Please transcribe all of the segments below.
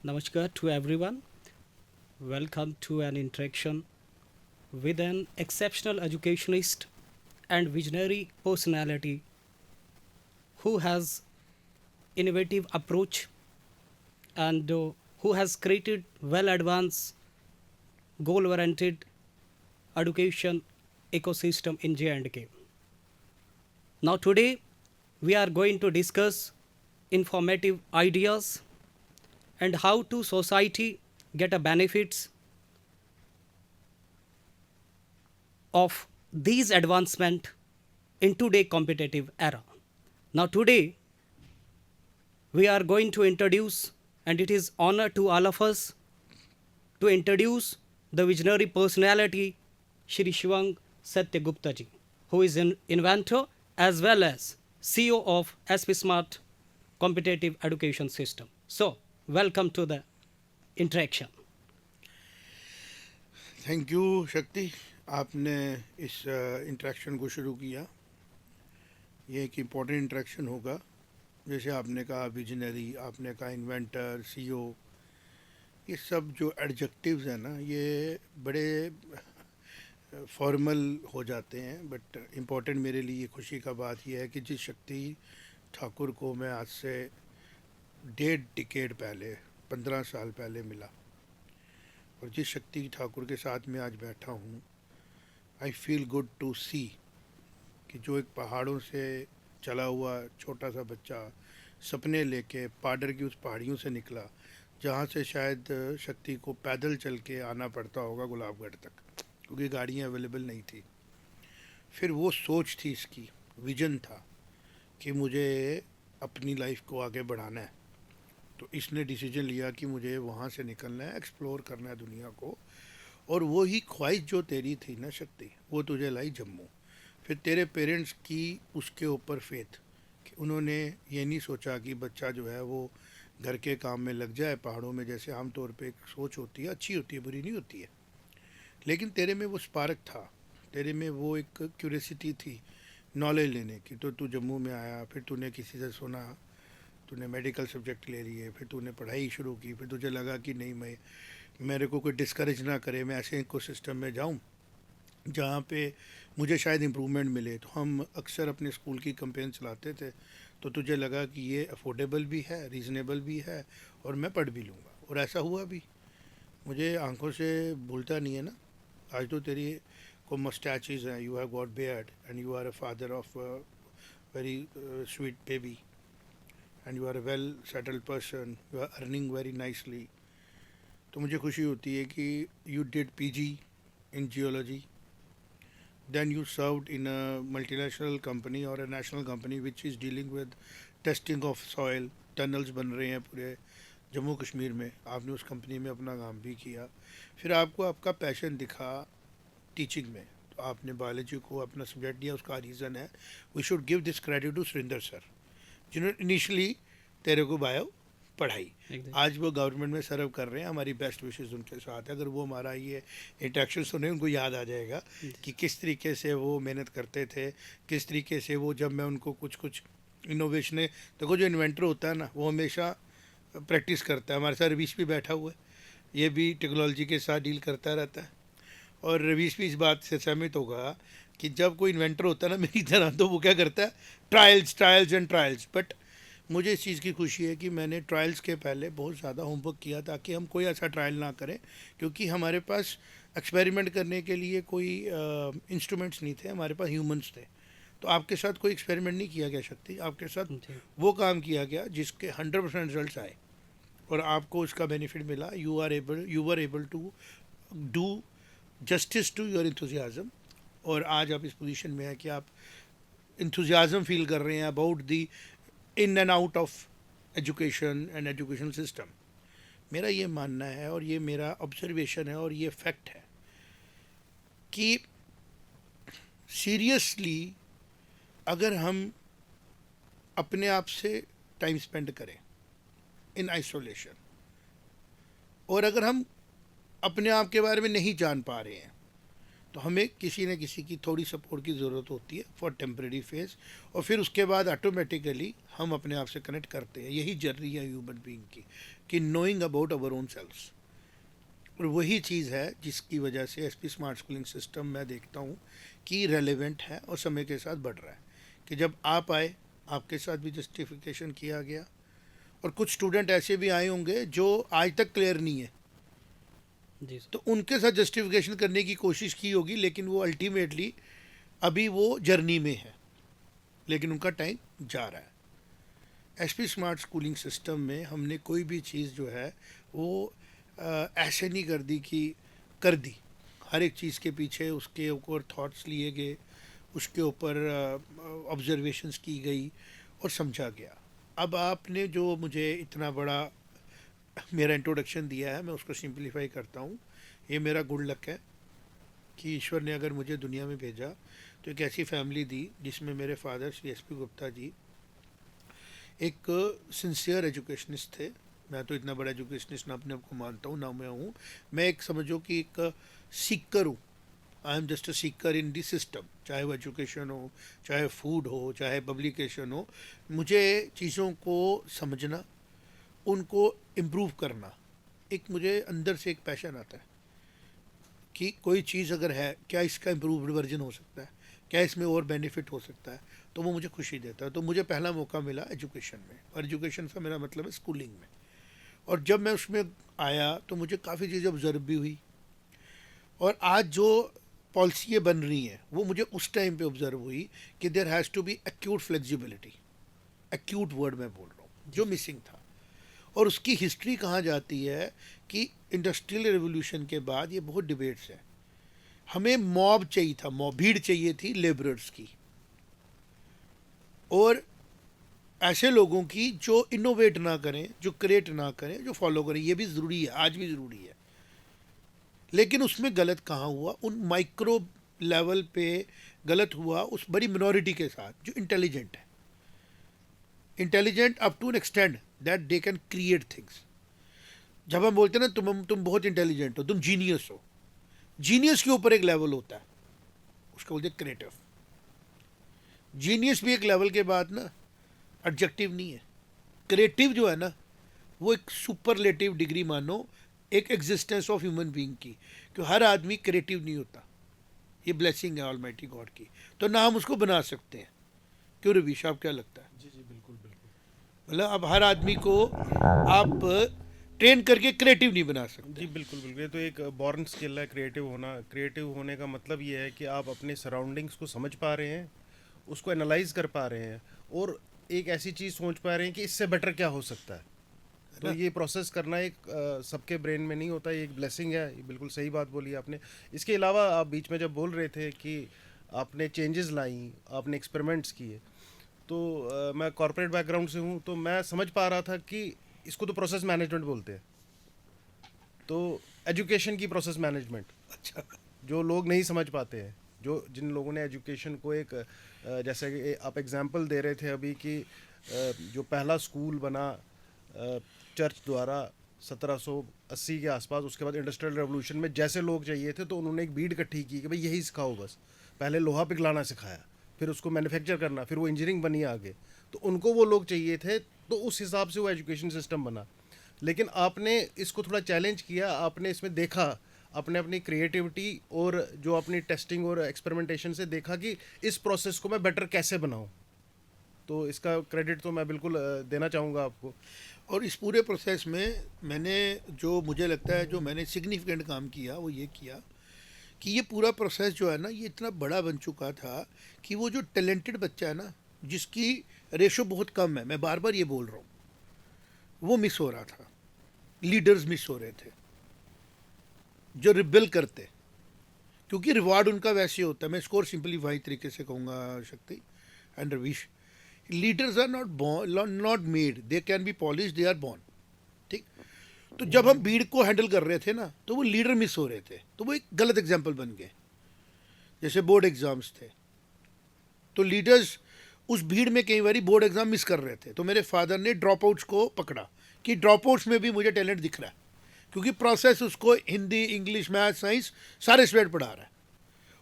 Namaskar to everyone. Welcome to an interaction with an exceptional educationist and visionary personality who has innovative approach and who has created well advanced goal oriented education ecosystem in J&K. Now today we are going to discuss informative ideas and how to society get a benefits of these advancement in today competitive era. Now today we are going to introduce, and it is honor to all of us to introduce the visionary personality Shri Shivang Satyagupta ji, who is an inventor as well as CEO of SP Smart Competitive Education System. So welcome to the interaction. Thank you शक्ति, आपने इस interaction को शुरू किया। ये एक important interaction होगा। जैसे आपने कहा विजनरी, आपने कहा इन्वेंटर, सीईओ, ये सब जो एडजेक्टिव्स हैं ना, ये बड़े फॉर्मल हो जाते हैं, बट इम्पोर्टेंट मेरे लिए खुशी का बात यह है कि जिस शक्ति ठाकुर को मैं आज से 1.5 डिकेड पहले, 15 साल पहले मिला, और जिस शक्ति ठाकुर के साथ मैं आज बैठा हूँ, आई फील गुड टू सी कि जो एक पहाड़ों से चला हुआ छोटा सा बच्चा सपने लेके पाडर की उस पहाड़ियों से निकला, जहाँ से शायद शक्ति को पैदल चल के आना पड़ता होगा गुलाबगढ़ तक, क्योंकि गाड़ियाँ अवेलेबल नहीं थी। फिर वो सोच थी, इसकी विजन था कि मुझे अपनी लाइफ को आगे बढ़ाना है, तो इसने डिसीजन लिया कि मुझे वहाँ से निकलना है, एक्सप्लोर करना है दुनिया को। और वो ही ख्वाहिश जो तेरी थी ना शक्ति, वो तुझे लाई जम्मू। फिर तेरे पेरेंट्स की उसके ऊपर फेथ कि उन्होंने ये नहीं सोचा कि बच्चा जो है वो घर के काम में लग जाए पहाड़ों में, जैसे आमतौर पे एक सोच होती है, अच्छी होती है, बुरी नहीं होती है, लेकिन तेरे में वो स्पार्क था, तेरे में वो एक क्यूरियसिटी थी नॉलेज लेने की। तो तू जम्मू में आया, फिर तूने किसी से सुना, तूने मेडिकल सब्जेक्ट ले लिए, फिर तूने पढ़ाई शुरू की, फिर तुझे लगा कि नहीं, मेरे को कोई डिस्करेज ना करे, मैं ऐसे इकोसिस्टम में जाऊं जहाँ पे मुझे शायद इम्प्रूवमेंट मिले। तो हम अक्सर अपने स्कूल की कंपेन चलाते थे, तो तुझे लगा कि ये अफोर्डेबल भी है, रीज़नेबल भी है, और मैं पढ़ भी लूँगा, और ऐसा हुआ भी। मुझे आंखों से भूलता नहीं है ना, आज तो तेरी को मस्टैचेस हैं, you have got beard and you are a father of very sweet baby and you are a well settled person, you are earning very nicely. तो मुझे खुशी होती है कि you did PG in geology, then you served in a multinational company or a national company which is dealing with testing of soil, tunnels बन रहे हैं पूरे जम्मू कश्मीर में, आपने उस कंपनी में अपना काम भी किया। फिर आपको आपका पैशन दिखा टीचिंग में, तो आपने बायोलॉजी को अपना सब्जेक्ट दिया। उसका रीज़न है, we should give this credit to Surendra sir, जिन्होंने इनिशियली तेरे को बायो पढ़ाई। Exactly. आज वो गवर्नमेंट में सर्व कर रहे हैं, हमारी बेस्ट विशेज़ उनके साथ है। अगर वो हमारा ये इंटरेक्शन सुने, उनको याद आ जाएगा कि किस तरीके से वो मेहनत करते थे, किस तरीके से वो, जब मैं उनको कुछ कुछ इनोवेशन, देखो जो इन्वेंटर होता है ना, वो हमेशा प्रैक्टिस करता है। हमारे साथ रवीश भी बैठा हुआ है, ये भी टेक्नोलॉजी के साथ डील करता रहता है, और रवीश भी इस बात से सहमत होगा कि जब कोई इन्वेंटर होता है ना मेरी तरह, तो वो क्या करता है, trials trials and trials. But मुझे इस चीज़ की खुशी है कि मैंने ट्रायल्स के पहले बहुत ज़्यादा होमवर्क किया, ताकि हम कोई ऐसा ट्रायल ना करें, क्योंकि हमारे पास एक्सपेरिमेंट करने के लिए कोई इंस्ट्रूमेंट्स नहीं थे, हमारे पास ह्यूमंस थे। तो आपके साथ कोई एक्सपेरिमेंट नहीं किया गया शक्ति, आपके साथ जी, वो काम किया गया जिसके 100% रिजल्ट आए, और आपको उसका बेनिफिट मिला। You were able to do justice to your enthusiasm, और आज आप इस पोजीशन में हैं कि आप इंथुजियाज़म फील कर रहे हैं about the in and out of education and educational system. मेरा ये मानना है, और ये मेरा ऑब्जर्वेशन है, और ये फैक्ट है कि सीरियसली अगर हम अपने आप से टाइम स्पेंड करें इन आइसोलेशन, और अगर हम अपने आप के बारे में नहीं जान पा रहे हैं, तो हमें किसी न किसी की थोड़ी सपोर्ट की ज़रूरत होती है फॉर टेम्प्रेरी फेज, और फिर उसके बाद ऑटोमेटिकली हम अपने आप से कनेक्ट करते हैं। यही जर्नी है ह्यूमन बीइंग की, कि knowing about our own selves. और वही चीज़ है जिसकी वजह से एसपी स्मार्ट स्कूलिंग सिस्टम मैं देखता हूँ कि रेलेवेंट है और समय के साथ बढ़ रहा है। कि जब आप आए, आपके साथ भी जस्टिफिकेशन किया गया, और कुछ स्टूडेंट ऐसे भी आए होंगे जो आज तक क्लियर नहीं है, जी सर। तो उनके साथ जस्टिफिकेशन करने की कोशिश की होगी, लेकिन वो अल्टीमेटली अभी वो जर्नी में है, लेकिन उनका टाइम जा रहा है। एसपी स्मार्ट स्कूलिंग सिस्टम में हमने कोई भी चीज़ जो है वो ऐसे नहीं कर दी कि कर दी। हर एक चीज़ के पीछे उसके ऊपर थॉट्स लिए गए, उसके ऊपर ऑब्जर्वेशंस की गई और समझा गया। अब आपने जो मुझे इतना बड़ा मेरा इंट्रोडक्शन दिया है, मैं उसको सिंप्लीफाई करता हूँ। ये मेरा गुड लक है कि ईश्वर ने अगर मुझे दुनिया में भेजा तो एक ऐसी फैमिली दी जिसमें मेरे father Shri S P Gupta ji एक सिंसियर एजुकेशनिस्ट थे। मैं तो इतना बड़ा एजुकेशनिस्ट ना अपने आप को मानता हूँ, ना मैं हूँ। मैं एक समझो कि एक सीकर हूँ। I am just a Sikar in the system, चाहे वो एजुकेशन हो, चाहे फूड हो, चाहे पब्लिकेशन हो। मुझे चीज़ों को समझना, उनको इम्प्रूव करना, एक मुझे अंदर से एक पैशन आता है कि कोई चीज़ अगर है, क्या इसका इम्प्रूव्ड वर्जन हो सकता है, क्या इसमें और बेनिफिट हो सकता है, तो वो मुझे खुशी देता है। तो मुझे पहला मौका मिला एजुकेशन में, और एजुकेशन से मेरा मतलब है स्कूलिंग में। और जब मैं उसमें आया तो मुझे काफ़ी चीज़ें ऑब्जर्व भी हुई, और आज जो पॉलिसियाँ बन रही हैं वो मुझे उस टाइम पे ऑब्जर्व हुई कि there has to be acute flexibility. Acute word मैं बोल रहा हूँ, जो मिसिंग था। और उसकी हिस्ट्री कहाँ जाती है कि इंडस्ट्रियल रेवोल्यूशन के बाद ये बहुत डिबेट्स है। हमें मॉब चाहिए था, मॉब भीड़ चाहिए थी लेबरर्स की, और ऐसे लोगों की जो इनोवेट ना करें, जो क्रिएट ना करें, जो फॉलो करें। ये भी ज़रूरी है, आज भी ज़रूरी है। लेकिन उसमें गलत कहाँ हुआ? उन माइक्रो लेवल पे गलत हुआ उस बड़ी मिनॉरिटी के साथ जो इंटेलिजेंट है। Intelligent up to an extent that they can create things. जब हम बोलते हैं ना तुम बहुत इंटेलिजेंट हो, तुम जीनियस हो, जीनियस के ऊपर एक लेवल होता है, उसको बोलते हैं क्रिएटिव। जीनियस भी एक लेवल के बाद ना एडजेक्टिव नहीं है। क्रिएटिव जो है ना, वो एक सुपरलेटिव डिग्री मानो एक एग्जिस्टेंस ऑफ ह्यूमन बीइंग की, कि हर आदमी क्रिएटिव नहीं होता। ये ब्लेसिंग है ऑलमाइटी गॉड की, तो ना हम उसको बना सकते हैं। क्यों रवीश, आप क्या लगता है? जी जी बिल्कुल बिल्कुल। मतलब अब हर आदमी को आप ट्रेन करके क्रिएटिव नहीं बना सकते। जी बिल्कुल बिल्कुल, ये तो एक बॉर्न स्किल है क्रिएटिव होना। क्रिएटिव होने का मतलब ये है कि आप अपने सराउंडिंग्स को समझ पा रहे हैं, उसको एनालाइज कर पा रहे हैं, और एक ऐसी चीज़ सोच पा रहे हैं कि इससे बेटर क्या हो सकता है। तो ये प्रोसेस करना एक सबके ब्रेन में नहीं होता, ये एक ब्लेसिंग है। ये बिल्कुल सही बात बोली आपने। इसके अलावा आप बीच में जब बोल रहे थे कि आपने चेंजेस लाई, आपने एक्सपेरिमेंट्स किए, तो मैं कॉर्पोरेट बैकग्राउंड से हूँ, तो मैं समझ पा रहा था कि इसको तो प्रोसेस मैनेजमेंट बोलते हैं। तो एजुकेशन की प्रोसेस मैनेजमेंट अच्छा। जो लोग नहीं समझ पाते हैं, जो जिन लोगों ने एजुकेशन को एक जैसे कि आप एग्जांपल दे रहे थे अभी कि जो पहला स्कूल बना चर्च द्वारा 1780 के आसपास, उसके बाद इंडस्ट्रियल रेवोल्यूशन में जैसे लोग चाहिए थे तो उन्होंने एक भीड़ इकट्ठी की कि भाई यही सिखाओ बस। पहले लोहा पिघलाना सिखाया, फिर उसको मैन्युफैक्चर करना, फिर वो इंजीनियरिंग बनी आगे। तो उनको वो लोग चाहिए थे, तो उस हिसाब से वो एजुकेशन सिस्टम बना। लेकिन आपने इसको थोड़ा चैलेंज किया, आपने इसमें देखा, आपने अपनी क्रिएटिविटी और जो अपनी टेस्टिंग और एक्सपेरिमेंटेशन से देखा कि इस प्रोसेस को मैं बेटर कैसे बनाऊं। तो इसका क्रेडिट तो मैं बिल्कुल देना चाहूँगा आपको। और इस पूरे प्रोसेस में मैंने, जो मुझे लगता है जो मैंने सिग्निफिकेंट काम किया, वो ये किया कि ये पूरा प्रोसेस जो है ना, ये इतना बड़ा बन चुका था कि वो जो टैलेंटेड बच्चा है ना, जिसकी रेशो बहुत कम है, मैं बार बार ये बोल रहा हूँ, वो मिस हो रहा था। लीडर्स मिस हो रहे थे जो रिबेल करते, क्योंकि रिवार्ड उनका वैसे होता है। मैं इसको और सिंपलीफाई तरीके से कहूँगा Shakti and Ravish, leaders are not born, not made, they can be polish, they are born. ठीक। तो जब हम भीड़ को हैंडल कर रहे थे ना, तो वो लीडर मिस हो रहे थे, तो वो एक गलत एग्जाम्पल बन गए। जैसे बोर्ड एग्जाम्स थे, तो लीडर्स उस भीड़ में कई बार बोर्ड एग्जाम मिस कर रहे थे, तो मेरे फादर ने ड्रॉप आउट्स को पकड़ा कि ड्रॉप आउट्स में भी मुझे टैलेंट दिख रहा है, क्योंकि प्रोसेस उसको हिंदी, इंग्लिश, मैथ, साइंस सारे स्टूडेंट पढ़ा रहा है।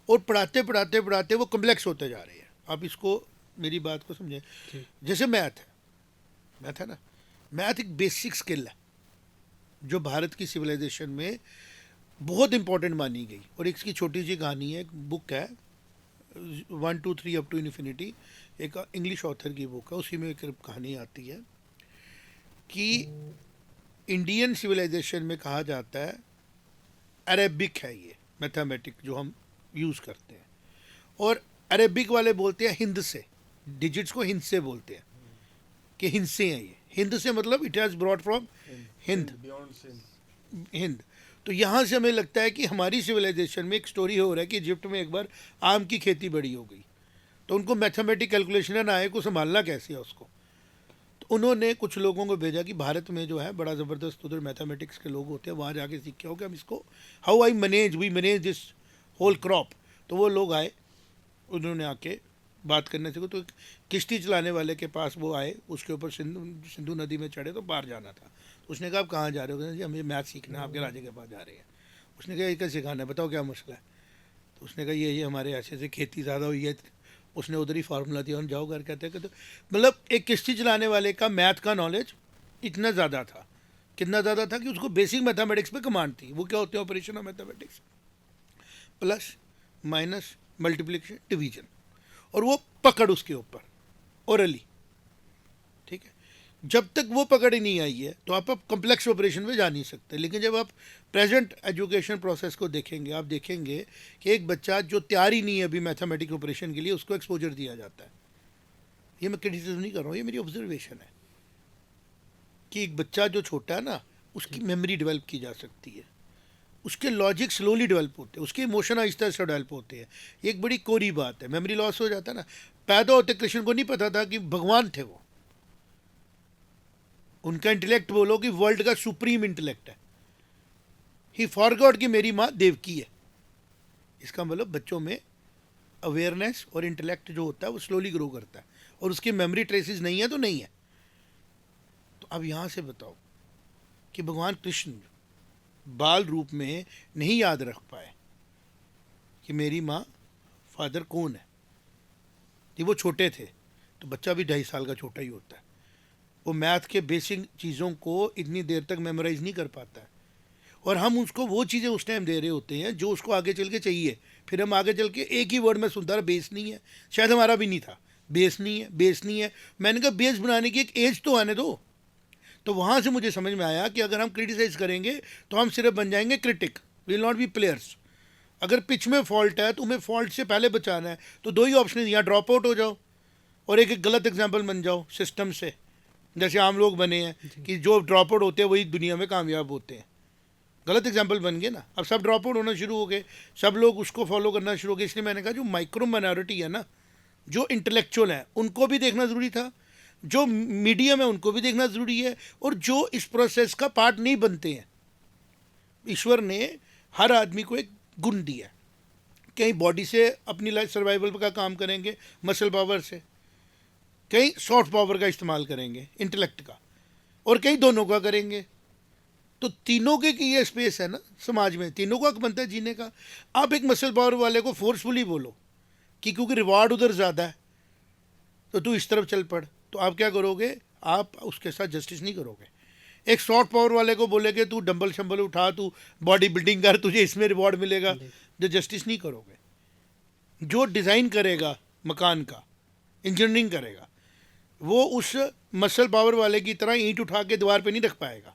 और पढ़ाते पढ़ाते पढ़ाते वो कम्प्लेक्स होते जा रहे हैं। आप इसको, मेरी बात को समझें। जैसे मैथ है ना, मैथ एक बेसिक स्किल है जो भारत की सिविलाइजेशन में बहुत इंपॉर्टेंट मानी गई। और इसकी छोटी सी कहानी है, एक बुक है 1 2 3 अप टू इन्फिनिटी, एक इंग्लिश ऑथर की बुक है, उसी में एक कहानी आती है कि इंडियन सिविलाइजेशन में कहा जाता है अरेबिक है ये मैथमेटिक जो हम यूज़ करते हैं, और अरेबिक वाले बोलते हैं हिंद से, डिजिट्स को हिंद से बोलते हैं कि हिंद से हैं ये। हिंद से मतलब it has brought from Hind, Hind. तो यहाँ से हमें लगता है कि हमारी सिविलाइजेशन में एक स्टोरी हो रहा है कि इजिप्ट में एक बार आम की खेती बड़ी हो गई, तो उनको मैथमेटिक कैलकुलेशन ना आए, को संभालना कैसे है उसको। तो उन्होंने कुछ लोगों को भेजा कि भारत में जो है बड़ा ज़बरदस्त उधर मैथमेटिक्स के लोग होते हैं, वहाँ जाके सीख के हो कि हम इसको how I manage we manage this whole crop. तो वो लोग आए, उन्होंने आके बात करने से तो किश्ती चलाने वाले के पास वो आए, उसके ऊपर सिंधु नदी में चढ़े तो पार जाना था। तो उसने कहा आप कहाँ जा रहे हो? जी हमें मैथ सीखना है, आपके राजा के पास जा रहे हैं। उसने कहा ये क्या सिखाना है, बताओ क्या मसला है। तो उसने कहा ये हमारे ऐसे से खेती ज़्यादा हुई है। उसने उधर ही फार्मूला दिया, हम जाओ घर कहते हैं। तो मतलब एक किश्ती चलाने वाले का मैथ का नॉलेज इतना ज़्यादा था, कितना ज़्यादा था कि उसको बेसिक मैथमेटिक्स पे कमांड थी। वो क्या होते हैं operation of mathematics, plus minus multiplication division, और वो पकड़ उसके ऊपर ओरली, ठीक है। जब तक वो पकड़ ही नहीं आई है तो आप कम्प्लेक्स ऑपरेशन में जा नहीं सकते। लेकिन जब आप प्रेजेंट एजुकेशन प्रोसेस को देखेंगे, आप देखेंगे कि एक बच्चा जो तैयार ही नहीं है अभी मैथमेटिक ऑपरेशन के लिए, उसको एक्सपोजर दिया जाता है। ये मैं क्रिटिसिज्म नहीं कर रहा हूँ, ये मेरी ऑब्जर्वेशन है कि एक बच्चा जो छोटा है ना, उसकी मेमोरी डेवलप की जा सकती है, उसके लॉजिक स्लोली डेवलप होते हैं, उसके इमोशन आहिस्ता से डेवलप होते हैं। ये एक बड़ी कोरी बात है। मेमोरी लॉस हो जाता है ना। पैदा होते कृष्ण को नहीं पता था कि भगवान थे वो, उनका इंटेलेक्ट बोलो कि वर्ल्ड का सुप्रीम इंटेलेक्ट है। ही फॉरगॉट कि मेरी माँ देवकी है। इसका मतलब बच्चों में अवेयरनेस और इंटेलेक्ट जो होता है वो स्लोली ग्रो करता है, और उसकी मेमोरी ट्रेसेस नहीं है तो नहीं है। तो अब यहाँ से बताओ कि भगवान कृष्ण बाल रूप में नहीं याद रख पाए कि मेरी माँ फादर कौन है। कि वो छोटे थे, तो बच्चा भी 2.5 साल का छोटा ही होता है, वो मैथ के बेसिक चीज़ों को इतनी देर तक मेमोराइज़ नहीं कर पाता है। और हम उसको वो चीज़ें उस टाइम दे रहे होते हैं जो उसको आगे चल के चाहिए। फिर हम आगे चल के एक ही वर्ड में सुनता रहा, बेस नहीं है। शायद हमारा भी नहीं था, बेस नहीं है, बेस नहीं है। मैंने कहा बेस बनाने की एक एज तो आने दो। तो वहाँ से मुझे समझ में आया कि अगर हम क्रिटिसाइज करेंगे तो हम सिर्फ बन जाएंगे critic, will not B players. अगर पिच में फॉल्ट है तो तुम्हें फॉल्ट से पहले बचाना है, तो 2 ही ऑप्शन है, या ड्रॉप आउट हो जाओ और एक गलत एग्जाम्पल बन जाओ सिस्टम से, जैसे आम लोग बने हैं कि जो ड्रॉप आउट होते हैं वही दुनिया में कामयाब होते हैं। गलत एग्जाम्पल बन गए ना। अब सब ड्रॉप आउट होना शुरू हो गए, सब लोग उसको फॉलो करना शुरू हो गए। इसलिए मैंने कहा जो माइक्रो माइनॉरिटी है ना, जो इंटेलेक्चुअल है, उनको भी देखना ज़रूरी था, जो मीडियम है उनको भी देखना ज़रूरी है, और जो इस प्रोसेस का पार्ट नहीं बनते हैं। ईश्वर ने हर आदमी को एक गुण दिया। कहीं बॉडी से अपनी लाइफ सर्वाइवल का काम करेंगे, मसल पावर से, कहीं सॉफ्ट पावर का इस्तेमाल करेंगे, इंटेलेक्ट का, और कहीं दोनों का करेंगे। तो तीनों के की ये स्पेस है ना समाज में, तीनों का हक बनता है जीने का। आप एक मसल पावर वाले को फोर्सफुली बोलो कि क्योंकि रिवार्ड उधर ज़्यादा है तो तू इस तरफ चल पड़, तो आप क्या करोगे? आप उसके साथ जस्टिस नहीं करोगे। एक सॉफ्ट पावर वाले को बोलेगे तू डंबल शंबल उठा, तू बॉडी बिल्डिंग कर, तुझे इसमें रिवॉर्ड मिलेगा, जो जस्टिस नहीं करोगे। जो डिज़ाइन करेगा मकान का, इंजीनियरिंग करेगा, वो उस मसल पावर वाले की तरह ईंट उठा के दीवार पे नहीं रख पाएगा,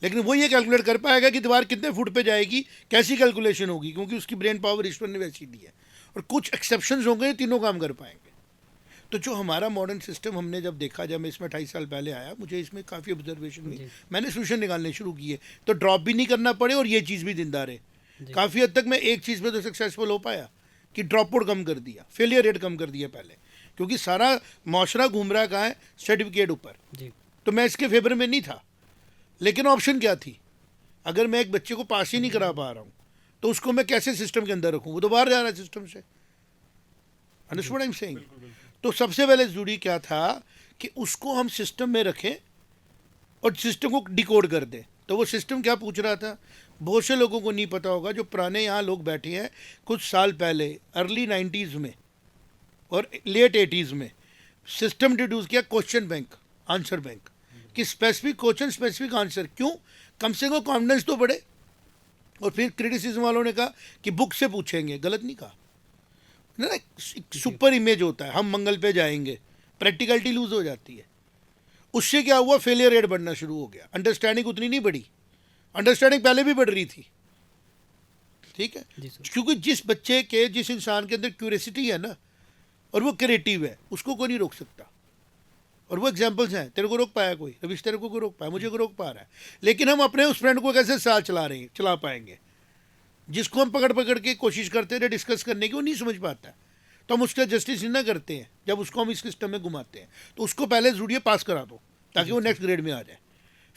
लेकिन वो ये कैलकुलेट कर पाएगा कि दीवार कितने फुट पे जाएगी, कैसी कैलकुलेशन होगी, क्योंकि उसकी ब्रेन पावर ईश्वर ने वैसी दी है। और कुछ एक्सेप्शंस होंगे, तीनों काम कर पाएंगे। तो जो हमारा मॉडर्न सिस्टम हमने जब देखा, जब मैं इसमें 28 साल पहले आया, मुझे इसमें काफ़ी ऑब्जर्वेशन हुई, मैंने सोल्यूशन निकालने शुरू किए, तो ड्रॉप भी नहीं करना पड़े और ये चीज़ भी जिंदा रहे। काफ़ी हद तक मैं एक चीज़ पे तो सक्सेसफुल हो पाया कि ड्रॉप आउट कम कर दिया, फेलियर रेट कम कर दिया पहले, क्योंकि सारा माशरा घूम रहा कहाँ है? सर्टिफिकेट ऊपर। तो मैं इसके फेवर में नहीं था, लेकिन ऑप्शन क्या थी? अगर मैं एक बच्चे को पास ही नहीं करा पा रहा हूँ तो उसको मैं कैसे सिस्टम के अंदर रखूँ? वो तो बाहर जा रहा है सिस्टम से। Understand what I am saying? तो सबसे पहले ज़रूरी क्या था कि उसको हम सिस्टम में रखें और सिस्टम को डिकोड कर दें। तो वो सिस्टम क्या पूछ रहा था? बहुत से लोगों को नहीं पता होगा, जो पुराने यहाँ लोग बैठे हैं, कुछ साल पहले अर्ली 90s में और लेट 80s में सिस्टम इंट्रोड्यूस किया, क्वेश्चन बैंक, आंसर बैंक, कि स्पेसिफिक क्वेश्चन स्पेसिफिक आंसर। क्यों? कम से कम कॉन्फिडेंस तो बढ़े। और फिर क्रिटिसिज्म वालों ने कहा कि बुक से पूछेंगे, गलत नहीं कहा ना, सुपर इमेज होता है, हम मंगल पे जाएंगे, प्रैक्टिकलिटी लूज हो जाती है। उससे क्या हुआ, फेलियर रेट बढ़ना शुरू हो गया, अंडरस्टैंडिंग उतनी नहीं बढ़ी, अंडरस्टैंडिंग पहले भी बढ़ रही थी, ठीक है, क्योंकि जिस बच्चे के, जिस इंसान के अंदर क्यूरियोसिटी है ना, और वो क्रिएटिव है, उसको कोई नहीं रोक सकता। और वो एग्जाम्पल्स हैं, तेरे को रोक पाया कोई? रविश तेरे को रोक पाया, मुझे को रोक पा रहा है। लेकिन हम अपने उस फ्रेंड को कैसे साथ चला पाएंगे जिसको हम पकड़ पकड़ के कोशिश करते हैं डिस्कस करने की, वो नहीं समझ पाता है, तो हम उसका जस्टिस ना करते हैं। जब उसको हम इस सिस्टम में घुमाते हैं, तो उसको पहले जरूरी है पास करा दो, ताकि वो नेक्स्ट ग्रेड में आ जाए,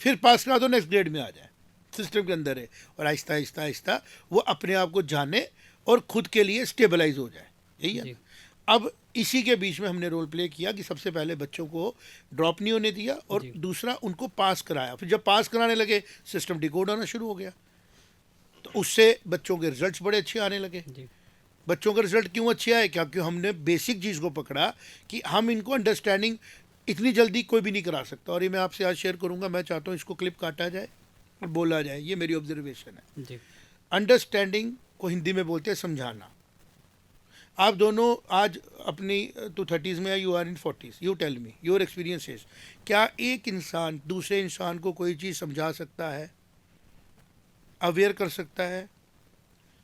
फिर पास करा दो, नेक्स्ट ग्रेड में आ जाए, सिस्टम के अंदर है, और आहिस्ता आहिस्ता आहिस्ता वो अपने आप को जाने और खुद के लिए स्टेबलाइज हो जाए। यही है। अब इसी के बीच में हमने रोल प्ले किया कि सबसे पहले बच्चों को ड्रॉप नहीं होने दिया, और दूसरा उनको पास कराया। फिर जब पास कराने लगे, सिस्टम डिकोड होना शुरू हो गया, तो उससे बच्चों के रिजल्ट्स बड़े अच्छे आने लगे। बच्चों का रिजल्ट क्यों अच्छे आए? क्योंकि हमने बेसिक चीज़ को पकड़ा कि हम इनको अंडरस्टैंडिंग इतनी जल्दी कोई भी नहीं करा सकता। और ये मैं आपसे आज शेयर करूंगा, मैं चाहता हूँ इसको क्लिप काटा जाए और बोला जाए, ये मेरी ऑब्जर्वेशन है। अंडरस्टैंडिंग को हिंदी में बोलते हैं समझाना। आप दोनों आज अपनी तो 30s में, you are in 40s, you tell me your experiences. क्या एक इंसान दूसरे इंसान को कोई चीज़ समझा सकता है, अवेयर कर सकता है,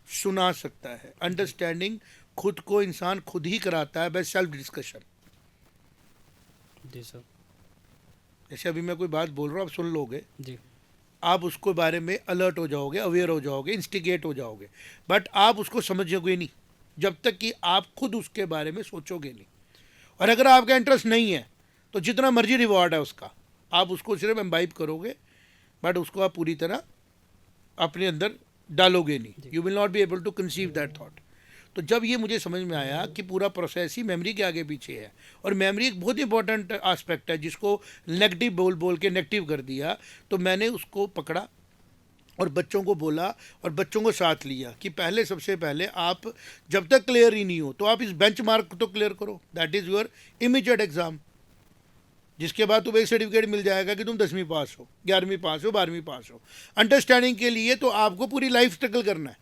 सुना सकता है? अंडरस्टैंडिंग खुद को इंसान खुद ही कराता है बाय सेल्फ डिस्कशन। जी सर। जैसे अभी मैं कोई बात बोल रहा हूँ, आप सुन लोगे जी, आप उसको बारे में अलर्ट हो जाओगे, अवेयर हो जाओगे, इंस्टिगेट हो जाओगे, बट आप उसको समझोगे नहीं जब तक कि आप खुद उसके बारे में सोचोगे नहीं। और अगर आपका इंटरेस्ट नहीं है, तो जितना मर्जी रिवॉर्ड है उसका, आप उसको सिर्फ एम्बाइब करोगे, बट उसको आप पूरी तरह अपने अंदर डालोगे नहीं। You will not be able to conceive that thought. तो जब ये मुझे समझ में आया कि पूरा प्रोसेस ही मेमोरी के आगे पीछे है, और मेमोरी एक बहुत इंपॉर्टेंट एस्पेक्ट है जिसको नेगेटिव बोल बोल के नेगेटिव कर दिया, तो मैंने उसको पकड़ा और बच्चों को बोला और बच्चों को साथ लिया कि पहले, सबसे पहले आप जब तक क्लियर ही नहीं हो, तो आप इस बेंचमार्क को तो क्लियर करो, that is your immediate exam, जिसके बाद तुम्हें एक सर्टिफिकेट मिल जाएगा कि तुम 10वीं पास हो, 11वीं पास हो, 12वीं पास हो। अंडरस्टैंडिंग के लिए तो आपको पूरी लाइफ स्ट्रगल करना है।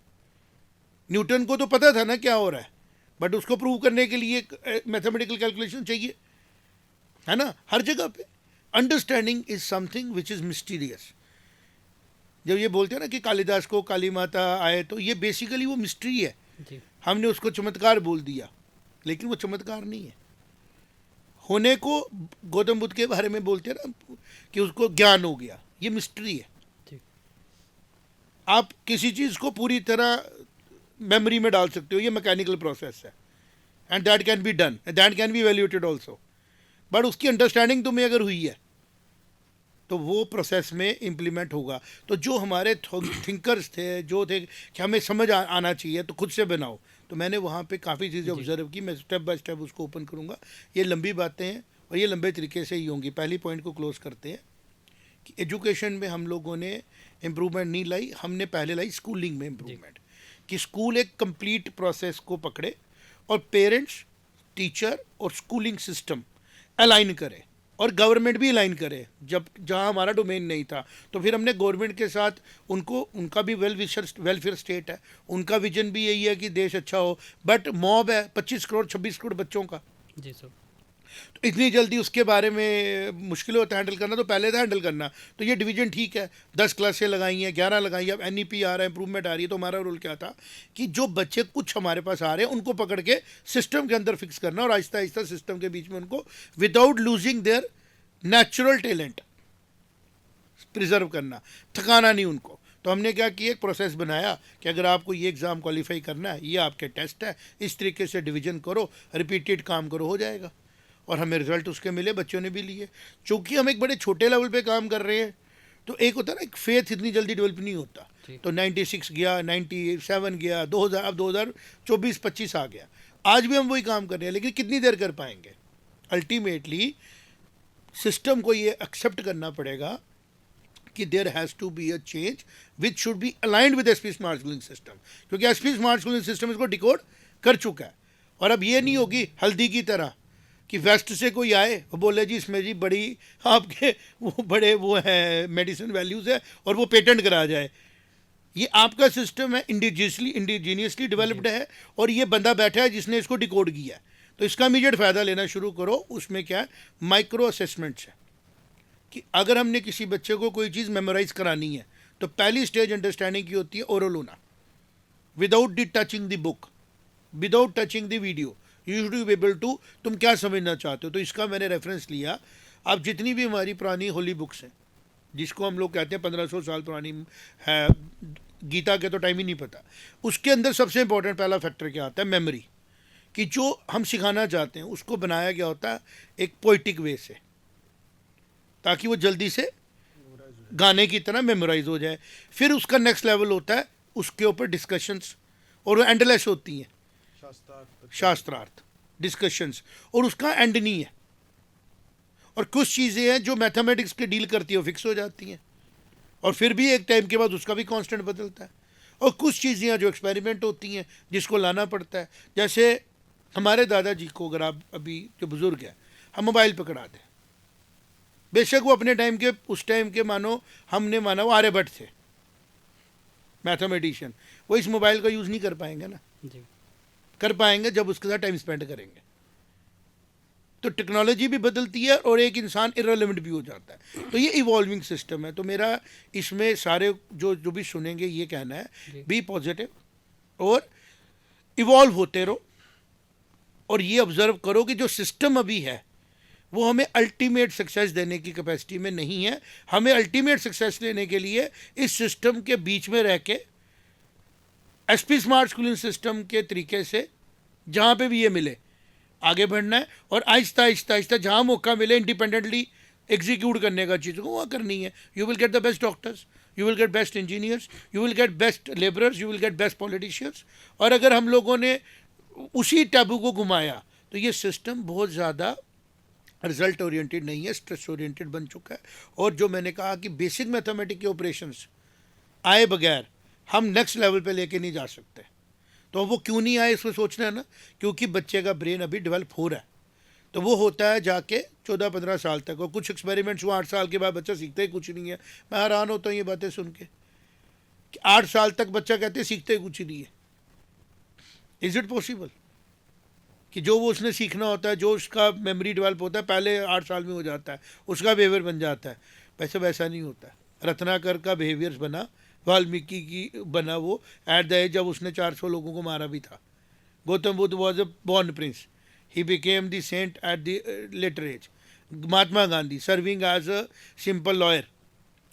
न्यूटन को तो पता था ना क्या हो रहा है, बट उसको प्रूव करने के लिए मैथमेटिकल कैलकुलेशन चाहिए, है ना, हर जगह पे। Understanding is something which is mysterious. जब ये बोलते हैं ना कि कालिदास को काली माता आए, तो ये बेसिकली वो मिस्ट्री है। हमने उसको चमत्कार बोल दिया, लेकिन वो चमत्कार नहीं है। होने को गौतम बुद्ध के बारे में बोलते हैं ना कि उसको ज्ञान हो गया, ये मिस्ट्री है। आप किसी चीज़ को पूरी तरह मेमोरी में डाल सकते हो, ये मैकेनिकल प्रोसेस है, and that can be done, that can be valuated also, but उसकी अंडरस्टैंडिंग तुम्हें अगर हुई है तो वो प्रोसेस में इम्प्लीमेंट होगा। तो जो हमारे थिंकर्स थे, जो थे कि हमें समझ आना चाहिए तो खुद से बनाओ, तो मैंने वहाँ पे काफ़ी चीज़ें ऑब्जर्व की। मैं स्टेप बाय स्टेप उसको ओपन करूँगा, ये लंबी बातें हैं और ये लंबे तरीके से ही होंगी। पहली पॉइंट को क्लोज करते हैं कि एजुकेशन में हम लोगों ने इम्प्रूवमेंट नहीं लाई, हमने पहले लाई स्कूलिंग में इम्प्रूवमेंट, कि स्कूल एक कंप्लीट प्रोसेस को पकड़े और पेरेंट्स, टीचर और स्कूलिंग सिस्टम अलाइन करे, और गवर्नमेंट भी अलाइन करे। जब जहाँ हमारा डोमेन नहीं था, तो फिर हमने गवर्नमेंट के साथ उनको, उनका भी वेलफेयर स्टेट है, उनका विजन भी यही है कि देश अच्छा हो, बट मॉब है 25 करोड़ 26 करोड़ बच्चों का। जी सर। तो इतनी जल्दी उसके बारे में मुश्किल होता है हैंडल करना, तो पहले था हैंडल करना। तो ये डिवीजन ठीक है, 10 क्लासें लगाई हैं, 11 लगाई, अब NEP आ रहा है, इंप्रूवमेंट आ रही है। तो हमारा रोल क्या था कि जो बच्चे कुछ हमारे पास आ रहे हैं उनको पकड़ के सिस्टम के अंदर फिक्स करना, और आहिस्ता आहिस्ता सिस्टम के बीच में उनको without losing their natural talent preserve करना, थकाना नहीं उनको। तो हमने क्या किया, एक प्रोसेस बनाया कि अगर आपको ये एग्ज़ाम क्वालिफाई करना है, ये आपके टेस्ट है, इस तरीके से डिवीजन करो, रिपीटेड काम करो, हो जाएगा। और हमें रिजल्ट उसके मिले, बच्चों ने भी लिए। चूँकि हम एक बड़े छोटे लेवल पे काम कर रहे हैं, तो एक होता है ना, एक फेथ इतनी जल्दी डेवलप नहीं होता। तो 96 गया, 97 गया, 2000, अब 2024-25 आ गया। आज भी हम वही काम कर रहे हैं, लेकिन कितनी देर कर पाएंगे? अल्टीमेटली सिस्टम को ये एक्सेप्ट करना पड़ेगा कि there has to be a change which should be aligned with SP smart schooling system, क्योंकि एसपी स्मार्ट स्कूलिंग सिस्टम इसको डिकोड कर चुका है। और अब ये नहीं होगी हल्दी की तरह कि वेस्ट से कोई आए और बोले जी इसमें जी बड़ी आपके वो बड़े वो हैं मेडिसिन वैल्यूज़ है और वो पेटेंट करा जाए। ये आपका सिस्टम है, इंडिजीनियसली डेवलप्ड है, और ये बंदा बैठा है जिसने इसको डिकोड किया है। तो इसका इमीडिएट फ़ायदा लेना शुरू करो। उसमें क्या है, माइक्रो असेसमेंट्स है कि अगर हमने किसी बच्चे को कोई चीज़ मेमोराइज करानी है तो पहली स्टेज अंडरस्टैंडिंग की होती है ओरल होना, without the touching the book, without touching the video, you should be able to तुम क्या समझना चाहते हो। तो इसका मैंने रेफरेंस लिया। अब जितनी भी हमारी पुरानी होली बुक्स हैं, जिसको हम लोग कहते हैं 1500 साल पुरानी है, गीता के तो टाइम ही नहीं पता, उसके अंदर सबसे इंपॉर्टेंट पहला फैक्टर क्या आता है, मेमोरी। कि जो हम सिखाना चाहते हैं उसको बनाया गया होता है एक पोइटिक वे से, ताकि वो जल्दी से गाने की तरह मेमोराइज हो जाए। फिर उसका नेक्स्ट लेवल होता है उसके ऊपर डिस्कशंस, और वो एंडलेस होती हैं, शास्त्रार्थ डिस्कशंस, और उसका एंड नहीं है। और कुछ चीज़ें हैं जो मैथमेटिक्स के डील करती है वो फिक्स हो जाती हैं, और फिर भी एक टाइम के बाद उसका भी कांस्टेंट बदलता है। और कुछ चीज़ें हैं जो एक्सपेरिमेंट होती हैं जिसको लाना पड़ता है। जैसे हमारे दादाजी को अगर आप अभी जो बुज़ुर्ग है हम मोबाइल पकड़ा दें, बेशक वो अपने टाइम के उस टाइम के मानो हमने माना वो आर्यभट्ट थे मैथमेटिशियन, वो इस मोबाइल का यूज़ नहीं कर पाएंगे ना, जी कर पाएंगे जब उसके साथ टाइम स्पेंड करेंगे। तो टेक्नोलॉजी भी बदलती है और एक इंसान इररिलेवेंट भी हो जाता है। तो ये इवॉल्विंग सिस्टम है। तो मेरा इसमें सारे जो भी सुनेंगे ये कहना है, बी पॉजिटिव और इवॉल्व होते रहो, और ये ऑब्जर्व करो कि जो सिस्टम अभी है वो हमें अल्टीमेट सक्सेस देने की कैपेसिटी में नहीं है। हमें अल्टीमेट सक्सेस लेने के लिए इस सिस्टम के बीच में रह के एसपी स्मार्ट स्कूलिंग सिस्टम के तरीके से जहाँ पे भी ये मिले आगे बढ़ना है, और आहिस्ता आहिस्ता आहिस्ता जहाँ मौका मिले इंडिपेंडेंटली एग्जीक्यूट करने का चीज़ को वहाँ करनी है। You will get the best doctors, you will get best engineers, you will get best labourers, you will get best politicians. और अगर हम लोगों ने उसी टैबू को घुमाया तो ये सिस्टम बहुत ज़्यादा रिजल्ट ओरिएंटेड नहीं है, स्ट्रेस ओरिएंटेड बन चुका है। और जो मैंने कहा कि बेसिक मैथमेटिक के ऑपरेशंस आए बगैर हम नेक्स्ट लेवल पे लेके नहीं जा सकते। तो वो क्यों नहीं आए इसमें सोचना है ना, क्योंकि बच्चे का ब्रेन अभी डेवलप हो रहा है। तो वो होता है जाके 14-15 साल तक, और कुछ एक्सपेरिमेंट्स वो 8 साल के बाद बच्चा सीखता ही कुछ नहीं है। मैं हैरान होता हूँ ये बातें सुन के कि 8 साल तक बच्चा कहते हैं सीखते ही कुछ नहीं है। इज़ इट पॉसिबल कि जो वो उसने सीखना होता है, जो उसका मेमोरी डेवलप होता है पहले 8 साल में हो जाता है, उसका बिहेवियर बन जाता है। वैसा नहीं होता है। रत्नाकर का बिहेवियर बना, वाल्मीकि की बना वो एट द एज जब उसने 400 लोगों को मारा भी था। Gautam Buddha was a born prince, he became the saint at the later age. Mahatma Gandhi serving as a simple lawyer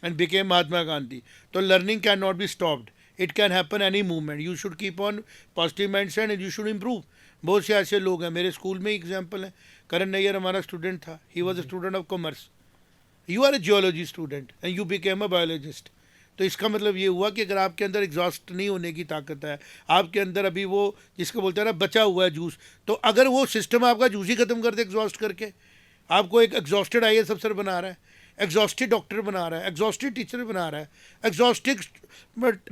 and became Mahatma Gandhi. तो learning can not be stopped, it can happen any movement. You should keep on positive mindset and you should improve. बहुत से ऐसे लोग हैं, मेरे school में example है, करण नैयर हमारा स्टूडेंट था, he was a student of commerce. You are a geology student and you became a biologist. तो इसका मतलब ये हुआ कि अगर आपके अंदर एग्जॉस्ट नहीं होने की ताकत है, आपके अंदर अभी वो जिसको बोलते हैं ना बचा हुआ है जूस, तो अगर वो सिस्टम आपका जूस ही ख़त्म कर दे एग्जॉस्ट करके, आपको एक एग्जॉस्टेड IAS अफसर बना रहा है, एग्जॉस्टेड डॉक्टर बना रहा है, एग्जॉस्टेड टीचर बना रहा है, एग्जॉस्टेड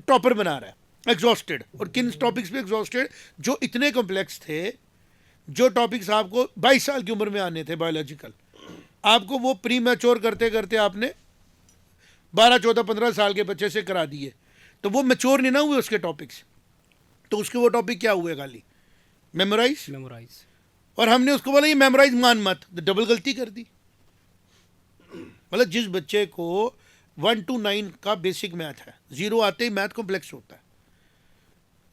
टॉपर बना रहा है, एग्जॉस्टेड। और किन टॉपिक्स पे एग्जॉस्टेड? जो इतने कॉम्प्लेक्स थे, जो टॉपिक्स आपको 22 साल की उम्र में आने थे बायोलॉजिकल, आपको वो प्री मैच्योर करते करते आपने 12, 14, 15 साल के बच्चे से करा दिए। तो वो मैच्योर नहीं ना हुए उसके टॉपिक्स, तो उसके वो टॉपिक क्या हुए? खाली मेमोराइज। और हमने उसको बोला ये मेमोराइज मान मत, तो डबल गलती कर दी। मतलब जिस बच्चे को 1 to 9 का बेसिक मैथ है, 0 आते ही मैथ कॉम्प्लेक्स होता है।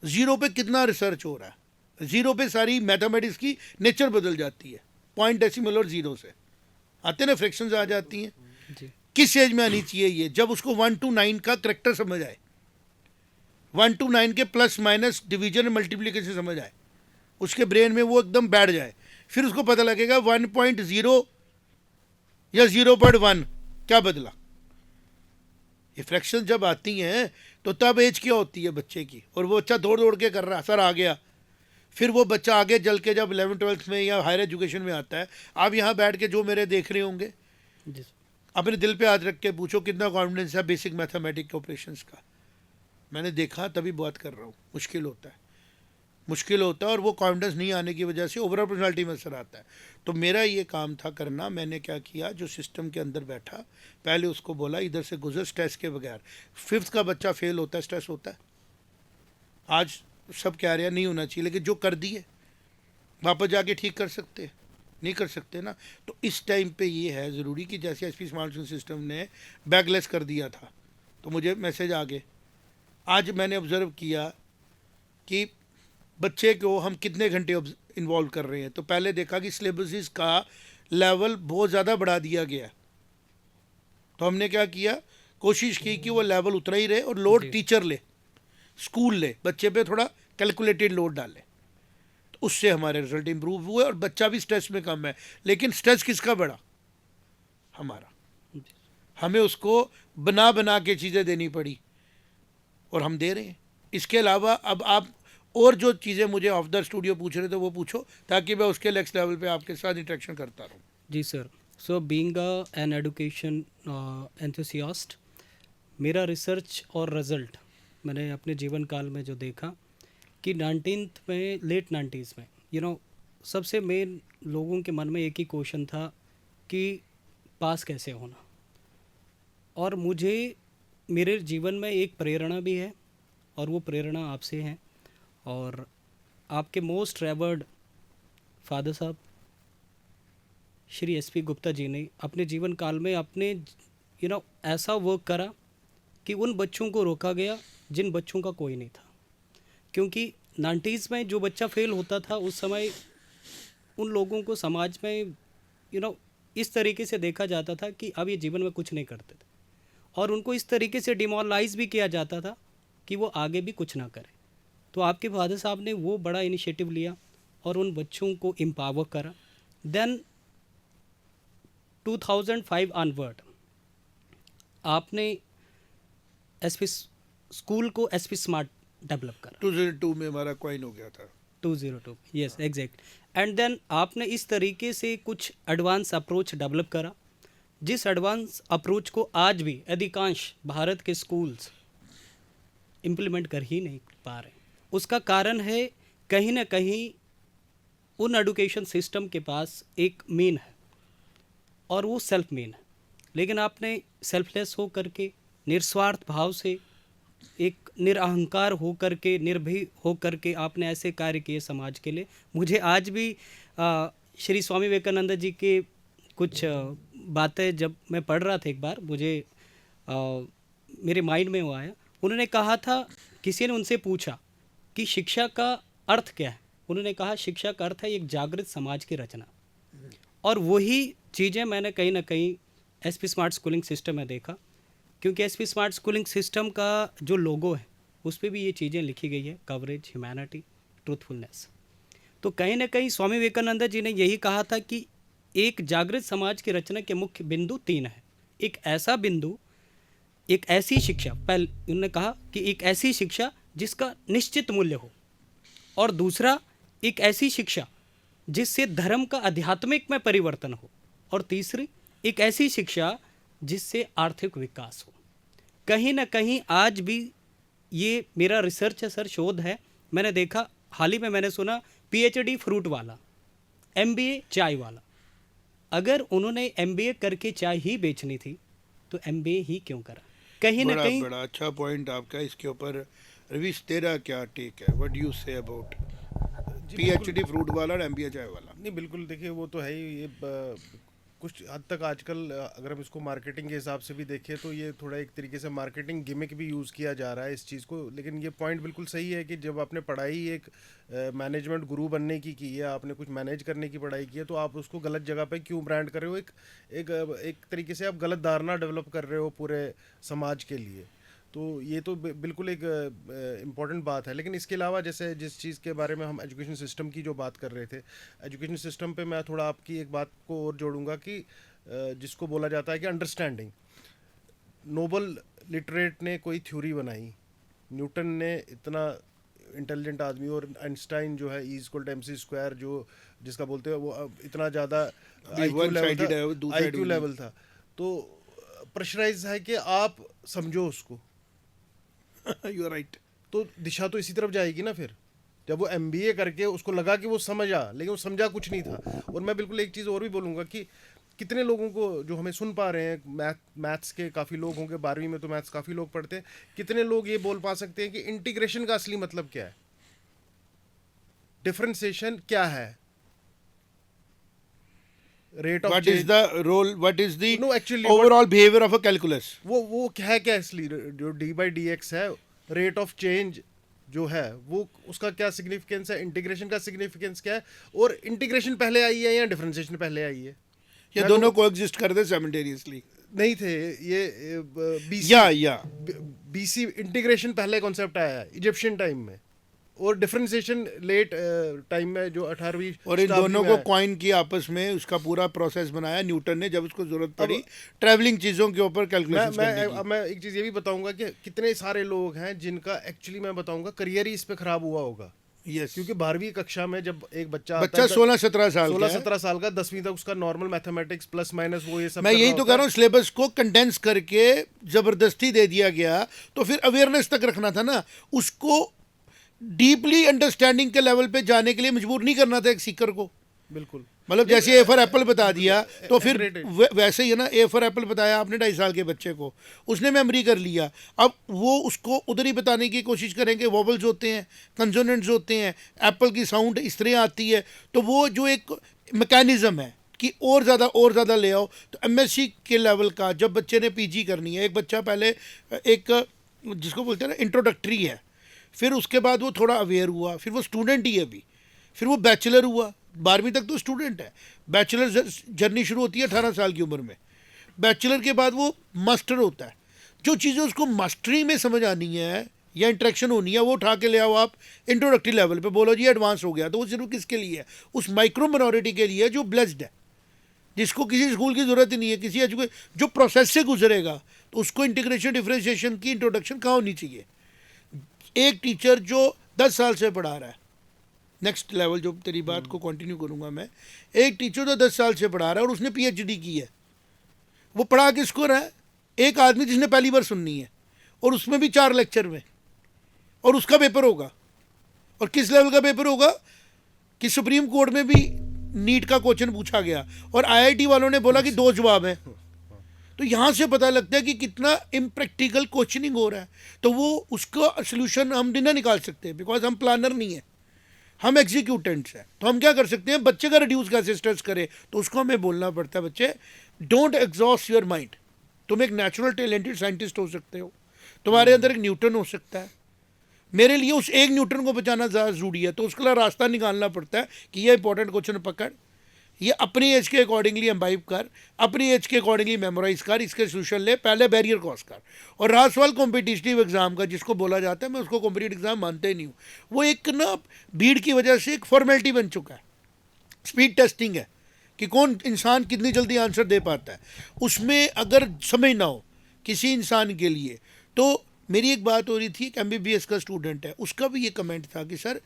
0 पे कितना रिसर्च हो रहा है, 0 पे सारी मैथमेटिक्स की नेचर बदल जाती है। पॉइंट डेसिमल और 0 से आते ना फ्रैक्शंस आ जाती हैं जी। किस एज में आनी चाहिए ये? जब उसको 1 to 9 का करेक्टर समझ आए, 1 to 9 के प्लस माइनस डिवीजन मल्टीप्लिकेशन समझ आए, उसके ब्रेन में वो एकदम बैठ जाए, फिर उसको पता लगेगा 1.0 या 0.1 क्या बदला। ये फ्रैक्शन जब आती हैं तो तब एज क्या होती है बच्चे की, और वो बच्चा दौड़ दौड़ के कर रहा है, सर आ गया। फिर वो बच्चा आगे जल के जब 11th 12th में या हायर एजुकेशन में आता है, आप यहाँ बैठ के जो मेरे देख रहे होंगे, अपने दिल पे हाथ रख के पूछो कितना कॉन्फिडेंस है बेसिक मैथमेटिक ऑपरेशंस का। मैंने देखा, तभी बात कर रहा हूँ। मुश्किल होता है और वो कॉन्फिडेंस नहीं आने की वजह से ओवरऑल पर्सनालिटी में असर आता है। तो मेरा ये काम था करना। मैंने क्या किया, जो सिस्टम के अंदर बैठा, पहले उसको बोला इधर से गुजर स्ट्रेस के बगैर। 5th का बच्चा फेल होता है, स्ट्रेस होता है। आज सब कह रहे हैं नहीं होना चाहिए, लेकिन जो कर दिए वापस जाके ठीक कर सकते हैं? नहीं कर सकते ना। तो इस टाइम पे ये है ज़रूरी कि जैसे एसपी स्मार्ट स्कूल सिस्टम ने बैकलेस कर दिया था, तो मुझे मैसेज आ गए। आज मैंने ऑब्ज़र्व किया कि बच्चे को हम कितने घंटे इन्वॉल्व कर रहे हैं। तो पहले देखा कि सिलेबसिस का लेवल बहुत ज़्यादा बढ़ा दिया गया है। तो हमने क्या किया, कोशिश की कि वो लेवल उतना ही रहे और लोड जी। टीचर ले, स्कूल ले, बच्चे पे थोड़ा कैलकुलेटेड लोड डाले। तो उससे हमारे रिजल्ट इंप्रूव हुए और बच्चा भी स्ट्रेस में कम है। लेकिन स्ट्रेस किसका बढ़ा? हमारा। हमें उसको बना बना के चीज़ें देनी पड़ी और हम दे रहे हैं। इसके अलावा अब आप और जो चीज़ें मुझे ऑफ द स्टूडियो पूछ रहे थे वो पूछो, ताकि मैं उसके नेक्स्ट लेवल पे आपके साथ इंटरेक्शन करता रहूँ। जी sir. So being an education enthusiast, मेरा रिसर्च और रिज़ल्ट मैंने अपने जीवन काल में जो देखा कि 19th में, लेट 90s में, सबसे मेन लोगों के मन में एक ही क्वेश्चन था कि पास कैसे होना। और मुझे मेरे जीवन में एक प्रेरणा भी है, और वो प्रेरणा आपसे है। और आपके मोस्ट रेवर्ड फादर साहब श्री एसपी गुप्ता जी ने अपने जीवन काल में अपने ऐसा वर्क करा कि उन बच्चों को रोका गया जिन बच्चों का कोई नहीं था। क्योंकि 90s में जो बच्चा फेल होता था, उस समय उन लोगों को समाज में इस तरीके से देखा जाता था कि अब ये जीवन में कुछ नहीं करते थे, और उनको इस तरीके से डिमोरलाइज भी किया जाता था कि वो आगे भी कुछ ना करें। तो आपके फादर साहब ने वो बड़ा इनिशिएटिव लिया और उन बच्चों को एम्पावर करा। देन 2005 ऑनवर्ड आपने एसपी स्कूल को एसपी स्मार्ट डेवलप करा। 2002 में हमारा क्वाइन हो गया था। 202, यस एग्जैक्ट। एंड देन आपने इस तरीके से कुछ एडवांस अप्रोच डेवलप करा, जिस एडवांस अप्रोच को आज भी अधिकांश भारत के स्कूल्स इम्प्लीमेंट कर ही नहीं पा रहे। उसका कारण है कहीं ना कहीं उन एजुकेशन सिस्टम के पास एक मीन है, और वो सेल्फ मीन है। लेकिन आपने सेल्फलेस हो करके, निस्वार्थ भाव से, एक निरअहंकार हो करके, निर्भीक हो करके आपने ऐसे कार्य किए समाज के लिए। मुझे आज भी श्री स्वामी विवेकानंद जी के कुछ बातें जब मैं पढ़ रहा था, एक बार मुझे मेरे माइंड में वो आया। उन्होंने कहा था, किसी ने उनसे पूछा कि शिक्षा का अर्थ क्या है। उन्होंने कहा शिक्षा का अर्थ है एक जागृत समाज की रचना। और वही चीज़ें मैंने कहीं ना कहीं एसपी स्मार्ट स्कूलिंग सिस्टम में देखा, क्योंकि एसपी स्मार्ट स्कूलिंग सिस्टम का जो लोगो है उस पर भी ये चीज़ें लिखी गई है, कवरेज, ह्यूमैनिटी, ट्रूथफुलनेस। तो कहीं ना कहीं स्वामी विवेकानंद जी ने यही कहा था कि एक जागृत समाज की रचना के मुख्य बिंदु 3 है। एक ऐसा बिंदु, एक ऐसी शिक्षा, पहले उन्होंने कहा कि एक ऐसी शिक्षा जिसका निश्चित मूल्य हो, और दूसरा एक ऐसी शिक्षा जिससे धर्म का आध्यात्मिक में परिवर्तन हो, और तीसरी एक ऐसी शिक्षा जिससे आर्थिक विकास हो। कहीं ना कहीं आज भी ये मेरा रिसर्च है सर, शोध है। मैंने देखा, हाल ही में मैंने सुना पीएचडी फ्रूट वाला, एमबीए चाय वाला। अगर उन्होंने एमबीए करके चाय ही बेचनी थी तो एमबीए ही क्यों करा? कहीं ना कहीं बड़ा अच्छा पॉइंट आपका। इसके ऊपर रवीश तेरा क्या टेक है? What do you say about PhD fruit वाला और एमबीए चाय वाला? नहीं, बिल्कुल देखिए, वो तो है ही। ये कुछ हद तक आजकल अगर हम इसको मार्केटिंग के हिसाब से भी देखें तो ये थोड़ा एक तरीके से मार्केटिंग गिमिक भी यूज़ किया जा रहा है इस चीज़ को। लेकिन ये पॉइंट बिल्कुल सही है कि जब आपने पढ़ाई एक मैनेजमेंट गुरु बनने की है, आपने कुछ मैनेज करने की पढ़ाई की है, तो आप उसको गलत जगह पे क्यों ब्रांड कर रहे हो? एक तरीके से आप गलत धारणा डेवलप कर रहे हो पूरे समाज के लिए। तो ये तो बिल्कुल एक इम्पॉर्टेंट बात है। लेकिन इसके अलावा जैसे जिस चीज़ के बारे में हम एजुकेशन सिस्टम की जो बात कर रहे थे, एजुकेशन सिस्टम पे मैं थोड़ा आपकी एक बात को और जोड़ूंगा कि जिसको बोला जाता है कि अंडरस्टैंडिंग। नोबल लिटरेट ने कोई थ्योरी बनाई, न्यूटन ने इतना इंटेलिजेंट आदमी, और आइंस्टाइन जो है E=mc², जो जिसका बोलते हैं वो इतना ज़्यादा IQ लेवल था। तो प्रेशराइज है कि आप समझो उसको, यू आर राइट। तो दिशा तो इसी तरफ जाएगी ना। फिर जब वो एमबीए करके उसको लगा कि वो समझा, लेकिन वो समझा कुछ नहीं था। और मैं बिल्कुल एक चीज़ और भी बोलूँगा कि कितने लोगों को जो हमें सुन पा रहे हैं, मैथ्स के काफ़ी लोग होंगे, 12वीं में तो मैथ्स काफ़ी लोग पढ़ते हैं, कितने लोग ये बोल पा सकते हैं कि इंटीग्रेशन का असली मतलब क्या है, डिफरेंशिएशन क्या है, rate of what is the role, what is the No, actually, overall behaviour of a calculus? वो क्या है, क्या इसलिए जो डी बाई डी एक्स है, रेट ऑफ चेंज जो है वो, उसका क्या सिग्निफिकेंस है, इंटीग्रेशन का सिग्निफिकेंस क्या है, और इंटीग्रेशन पहले आई है या डिफरेंशिएशन पहले आई है? ये मैं दोनों तो- को एग्जिस्ट करते साइमल्टेनियसली? नहीं थे ये बीसी या बीसी इंटीग्रेशन पहले कॉन्सेप्ट आया है इजिप्शियन टाइम में, और डिफरेंशिएशन लेट टाइम में जो 18वीं और इन शताब्दी दोनों में को आया। कॉइन की आपस में, उसका पूरा प्रोसेस बनाया न्यूटन ने जब उसको जरूरत पड़ी ट्रैवलिंग चीजों के ऊपर कैलकुलेशन करने अब की। मैं एक चीज़ ये भी बताऊंगा कि कितने सारे लोग हैं जिनका एक्चुअली मैं बताऊंगा करियर ही इस पे खराब हुआ होगा। यस, क्योंकि 12वीं कक्षा में जब एक बच्चा बच्चा 16-17 साल का 16-17 साल का, 10वीं तक उसका नॉर्मल मैथमेटिक्स प्लस माइनस वो ये सब मैं कर यही रहा तो होता कह रहा हूँ, सिलेबस को कंडेंस करके जबरदस्ती दे दिया गया, तो फिर अवेयरनेस तक रखना था ना, उसको डीपली अंडरस्टैंडिंग के लेवल पे जाने के लिए मजबूर नहीं करना था एक सीकर को। है। बिल्कुल। मतलब जैसे ए फॉर एप्पल बता दिया तो फिर Agreed. वैसे ही है ना, ए फॉर एप्पल बताया आपने 2.5 साल के बच्चे को, उसने मेमोरी कर लिया, अब वो उसको उधर ही बताने की कोशिश करेंगे, वॉबल्स होते हैं, कंसोनेंट्स होते हैं, एप्पल की साउंड इस तरह आती है, तो वो जो एक मैकेनिज्म है कि और ज़्यादा ले आओ। तो एमएससी के लेवल का जब बच्चे ने पीजी करनी है, एक बच्चा पहले एक जिसको बोलते हैं ना इंट्रोडक्टरी है, फिर उसके बाद वो थोड़ा अवेयर हुआ, फिर वो स्टूडेंट ही है अभी, फिर वो बैचलर हुआ, 12वीं तक तो स्टूडेंट है, बैचलर जर्नी शुरू होती है 18 साल की उम्र में, बैचलर के बाद वो मास्टर होता है। जो चीज़ें उसको मास्टरी में समझ आनी है या इंट्रैक्शन होनी है, वो उठा के ले आओ आप इंट्रोडक्टरी लेवल पे, बोलो जी एडवांस हो गया, तो वो सिर्फ किसके लिए है? उस माइक्रो मिनॉरिटी के लिए जो ब्लेस्ड है, जिसको किसी स्कूल की ज़रूरत ही नहीं है, किसी जो प्रोसेस से गुजरेगा, तो उसको इंटीग्रेशन डिफरेंशिएशन की इंट्रोडक्शन कहाँ होनी चाहिए? एक टीचर जो 10 साल से पढ़ा रहा है, नेक्स्ट लेवल जो तेरी बात को कंटिन्यू करूंगा मैं, एक टीचर जो 10 साल से पढ़ा रहा है और उसने पीएचडी की है, वो पढ़ा किसको रहा है? एक आदमी जिसने पहली बार सुननी है, और उसमें भी 4 लेक्चर में, और उसका पेपर होगा, और किस लेवल का पेपर होगा कि सुप्रीम कोर्ट में भी नीट का क्वेश्चन पूछा गया और आईआईटी वालों ने बोला कि 2 जवाब हैं। तो यहाँ से पता लगता है कि कितना इम्प्रैक्टिकल क्वेश्चनिंग हो रहा है। तो वो उसका सोल्यूशन हम नहीं निकाल सकते, बिकॉज हम प्लानर नहीं है, हम एग्जीक्यूटेंट्स हैं। तो हम क्या कर सकते हैं? बच्चे का रिड्यूस कैसे स्ट्रेस करें, तो उसको हमें बोलना पड़ता है, बच्चे डोंट एग्जॉस्ट योर माइंड। तुम एक नेचुरल टैलेंटेड साइंटिस्ट हो सकते हो, तुम्हारे अंदर एक न्यूटन हो सकता है, मेरे लिए उस एक न्यूटन को बचाना ज़्यादा ज़रूरी है, तो उसके लिए रास्ता निकालना पड़ता है कि ये इंपॉर्टेंट क्वेश्चन पकड़, ये अपनी एज के अकॉर्डिंगली एम्बाइब कर, अपनी एज के अकॉर्डिंगली मेमोराइज कर, इसके सोल्यूशन ले, पहले बैरियर क्रॉस कर। और रहा सवाल कॉम्पिटिटिव एग्जाम का, जिसको बोला जाता है, मैं उसको कॉम्पिटिटिव एग्जाम मानते ही नहीं हूँ, वो एक ना भीड़ की वजह से एक फॉर्मेलिटी बन चुका है, स्पीड टेस्टिंग है कि कौन इंसान कितनी जल्दी आंसर दे पाता है। उसमें अगर समझ ना हो किसी इंसान के लिए, तो मेरी एक बात हो रही थी, एक एमबीबीएस का स्टूडेंट है, उसका भी ये कमेंट था कि सर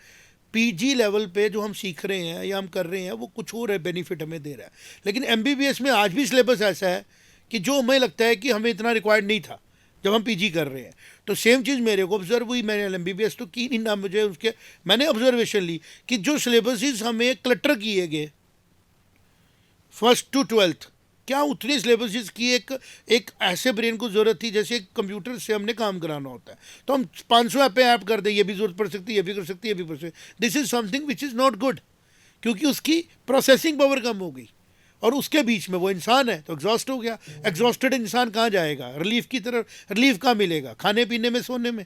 पीजी लेवल पे जो हम सीख रहे हैं या हम कर रहे हैं वो कुछ और है, बेनिफिट हमें दे रहा है, लेकिन एमबीबीएस में आज भी सिलेबस ऐसा है कि जो हमें लगता है कि हमें इतना रिक्वायर्ड नहीं था जब हम पीजी कर रहे हैं। तो सेम चीज़ मेरे को ऑब्जर्व हुई, मैंने एमबीबीएस तो की नहीं ना, मुझे उसके मैंने ऑब्जर्वेशन ली कि जो सिलेबसेस हमें क्लटर किए गए 1st to 12th, क्या उतनी सिलेबसेस की एक ऐसे ब्रेन को ज़रूरत थी जैसे एक कंप्यूटर से हमने काम कराना होता है, तो हम 500 ऐप पे ऐप कर दें, ये भी ज़रूरत पड़ सकती है, ये भी कर सकती है, ये भी कर सकती है। This is something which is not good, क्योंकि उसकी प्रोसेसिंग पावर कम हो गई, और उसके बीच में वो इंसान है तो एग्जॉस्ट हो गया। एग्जॉस्टेड इंसान कहाँ जाएगा? रिलीफ की तरफ। रिलीफ कहाँ मिलेगा? खाने पीने में, सोने में।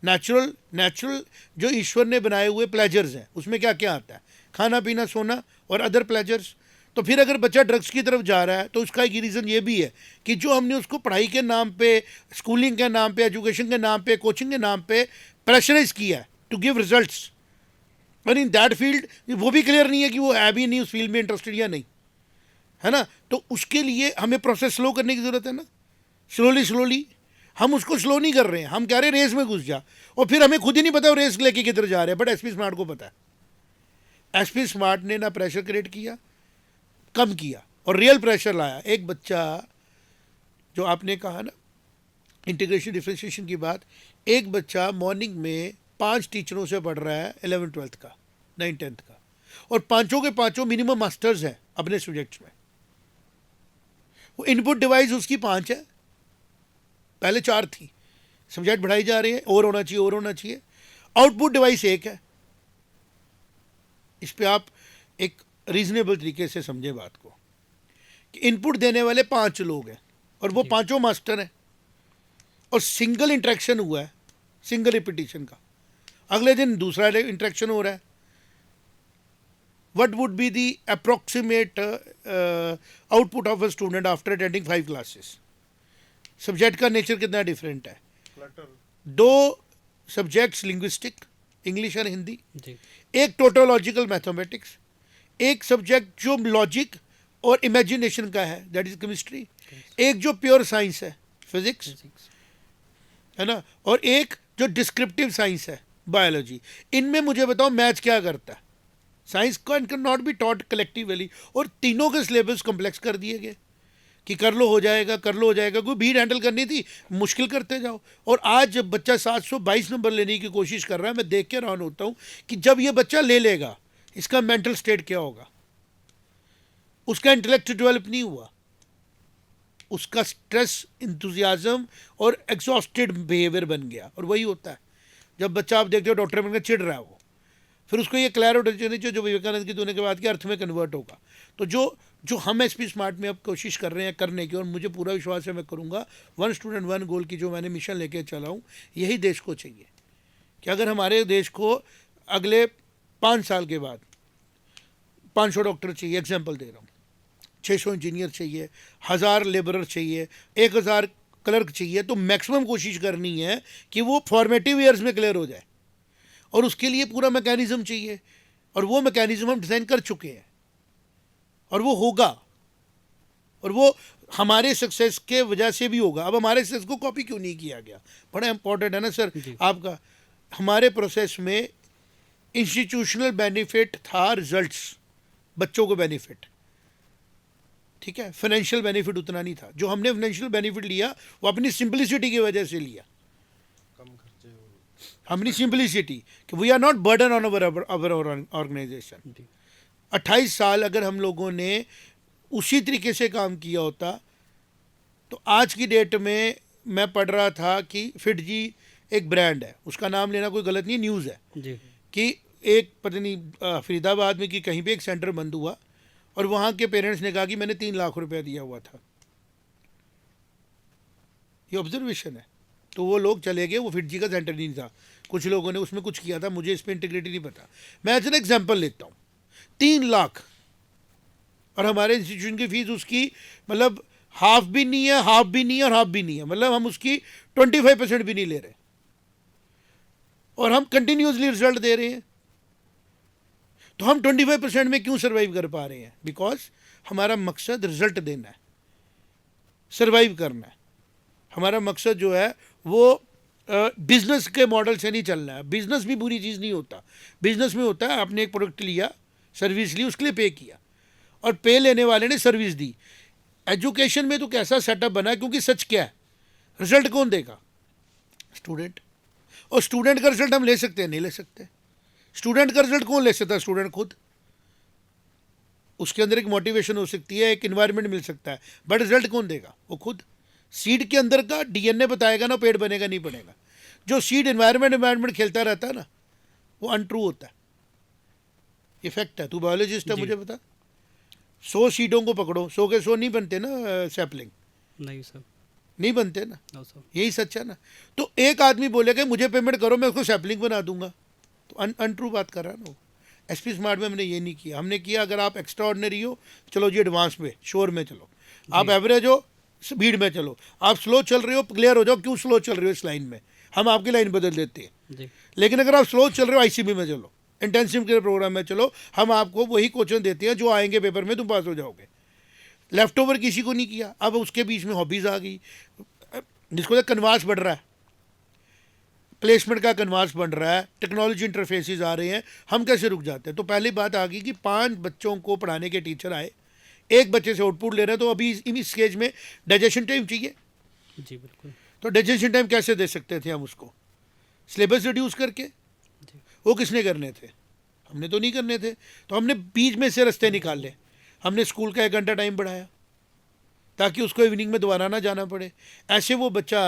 नेचुरल जो ईश्वर ने बनाए हुए प्लेजर्स हैं, उसमें क्या क्या आता है? खाना पीना, सोना और अदर प्लेजर्स। तो फिर अगर बच्चा ड्रग्स की तरफ जा रहा है तो उसका एक रीज़न ये भी है कि जो हमने उसको पढ़ाई के नाम पे, स्कूलिंग के नाम पे, एजुकेशन के नाम पे, कोचिंग के नाम पे प्रेशराइज किया है टू गिव रिजल्ट्स, और इन दैट फील्ड वो भी क्लियर नहीं है कि वो है भी नहीं उस फील्ड में इंटरेस्टेड या नहीं, है ना। तो उसके लिए हमें प्रोसेस स्लो करने की ज़रूरत है ना, स्लोली। हम उसको स्लो नहीं कर रहे हैं, हम कह रहे हैं रेस में घुस जा, और फिर हमें खुद ही नहीं पता वो रेस लेके किधर जा रहे हैं। बट एसपी स्मार्ट को पता है। एसपी स्मार्ट ने ना प्रेशर क्रिएट किया, कम किया, और रियल प्रेशर लाया। एक बच्चा जो आपने कहा ना इंटीग्रेशन डिफ्रेंशिएशन की बात, एक बच्चा मॉर्निंग में 5 टीचरों से पढ़ रहा है 11th-12th का, 9th-10th का, और पांचों के पांचों मिनिमम मास्टर्स हैं अपने सब्जेक्ट्स में। वो इनपुट डिवाइस उसकी 5 है, पहले 4 थी, सब्जेक्ट बढ़ाई जा रही है, और होना चाहिए और होना चाहिए। आउटपुट डिवाइस 1 है। इस पे आप एक रीजनेबल तरीके से समझे बात को कि इनपुट देने वाले 5 लोग हैं और वो पांचों मास्टर हैं, और सिंगल इंटरेक्शन हुआ है, सिंगल रिपीटिशन का, अगले दिन दूसरा इंटरेक्शन हो रहा है। what would be the approximate output of a student after attending 5 classes? Subject का नेचर कितना डिफरेंट है। 2 सब्जेक्ट्स लिंग्विस्टिक, इंग्लिश और हिंदी, जी, एक टोटोलॉजिकल मैथमेटिक्स, एक सब्जेक्ट जो लॉजिक और इमेजिनेशन का है, दैट इज केमिस्ट्री, एक जो प्योर साइंस है, फिजिक्स, फिजिक्स, है ना, और एक जो डिस्क्रिप्टिव साइंस है, बायोलॉजी। इनमें मुझे बताओ मैथ क्या करता है? Science can not be taught collectively, और तीनों के सिलेबस कॉम्प्लेक्स कर दिए गए कि कर लो हो जाएगा, कर लो हो जाएगा। कोई भीड़ हैंडल करनी थी, मुश्किल करते जाओ। और आज जब बच्चा 722 नंबर लेने की कोशिश कर रहा है, मैं देख के हैरान होता हूँ कि जब ये बच्चा ले लेगा, इसका मेंटल स्टेट क्या होगा? उसका इंटेलेक्ट डेवलप नहीं हुआ, उसका स्ट्रेस, इंथुजियाज्म और एग्जॉस्टेड बिहेवियर बन गया। और वही होता है जब बच्चा, आप देखते हो डॉक्टर बनकर चिढ़ रहा है वो, फिर उसको ये क्लैरिटी चाहिए जो विवेकानंद की दुनिया के बाद के अर्थ में कन्वर्ट होगा। तो जो हम एसपी स्मार्ट में अब कोशिश कर रहे हैं करने की, और मुझे पूरा विश्वास है मैं करूँगा, 1 स्टूडेंट 1 गोल की जो मैंने मिशन लेके चला हूँ, यही देश को चाहिए कि अगर हमारे देश को अगले 5 साल के बाद 500 डॉक्टर चाहिए, एग्जाम्पल दे रहा हूँ, 600 इंजीनियर चाहिए, 1000 लेबरर चाहिए, 1000 क्लर्क चाहिए, तो मैक्सिमम कोशिश करनी है कि वो फॉर्मेटिव ईयर्स में क्लियर हो जाए। और उसके लिए पूरा मैकेनिज्म चाहिए, और वो मैकेनिज्म हम डिज़ाइन कर चुके हैं, और वो होगा, और वो हमारे सक्सेस के वजह से भी होगा। अब हमारे सक्सेस को कॉपी क्यों नहीं किया गया? बड़ा इंपॉर्टेंट है ना सर आपका। हमारे प्रोसेस में इंस्टीट्यूशनल बेनिफिट था, रिजल्ट्स, बच्चों को बेनिफिट, ठीक है, फाइनेंशियल बेनिफिट उतना नहीं था। जो हमने फाइनेंशियल बेनिफिट लिया वो अपनी सिंपलिसिटी की वजह से लिया, अपनी सिंपलिसिटी, कि we are not burden on our organisation. 28 साल अगर हम लोगों ने उसी तरीके से काम किया होता, तो आज की डेट में मैं पढ़ रहा था कि फिट जी एक ब्रांड है, उसका नाम लेना कोई गलत नहीं, न्यूज़ है जी, कि एक पता नहीं फरीदाबाद में कि कहीं पे एक सेंटर बंद हुआ, और वहाँ के पेरेंट्स ने कहा कि मैंने 3 लाख रुपया दिया हुआ था। ये ऑब्जर्वेशन है। तो वो लोग चले गए, वो फिट जी का सेंटर नहीं था, कुछ लोगों ने उसमें कुछ किया था, मुझे इस पर इंटीग्रिटी नहीं पता। मैं एज एन एग्जाम्पल लेता हूँ, 3 लाख, और हमारे इंस्टीट्यूशन की फीस उसकी मतलब हाफ भी नहीं है, हाफ भी नहीं है, और हाफ भी नहीं है, मतलब हम उसकी 25% भी नहीं ले रहे, और हम कंटिन्यूसली रिजल्ट दे रहे हैं। तो हम 25% में क्यों सर्वाइव कर पा रहे हैं? बिकॉज हमारा मकसद रिजल्ट देना है, सर्वाइव करना है। हमारा मकसद जो है वो बिजनेस के मॉडल से नहीं चलना है। बिजनेस भी बुरी चीज़ नहीं होता। बिजनेस में होता है आपने एक प्रोडक्ट लिया, सर्विस ली, उसके लिए पे किया, और पे लेने वाले ने सर्विस दी। एजुकेशन में तो कैसा सेटअप बना है, क्योंकि सच क्या है, रिजल्ट कौन देगा? स्टूडेंट। और स्टूडेंट का रिजल्ट हम ले सकते हैं? नहीं ले सकते। स्टूडेंट का रिजल्ट कौन ले सकता है? स्टूडेंट खुद। उसके अंदर एक मोटिवेशन हो सकती है, एक इन्वायरमेंट मिल सकता है, बट रिजल्ट कौन देगा? वो खुद। सीड के अंदर का डीएनए बताएगा ना, पेड़ बनेगा नहीं बनेगा। जो सीड एनवायरमेंट खेलता रहता है ना, वो अनट्रू होता है। ये फैक्ट है। तू बायोलॉजिस्ट है, मुझे बता, 100 सीडों को पकड़ो, 100 के 100 नहीं बनते ना सैपलिंग, नहीं सर, नहीं बनते ना, नो सर, यही सच है ना। तो एक आदमी बोलेगा मुझे पेमेंट करो, मैं उसको सैपलिंग बना दूंगा, तो अनट्रू बात कर रहा है ना वो। एसपी स्मार्ट में हमने ये नहीं किया। हमने किया अगर आप एक्स्ट्रा ऑर्डिनरी हो, चलो जी एडवांस में, शोर में चलो। आप एवरेज हो, भीड़ में चलो। आप स्लो चल रहे हो, क्लियर हो जाओ क्यों स्लो चल रहे हो इस लाइन में, हम आपकी लाइन बदल देते हैं जी, लेकिन अगर आप स्लो चल रहे हो, आईसीबी में चलो, इंटेंसिव के प्रोग्राम में चलो, हम आपको वही कोचिंग देते हैं जो आएंगे पेपर में, तुम पास हो जाओगे। लेफ्ट ओवर किसी को नहीं किया। अब उसके बीच में हॉबीज़ आ गई, जिसको कन्वास बढ़ रहा है, प्लेसमेंट का कन्वास बढ़ रहा है, टेक्नोलॉजी इंटरफेसेस आ रहे हैं, हम कैसे रुक जाते हैं? तो पहली बात आ गई कि 5 बच्चों को पढ़ाने के टीचर आए, एक बच्चे से आउटपुट ले रहे हैं, तो अभी इस स्टेज में डाइजेशन टाइम चाहिए। जी बिल्कुल। तो डिटेंशन टाइम कैसे दे सकते थे हम उसको? सिलेबस रिड्यूस करके। जी वो किसने करने थे? हमने तो नहीं करने थे। तो हमने बीच में से रास्ते निकाले। हमने स्कूल का 1 घंटा टाइम बढ़ाया ताकि उसको इवनिंग में दोबारा ना जाना पड़े। ऐसे वो बच्चा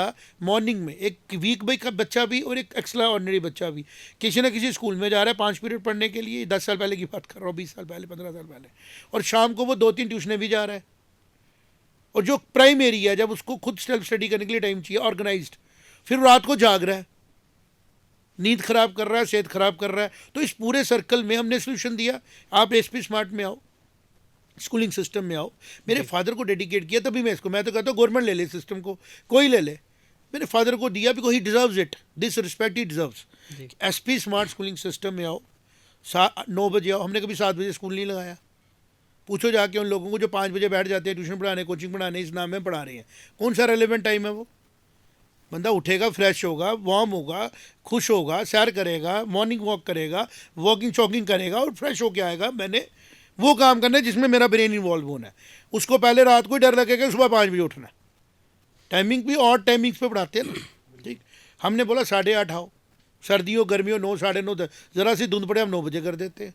मॉर्निंग में, एक वीक बाई का बच्चा भी और एक एक्स्ट्रा ऑर्डिनरी बच्चा भी किसी ना किसी स्कूल में जा रहा है 5 पीरियड पढ़ने के लिए। 10 साल पहले की बात कर रहा हूँ, 20 साल पहले, 15 साल पहले। और शाम को वो 2-3 ट्यूशनें भी जा रहा है। और जो प्राइम एरिया है, जब उसको खुद सेल्फ स्टडी करने के लिए टाइम चाहिए ऑर्गेनाइज्ड, फिर रात को जाग रहा है, नींद खराब कर रहा है, सेहत खराब कर रहा है। तो इस पूरे सर्कल में हमने सोल्यूशन दिया, आप एसपी स्मार्ट में आओ, स्कूलिंग सिस्टम में आओ। मेरे फादर को डेडिकेट किया तभी मैं इसको, मैं तो कहता हूँ गवर्नमेंट ले ले सिस्टम को, कोई ले ले। मेरे फादर को दिया because he deserves it, this respect he deserves. जी एसपी स्मार्ट स्कूलिंग सिस्टम में आओ, 9 बजे आओ। हमने कभी 7 बजे स्कूल नहीं लगाया। पूछो जाके उन लोगों को जो 5 बजे बैठ जाते हैं ट्यूशन पढ़ाने, कोचिंग पढ़ाने, इस नाम में पढ़ा रहे हैं, कौन सा रेलिवेंट टाइम है वो? बंदा उठेगा, फ्रेश होगा, वार्म होगा, खुश होगा, सैर करेगा, मॉर्निंग वॉक करेगा, वॉकिंग चॉकिंग करेगा और फ्रेश होके आएगा। मैंने वो काम करना है जिसमें मेरा ब्रेन इन्वॉल्व होना है। उसको पहले रात को ही डर लगेगा सुबह 5 बजे उठना है। टाइमिंग भी और टाइमिंग्स पे पढ़ाते हैं ना। ठीक, हमने बोला 8:30 आओ, सर्दियों गर्मियों 9, 9:30, 10, ज़रा सी धुंध पड़े हम 9 बजे कर देते हैं,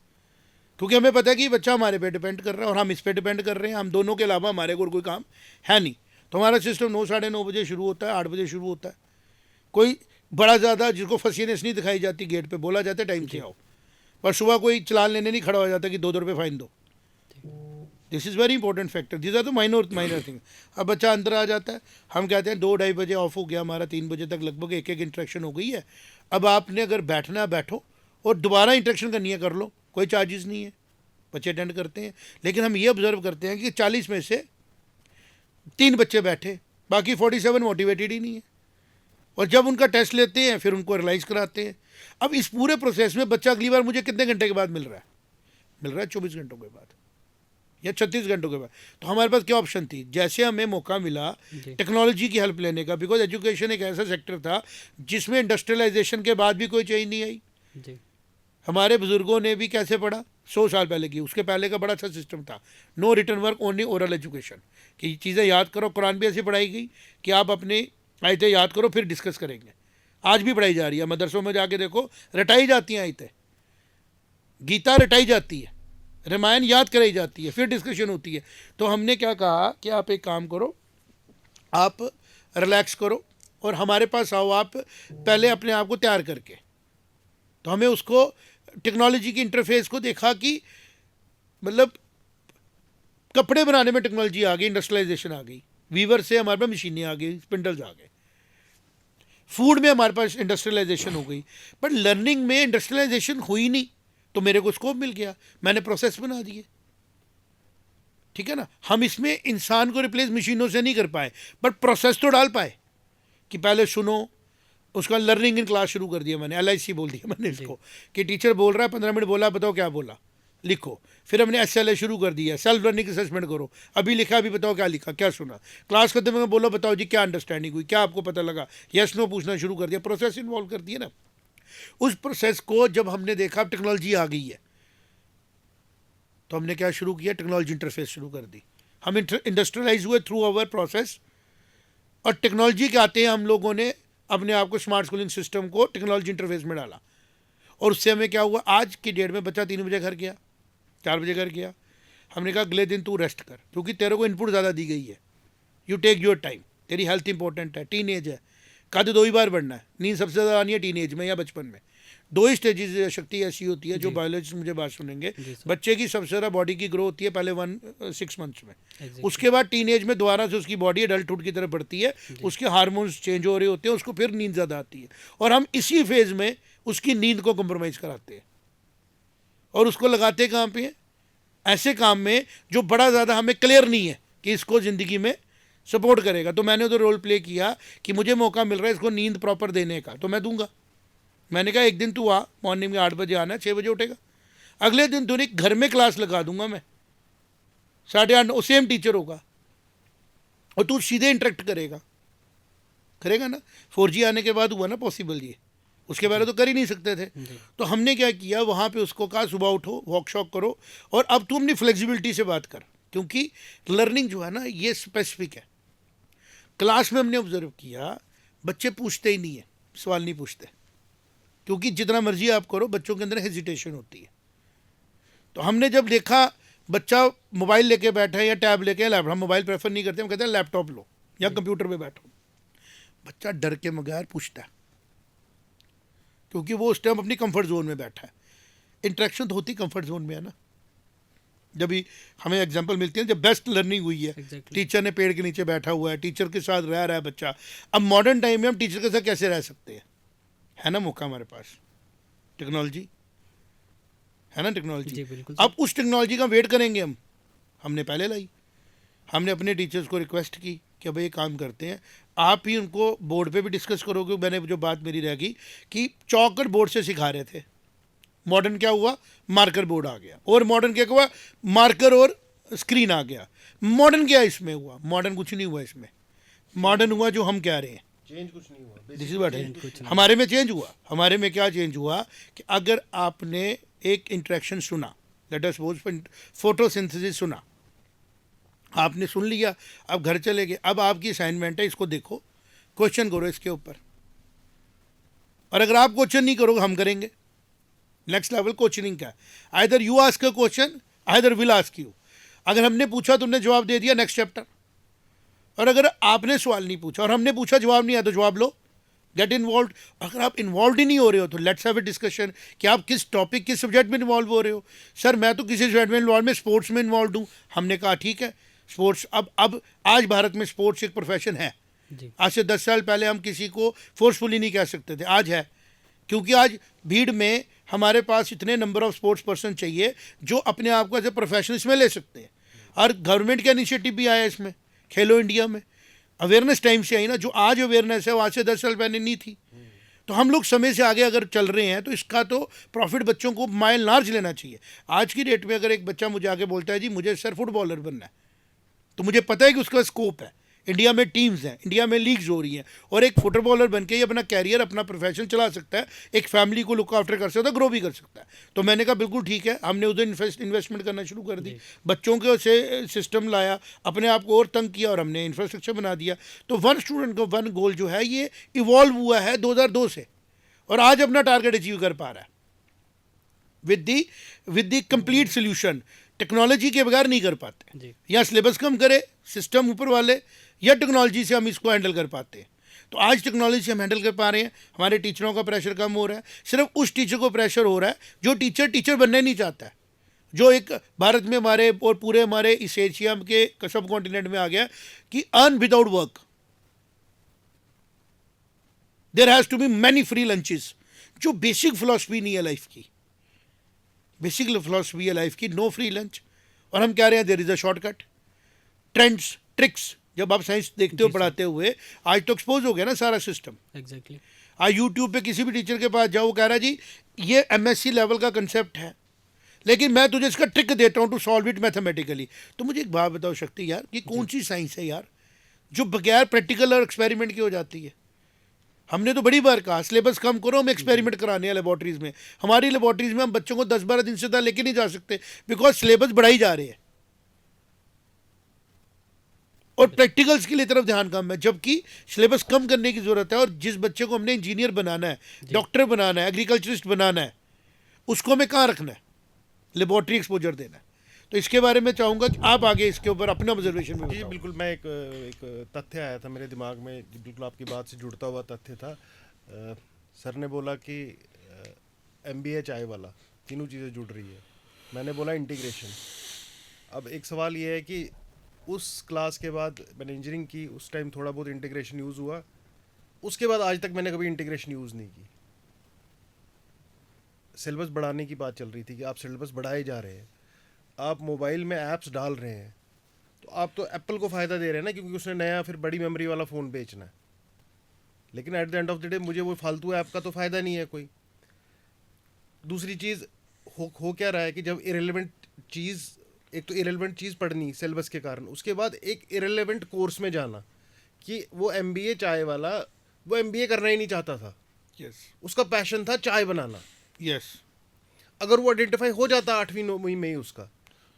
क्योंकि हमें पता है कि बच्चा हमारे पे डिपेंड कर रहा है और हम इस पे डिपेंड कर रहे हैं। हम दोनों के अलावा हमारे को कोई काम है नहीं। तो हमारा सिस्टम 9, 9:30 बजे शुरू होता है, 8 बजे शुरू होता है। कोई बड़ा ज़्यादा जिसको फसीनेस नहीं दिखाई जाती, गेट पे बोला जाता है टाइम से आओ, पर सुबह कोई चलान लेने नहीं खड़ा हो जाता कि 2-2 रुपये फाइन दो। This is very important factor, this are the minor thing. अब बच्चा अंदर आ जाता है, हम कहते हैं 2-2:30 बजे ऑफ हो गया हमारा, 3 बजे तक लगभग एक इंटरेक्शन हो गई है। अब आपने अगर बैठना बैठो और दोबारा इंटरेक्शन करनी है कर लो, कोई चार्जेस नहीं है, बच्चे अटेंड करते हैं। लेकिन हम ये ऑब्जर्व करते हैं कि 40 में से 3 बच्चे बैठे, बाकी 47 मोटिवेटेड ही नहीं है। और जब उनका टेस्ट लेते हैं फिर उनको रियलाइज़ कराते हैं। अब इस पूरे प्रोसेस में बच्चा अगली बार मुझे कितने घंटे के बाद मिल रहा है? मिल रहा है 24 घंटों के बाद या 36 घंटों के बाद। तो हमारे पास क्या ऑप्शन थी? जैसे हमें मौका मिला टेक्नोलॉजी की हेल्प लेने का, बिकॉज एजुकेशन एक ऐसा सेक्टर था जिसमें इंडस्ट्रियलाइजेशन के बाद भी कोई चेंज नहीं आई। जी हमारे बुजुर्गों ने भी कैसे पढ़ा 100 साल पहले की, उसके पहले का बड़ा अच्छा सिस्टम था, no written work, only oral education, कि चीज़ें याद करो। कुरान भी ऐसी पढ़ाई गई कि आप अपने आयतें याद करो फिर डिस्कस करेंगे। आज भी पढ़ाई जा रही है, मदरसों में जाके देखो रटाई जाती हैं आयतें, गीता रटाई जाती है, रामायण याद कराई जाती है, फिर डिस्कशन होती है। तो हमने क्या कहा कि आप एक काम करो, आप रिलैक्स करो और हमारे पास आओ, आप पहले अपने आप को तैयार करके। तो हमें उसको टेक्नोलॉजी की इंटरफेस को देखा कि मतलब कपड़े बनाने में टेक्नोलॉजी आ गई, इंडस्ट्रियलाइजेशन आ गई, वीवर से हमारे पास मशीनें आ गई, स्पिंडल्स आ गए, फूड में हमारे पास इंडस्ट्रियलाइजेशन हो गई। बट लर्निंग में इंडस्ट्रियलाइजेशन हुई नहीं, तो मेरे को स्कोप मिल गया, मैंने प्रोसेस बना दिए। ठीक है ना, हम इसमें इंसान को रिप्लेस मशीनों से नहीं कर पाए, बट प्रोसेस तो डाल पाए कि पहले सुनो, उसका लर्निंग इन क्लास शुरू कर दिया मैंने, LIC बोल दिया मैंने इसको, कि टीचर बोल रहा है 15 मिनट बोला, बताओ क्या बोला, लिखो। फिर हमने SLA शुरू कर दिया, सेल्फ लर्निंग असेसमेंट करो, अभी लिखा, अभी बताओ क्या लिखा, क्या सुना। क्लास खत्म में बोलो, बताओ जी क्या अंडरस्टैंडिंग हुई, क्या आपको पता लगा, यस नो पूछना शुरू कर दिया, प्रोसेस इन्वॉल्व कर दिया ना। उस प्रोसेस को जब हमने देखा टेक्नोलॉजी आ गई है, तो हमने क्या शुरू किया, टेक्नोलॉजी इंटरफेस शुरू कर दी। हम इंडस्ट्रियलाइज हुए थ्रू आवर प्रोसेस, और टेक्नोलॉजी के आते हैं हम लोगों ने अपने आप को स्मार्ट स्कूलिंग सिस्टम को टेक्नोलॉजी इंटरफेस में डाला। और उससे हमें क्या हुआ, आज की डेट में बच्चा 3 बजे घर गया, 4 बजे घर गया, हमने कहा अगले दिन तू रेस्ट कर, क्योंकि तेरे को इनपुट ज़्यादा दी गई है, यू टेक योर टाइम, तेरी हेल्थ इंपॉर्टेंट है, टीन एज है, कद 2 ही बार बढ़ना है, नींद सबसे ज़्यादा आनी है टीन एज में या बचपन में। 2 ही स्टेजेस शक्ति ऐसी होती है, जो बायोलॉजिस्ट मुझे बात सुनेंगे, बच्चे की सबसे ज़्यादा बॉडी की ग्रो होती है पहले 6 मंथ्स में, उसके बाद टीन एज में दोबारा से उसकी बॉडी एडल्टहुड की तरफ बढ़ती है, उसके हार्मोन्स चेंज हो रहे होते हैं, उसको फिर नींद ज़्यादा आती है, और हम इसी फेज़ में उसकी नींद को कम्प्रोमाइज़ कराते हैं। और उसको लगाते कहाँ पे हैं? ऐसे काम में जो बड़ा ज़्यादा हमें क्लियर नहीं है कि इसको ज़िंदगी में सपोर्ट करेगा। तो मैंने उधर रोल प्ले किया कि मुझे मौका मिल रहा है इसको नींद प्रॉपर देने का, तो मैं दूंगा। मैंने कहा एक दिन तू आ, मॉर्निंग में 8 बजे आना, 6 बजे उठेगा। अगले दिन तूने घर में क्लास लगा दूंगा मैं, 8:30, सेम टीचर होगा, और तू सीधे इंटरेक्ट करेगा ना। 4G आने के बाद हुआ ना पॉसिबल ये, उसके बारे तो कर ही नहीं सकते थे। तो हमने क्या किया, वहाँ पे उसको कहा सुबह उठो, वॉक शॉक करो, और अब तू अपनी फ्लेक्सिबिलिटी से बात कर, क्योंकि लर्निंग जो है ना ये स्पेसिफिक है। क्लास में हमने ऑब्जर्व किया बच्चे पूछते ही नहीं है, सवाल नहीं पूछते, क्योंकि जितना मर्जी आप करो बच्चों के अंदर हेजिटेशन होती है। तो हमने जब देखा बच्चा मोबाइल लेके बैठा है या टैब लेके या लैपटॉप, हम मोबाइल प्रेफर नहीं करते, हम कहते हैं लैपटॉप लो या कंप्यूटर पे बैठो, बच्चा डर के बगैर पूछता है, क्योंकि वो उस टाइम अपनी कंफर्ट जोन में बैठा है। इंटरेक्शन तो होती कंफर्ट जोन में है ना। जब भी हमें एग्जांपल मिलती है जब बेस्ट लर्निंग हुई है, Exactly. टीचर ने पेड़ के नीचे बैठा हुआ है, टीचर के साथ रह रहा है बच्चा। अब मॉडर्न टाइम में हम टीचर के साथ कैसे रह सकते हैं, है ना मौका हमारे पास, टेक्नोलॉजी है ना, जी, टेक्नोलॉजी। बिल्कुल अब उस टेक्नोलॉजी का वेट करेंगे हमने पहले लाई। हमने अपने टीचर्स को रिक्वेस्ट की कि भाई ये काम करते हैं, आप ही उनको बोर्ड पे भी डिस्कस करोगे। मैंने जो बात मेरी रह गई कि चौक और बोर्ड से सिखा रहे थे, मॉडर्न क्या हुआ, मार्कर बोर्ड आ गया, और मॉडर्न क्या हुआ, मार्कर और स्क्रीन आ गया। मॉडर्न क्या इसमें हुआ, मॉडर्न कुछ नहीं हुआ इसमें। मॉडर्न हुआ जो हम कह रहे हैं, चेंज कुछ नहीं हुआ। दिस इज व्हाट हमारे में चेंज हुआ। हमारे में क्या चेंज हुआ कि अगर आपने एक इंटरेक्शन सुना, लेट अस सपोज फोटोसिंथेसिस सुना, आपने सुन लिया, अब घर चले गए, अब आपकी असाइनमेंट है इसको देखो, क्वेश्चन करो इसके ऊपर। और अगर आप क्वेश्चन नहीं करोगे हम करेंगे। नेक्स्ट लेवल क्वेश्चनिंग का है, either you ask a question either will ask you. अगर हमने पूछा तुमने जवाब दे दिया, नेक्स्ट चैप्टर। और अगर आपने सवाल नहीं पूछा और हमने पूछा जवाब नहीं आया तो जवाब लो, गेट इन्वॉल्व। अगर आप इन्वॉल्व ही नहीं हो रहे हो तो लेट्स हैव अ डिस्कशन कि आप किस टॉपिक किस सब्जेक्ट में इन्वॉल्व हो रहे हो। सर मैं तो किसी सब्जेक्ट में इन्वॉल्व, में स्पोर्ट्स में इन्वॉल्व हूँ। हमने कहा ठीक है स्पोर्ट्स, अब आज भारत में स्पोर्ट्स एक प्रोफेशन है। जी, आज से 10 साल पहले हम किसी को फोर्सफुली नहीं कह सकते थे, आज है, क्योंकि आज भीड़ में हमारे पास इतने नंबर ऑफ स्पोर्ट्स पर्सन चाहिए जो अपने आप को एज ए प्रोफेशनल इसमें ले सकते हैं। और गवर्नमेंट का इनिशिएटिव भी आया इसमें, खेलो इंडिया में अवेयरनेस टाइम से आई ना, जो आज अवेयरनेस है वो आज से 10 साल पहले नहीं थी। तो हम लोग समय से आगे अगर चल रहे हैं तो इसका तो प्रॉफिट बच्चों को माइल लार्ज लेना चाहिए। आज की डेट में अगर एक बच्चा मुझे आगे बोलता है जी मुझे सर फुटबॉलर बनना है, तो मुझे पता है कि उसका स्कोप है, इंडिया में टीम्स हैं, इंडिया में लीग्स हो रही हैं, और एक फुटबॉलर बन के ये अपना कैरियर अपना प्रोफेशन चला सकता है, एक फैमिली को लुक आफ्टर कर सकता है, ग्रो भी कर सकता है। तो मैंने कहा बिल्कुल ठीक है। हमने उधर इन्वेस्टमेंट करना शुरू कर दी, बच्चों के से सिस्टम लाया, अपने आप को और तंग किया और हमने इंफ्रास्ट्रक्चर बना दिया। तो वन स्टूडेंट को वन गोल जो है ये इवॉल्व हुआ है 2002 से, और आज अपना टारगेट अचीव कर पा रहा है with the complete solution. Technology के बगैर नहीं कर पाते, जी, या सिलेबस कम करे सिस्टम ऊपर वाले, या टेक्नोलॉजी से हम इसको हैंडल कर पाते हैं। तो आज टेक्नोलॉजी से हम हैंडल कर पा रहे हैं, हमारे टीचरों का प्रेशर कम हो रहा है। सिर्फ उस टीचर को प्रेशर हो रहा है जो टीचर बनना नहीं चाहता है, जो एक भारत में हमारे और पूरे हमारे इस एशिया के सब कॉन्टिनेंट में आ गया कि earn without work, there has to be many free lunches. जो बेसिक फिलॉसफी नहीं है लाइफ की, बेसिक फिलॉसफी है लाइफ की, नो फ्री लंच। और हम कह रहे हैं there is a shortcut. Trends tricks जब आप साइंस देखते हो पढ़ाते हुए, आज तो एक्सपोज हो गया ना सारा सिस्टम। एग्जैक्टली। आज यूट्यूब पे किसी भी टीचर के पास जाओ, वो कह रहा है जी ये एमएससी लेवल का कंसेप्ट है, लेकिन मैं तुझे इसका ट्रिक देता हूँ टू सॉल्व इट मैथमेटिकली। तो मुझे एक बात बताओ शक्ति यार, कि कौन सी साइंस है यार जो बगैर प्रैक्टिकल और एक्सपेरिमेंट के हो जाती है। हमने तो बड़ी बार कहा सिलेबस कम करो, हम एक्सपेरिमेंट कराने हैं लेबॉर्ट्रीज में। हमारी लेबॉर्ट्रीज में हम बच्चों को 10-12 दिन से ज़्यादा लेके नहीं जा सकते, बिकॉज सिलेबस बढ़ाई जा रहे हैं और प्रैक्टिकल्स के लिए तरफ ध्यान कम है, जबकि सिलेबस कम करने की ज़रूरत है। और जिस बच्चे को हमने इंजीनियर बनाना है, डॉक्टर बनाना है, एग्रीकल्चरिस्ट बनाना है, उसको हमें कहाँ रखना है, लेबॉर्ट्री एक्सपोजर देना है। तो इसके बारे में चाहूँगा कि आप आगे इसके ऊपर अपना ऑब्जर्वेशन में जी बताओ। बिल्कुल, मैं एक तथ्य आया था मेरे दिमाग में, बिल्कुल आपकी बात से जुड़ता हुआ तथ्य था। सर ने बोला कि MBA चाय वाला, तीनों चीज़ें जुड़ रही है। मैंने बोला इंटीग्रेशन। अब एक सवाल ये है कि उस क्लास के बाद मैंने इंजीनियरिंग की, उस टाइम थोड़ा बहुत इंटीग्रेशन यूज़ हुआ, उसके बाद आज तक मैंने कभी इंटीग्रेशन यूज़ नहीं की। सिलेबस बढ़ाने की बात चल रही थी कि आप सिलेबस बढ़ाए जा रहे हैं, आप मोबाइल में ऐप्स डाल रहे हैं, तो आप तो एप्पल को फ़ायदा दे रहे हैं ना, क्योंकि उसने नया फिर बड़ी मेमोरी वाला फ़ोन बेचना है। लेकिन at the end of the day मुझे वो फालतू ऐप का तो फ़ायदा नहीं है कोई। दूसरी चीज़ हो क्या रहा है कि जब इरेलीवेंट चीज़, एक तो इरेलीवेंट चीज़ पढ़नी सिलेबस के कारण, उसके बाद एक इरेलीवेंट कोर्स में जाना, कि वो MBA चाय वाला वो MBA करना ही नहीं चाहता था, यस उसका पैशन था चाय बनाना। यस अगर वो आइडेंटिफाई हो जाता 8वीं 9वीं में ही उसका,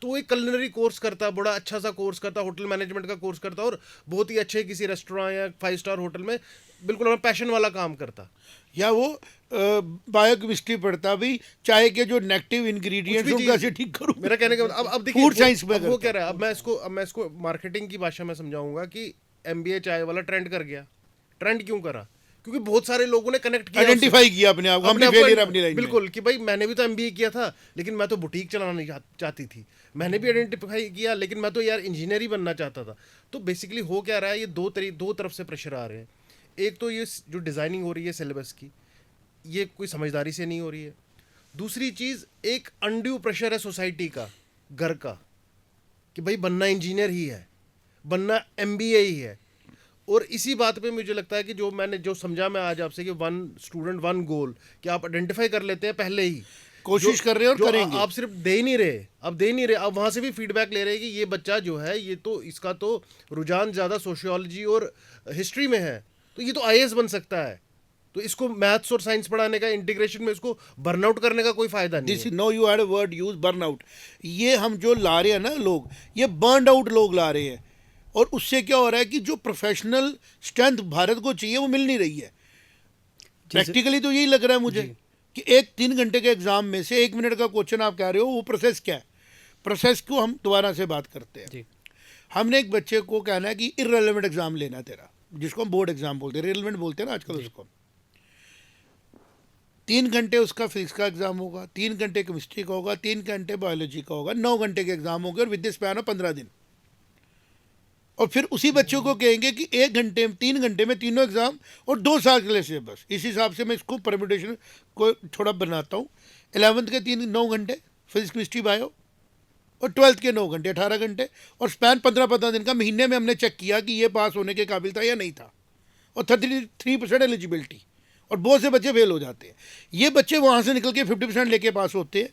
तो वो एक कलिनरी कोर्स करता, बड़ा अच्छा सा कोर्स करता, होटल मैनेजमेंट का कोर्स करता और बहुत ही अच्छे किसी रेस्टोरेंट या 5 स्टार होटल में बिल्कुल अपना पैशन वाला काम करता। या वो बायोकेमिस्ट्री पढ़ता भी, चाय के जो नेगेटिव इंग्रेडिएंट्स उनको कैसे ठीक करूं। मेरा कहने का मतलब अब देखिए फूड साइंस में अब वो करता कह रहा है, अब मैं इसको मार्केटिंग की भाषा में समझाऊंगा कि एमबीए चाय वाला ट्रेंड कर गया। ट्रेंड क्यों करा? क्योंकि बहुत सारे लोगों ने कनेक्ट किया, आइडेंटिफाई किया अपने आप को, अपने हमने आप को फेलियर अपनी लाइन में। बिल्कुल कि भाई मैंने भी तो एमबीए किया था लेकिन मैं तो बुटीक चलाना नहीं चाहती थी, मैंने भी आइडेंटिफाई किया लेकिन मैं तो यार इंजीनियर ही बनना चाहता था। तो बेसिकली हो क्या रहा है, ये दो तरफ से प्रेशर आ रहे हैं। एक तो ये जो डिज़ाइनिंग हो रही है सिलेबस की, ये कोई समझदारी से नहीं हो रही है। दूसरी चीज़, एक अनड्यू प्रेशर है सोसाइटी का, घर का, कि भाई बनना इंजीनियर ही है, बनना एमबीए ही है। और इसी बात पे मुझे लगता है कि जो समझा मैं आज आपसे कि 1 स्टूडेंट 1 गोल, कि आप आइडेंटिफाई कर लेते हैं पहले ही, कोशिश कर रहे हैं और जो करेंगे। आप सिर्फ दे ही नहीं रहे, आप वहाँ से भी फीडबैक ले रहे हैं कि ये बच्चा जो है, ये तो इसका तो रुझान ज़्यादा सोशियोलॉजी और हिस्ट्री में है, तो ये तो आईएएस बन सकता है। तो इसको मैथ्स और साइंस पढ़ाने का इंटीग्रेशन में इसको बर्नआउट करने का कोई फायदा नहीं दिस है। No you had a word use burnout. ये हम जो ला रहे हैं ना लोग, ये बर्न आउट लोग ला रहे हैं, और उससे क्या हो रहा है कि जो प्रोफेशनल स्ट्रेंथ भारत को चाहिए वो मिल नहीं रही है। प्रैक्टिकली तो यही लग रहा है मुझे कि एक 3 घंटे के एग्जाम में से 1 मिनट का क्वेश्चन आप कह रहे हो, वो प्रोसेस क्या है? प्रोसेस को हम दोबारा से बात करते हैं। जी। हमने एक बच्चे को कहना है कि इररेलेवेंट एग्जाम लेना है तेरा, जिसको हम बोर्ड एग्जाम बोलते हैं, रिलेवेंट बोलते हैं ना आजकल उसको। 3 घंटे उसका फिजिक्स का एग्जाम होगा, 3 घंटे केमिस्ट्री का होगा, 3 घंटे बायोलॉजी का होगा, 9 घंटे के एग्जाम होंगे और विद द स्पैन ऑफ 15 दिन। और फिर उसी बच्चों को कहेंगे कि 3 घंटे में तीनों एग्जाम और 2 साल के लिए सिलेबस। इस हिसाब से मैं इसको परम्यूटेशन को थोड़ा बनाता हूँ। 11th के 9 घंटे फिजिक्स केमिस्ट्री बायो, और 12th के 9 घंटे 18 घंटे, और स्पैन 15 दिन का। महीने में हमने चेक किया कि ये पास होने के काबिल था या नहीं था, और 33% एलिजिबिलिटी, और बहुत से बच्चे फेल हो जाते हैं। ये बच्चे वहाँ से निकल के 50% लेके पास होते हैं।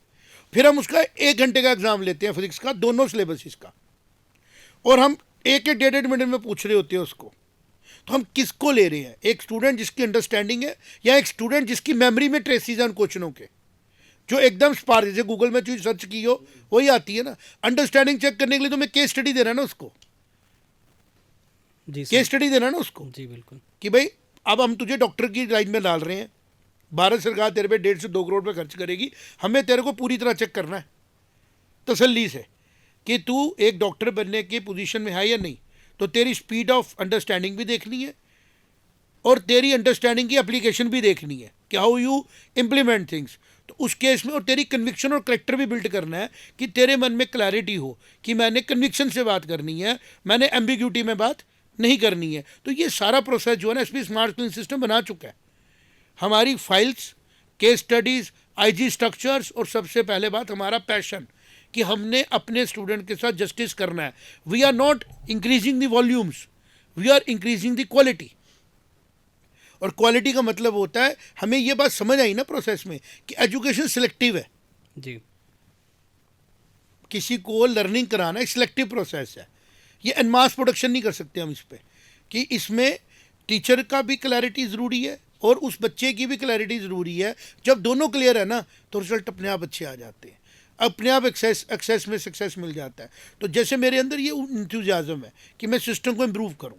फिर हम उसका 1 घंटे का एग्जाम लेते हैं फिजिक्स का, दोनों सिलेबस इसका, और हम 1-1.5 मिनट में पूछ रहे होते हैं उसको। तो हम किसको ले रहे हैं? एक स्टूडेंट जिसकी अंडरस्टैंडिंग है, या एक स्टूडेंट जिसकी मेमोरी में ट्रेसेस हैं उन क्वेश्चनों के, जो एकदम स्पार्क, जैसे गूगल में चीज सर्च की हो वही आती है ना। अंडरस्टैंडिंग चेक करने के लिए तो मैं केस स्टडी देना ना उसको, जी केस स्टडी देना ना उसको, जी बिल्कुल। कि भाई अब हम तुझे डॉक्टर की लाइन में डाल रहे हैं, भारत सरकार तेरे पे 1.5 से 2 करोड़ रुपये खर्च करेगी, हमें तेरे को पूरी तरह चेक करना है तसल्ली से कि तू एक डॉक्टर बनने की पोजीशन में है या नहीं। तो तेरी स्पीड ऑफ अंडरस्टैंडिंग भी देखनी है, और तेरी अंडरस्टैंडिंग की एप्लीकेशन भी देखनी है कि हाउ यू इम्प्लीमेंट थिंग्स। तो उस केस में, और तेरी कन्विक्शन और करेक्टर भी बिल्ड करना है कि तेरे मन में क्लैरिटी हो कि मैंने कन्विक्शन से बात करनी है, मैंने एम्बिग्यूटी में बात नहीं करनी है। तो ये सारा प्रोसेस जो है ना, एसपी स्मार्ट स्कूलिंग सिस्टम बना चुका है। हमारी files, case studies, IG structures, और सबसे पहले बात हमारा पैशन कि हमने अपने स्टूडेंट के साथ जस्टिस करना है। We are not increasing the volumes, we are increasing the quality. और क्वालिटी का मतलब होता है, हमें ये बात समझ आई ना प्रोसेस में कि एजुकेशन सिलेक्टिव है। जी। किसी को लर्निंग कराना एक सिलेक्टिव प्रोसेस है। ये एनमास प्रोडक्शन नहीं कर सकते हम इस पे, कि इसमें टीचर का भी क्लैरिटी ज़रूरी है और उस बच्चे की भी क्लैरिटी ज़रूरी है। जब दोनों क्लियर है ना, तो रिजल्ट अपने आप अच्छे आ जाते हैं, अपने आप एक्सेस में सक्सेस मिल जाता है। तो जैसे मेरे अंदर ये इंथुजियाज़म है कि मैं सिस्टम को इम्प्रूव करूँ,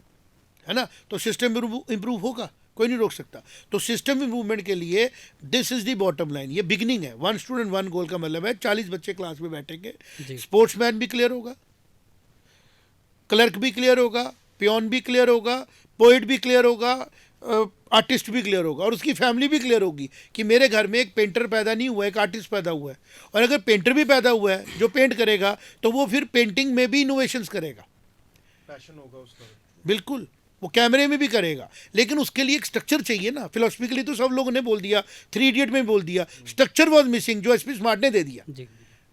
है ना, तो सिस्टम इम्प्रूव होगा, कोई नहीं रोक सकता। तो सिस्टम इम्प्रूवमेंट के लिए this is the bottom line, ये बिगिनिंग है। 1 स्टूडेंट 1 गोल का मतलब है 40 बच्चे क्लास में बैठेंगे, स्पोर्ट्समैन भी क्लियर होगा, क्लर्क भी क्लियर होगा, पियोन भी क्लियर होगा, पोइट भी क्लियर होगा, आर्टिस्ट भी क्लियर होगा, और उसकी फैमिली भी क्लियर होगी कि मेरे घर में एक पेंटर पैदा नहीं हुआ है, एक आर्टिस्ट पैदा हुआ है। और अगर पेंटर भी पैदा हुआ है जो पेंट करेगा, तो वो फिर पेंटिंग में भी इनोवेशंस करेगा, पैशन होगा उसका। बिल्कुल, वो कैमरे में भी करेगा। लेकिन उसके लिए एक स्ट्रक्चर चाहिए ना। फिलोसफिकली तो सब लोगों ने बोल दिया, 3 इडियट में बोल दिया, स्ट्रक्चर वॉज मिसिंग, जो एसपी स्मार्ट ने दे दिया। जी।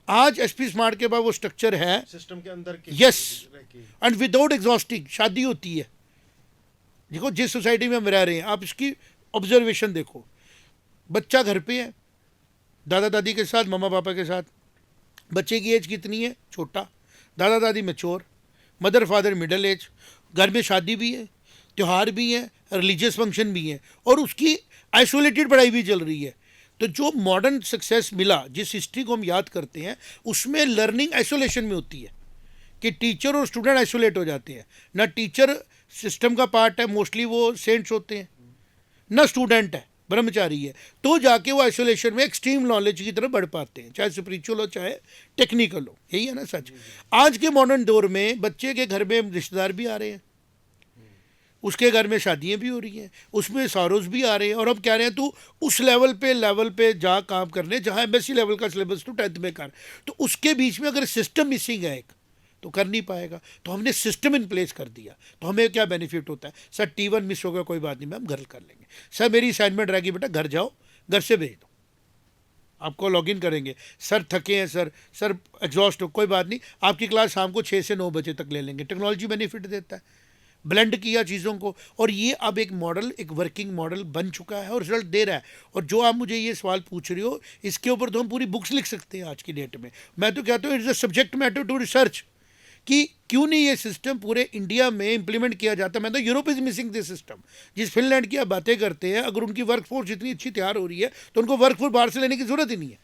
आज एसपी स्मार्ट के बाद वो स्ट्रक्चर है, सिस्टम के अंदर के यस, एंड विदाउट एग्जॉस्टिंग शादी होती है। देखो जिस सोसाइटी में हम रह रहे हैं, आप इसकी ऑब्जर्वेशन देखो। बच्चा घर पे है, दादा दादी के साथ, मम्मा पापा के साथ। बच्चे की एज कितनी है? छोटा। दादा दादी mature, mother father middle age. घर में शादी भी है, त्यौहार भी है, रिलीजियस फंक्शन भी है, और उसकी आइसोलेटेड पढ़ाई भी चल रही है। तो जो मॉडर्न सक्सेस मिला, जिस हिस्ट्री को हम याद करते हैं, उसमें लर्निंग आइसोलेशन में होती है कि टीचर और स्टूडेंट आइसोलेट हो जाते हैं। ना टीचर सिस्टम का पार्ट है, मोस्टली वो सेंट्स होते हैं, ना स्टूडेंट है, ब्रह्मचारी है, तो जाके वो आइसोलेशन में एक्सट्रीम नॉलेज की तरफ बढ़ पाते हैं, चाहे स्पिरिचुअल हो चाहे टेक्निकल हो। यही है ना सच। आज के मॉडर्न दौर में बच्चे के घर में रिश्तेदार भी आ रहे हैं, उसके घर में शादियां भी हो रही हैं, उसमें सारोज भी आ रहे हैं, और अब कह रहे हैं तू उस लेवल पे जा काम करने जहाँ एमएससी लेवल का सिलेबस तू 10th में कर। तो उसके बीच में अगर सिस्टम मिसिंग है एक, तो कर नहीं पाएगा। तो हमने सिस्टम इन प्लेस कर दिया, तो हमें क्या बेनिफिट होता है? सर T1 मिस हो गया, कोई बात नहीं, मैम घर कर लेंगे। सर मेरी असाइनमेंट रहेगी बेटा, घर जाओ, घर से भेज दो, आपको लॉगिन करेंगे। सर थके हैं सर एग्जॉस्ट हो, कोई बात नहीं, आपकी क्लास शाम को 6 से 9 बजे तक ले लेंगे। टेक्नोलॉजी बेनिफिट देता है, ब्लेंड किया चीज़ों को, और ये अब एक मॉडल, एक वर्किंग मॉडल बन चुका है और रिजल्ट दे रहा है। और जो आप मुझे ये सवाल पूछ रहे हो, इसके ऊपर तो हम पूरी बुक्स लिख सकते हैं आज की डेट में। मैं तो कहता हूँ it's a subject matter to research कि क्यों नहीं ये सिस्टम पूरे इंडिया में इंप्लीमेंट किया जाता। मैं तो Europe is missing this system. जिस फिनलैंड की आप बातें करते हैं, अगर उनकी वर्कफोर्स इतनी अच्छी तैयार हो रही है तो उनको वर्कफोर्स बाहर से लेने की जरूरत ही नहीं है।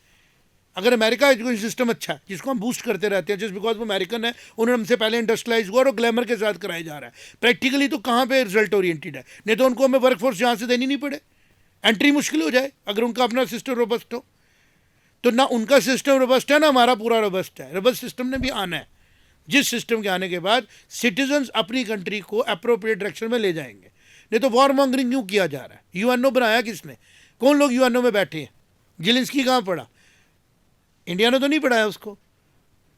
अगर अमेरिका एजुकेशन सिस्टम अच्छा है, जिसको हम बूस्ट करते रहते हैं जस्ट बिकॉज वो अमेरिकन है, उन्होंने हमसे पहले इंडस्ट्रियलाइज हुआ और ग्लैमर के साथ कराया जा रहा है, प्रैक्टिकली तो कहाँ पे रिजल्ट ओरिएंटेड है। नहीं तो उनको हमें वर्कफोर्स यहाँ से देनी नहीं पड़े, एंट्री मुश्किल हो जाए अगर उनका अपना सिस्टम रोबस्ट हो। तो ना उनका सिस्टम रोबस्ट है, ना हमारा पूरा रोबस्ट है। रोबस्ट सिस्टम ने भी आना है, जिस सिस्टम के आने के बाद सिटीजन्स अपनी कंट्री को अप्रोप्रिएट डायरेक्शन में ले जाएंगे। नहीं तो वॉर मॉन्गरिंग क्यों किया जा रहा है? यूएनओ बनाया किसने? कौन लोग यूएनओ में बैठे हैं? जेलेंस्की कहाँ पढ़ा? इंडिया ने तो नहीं पढ़ाया उसको,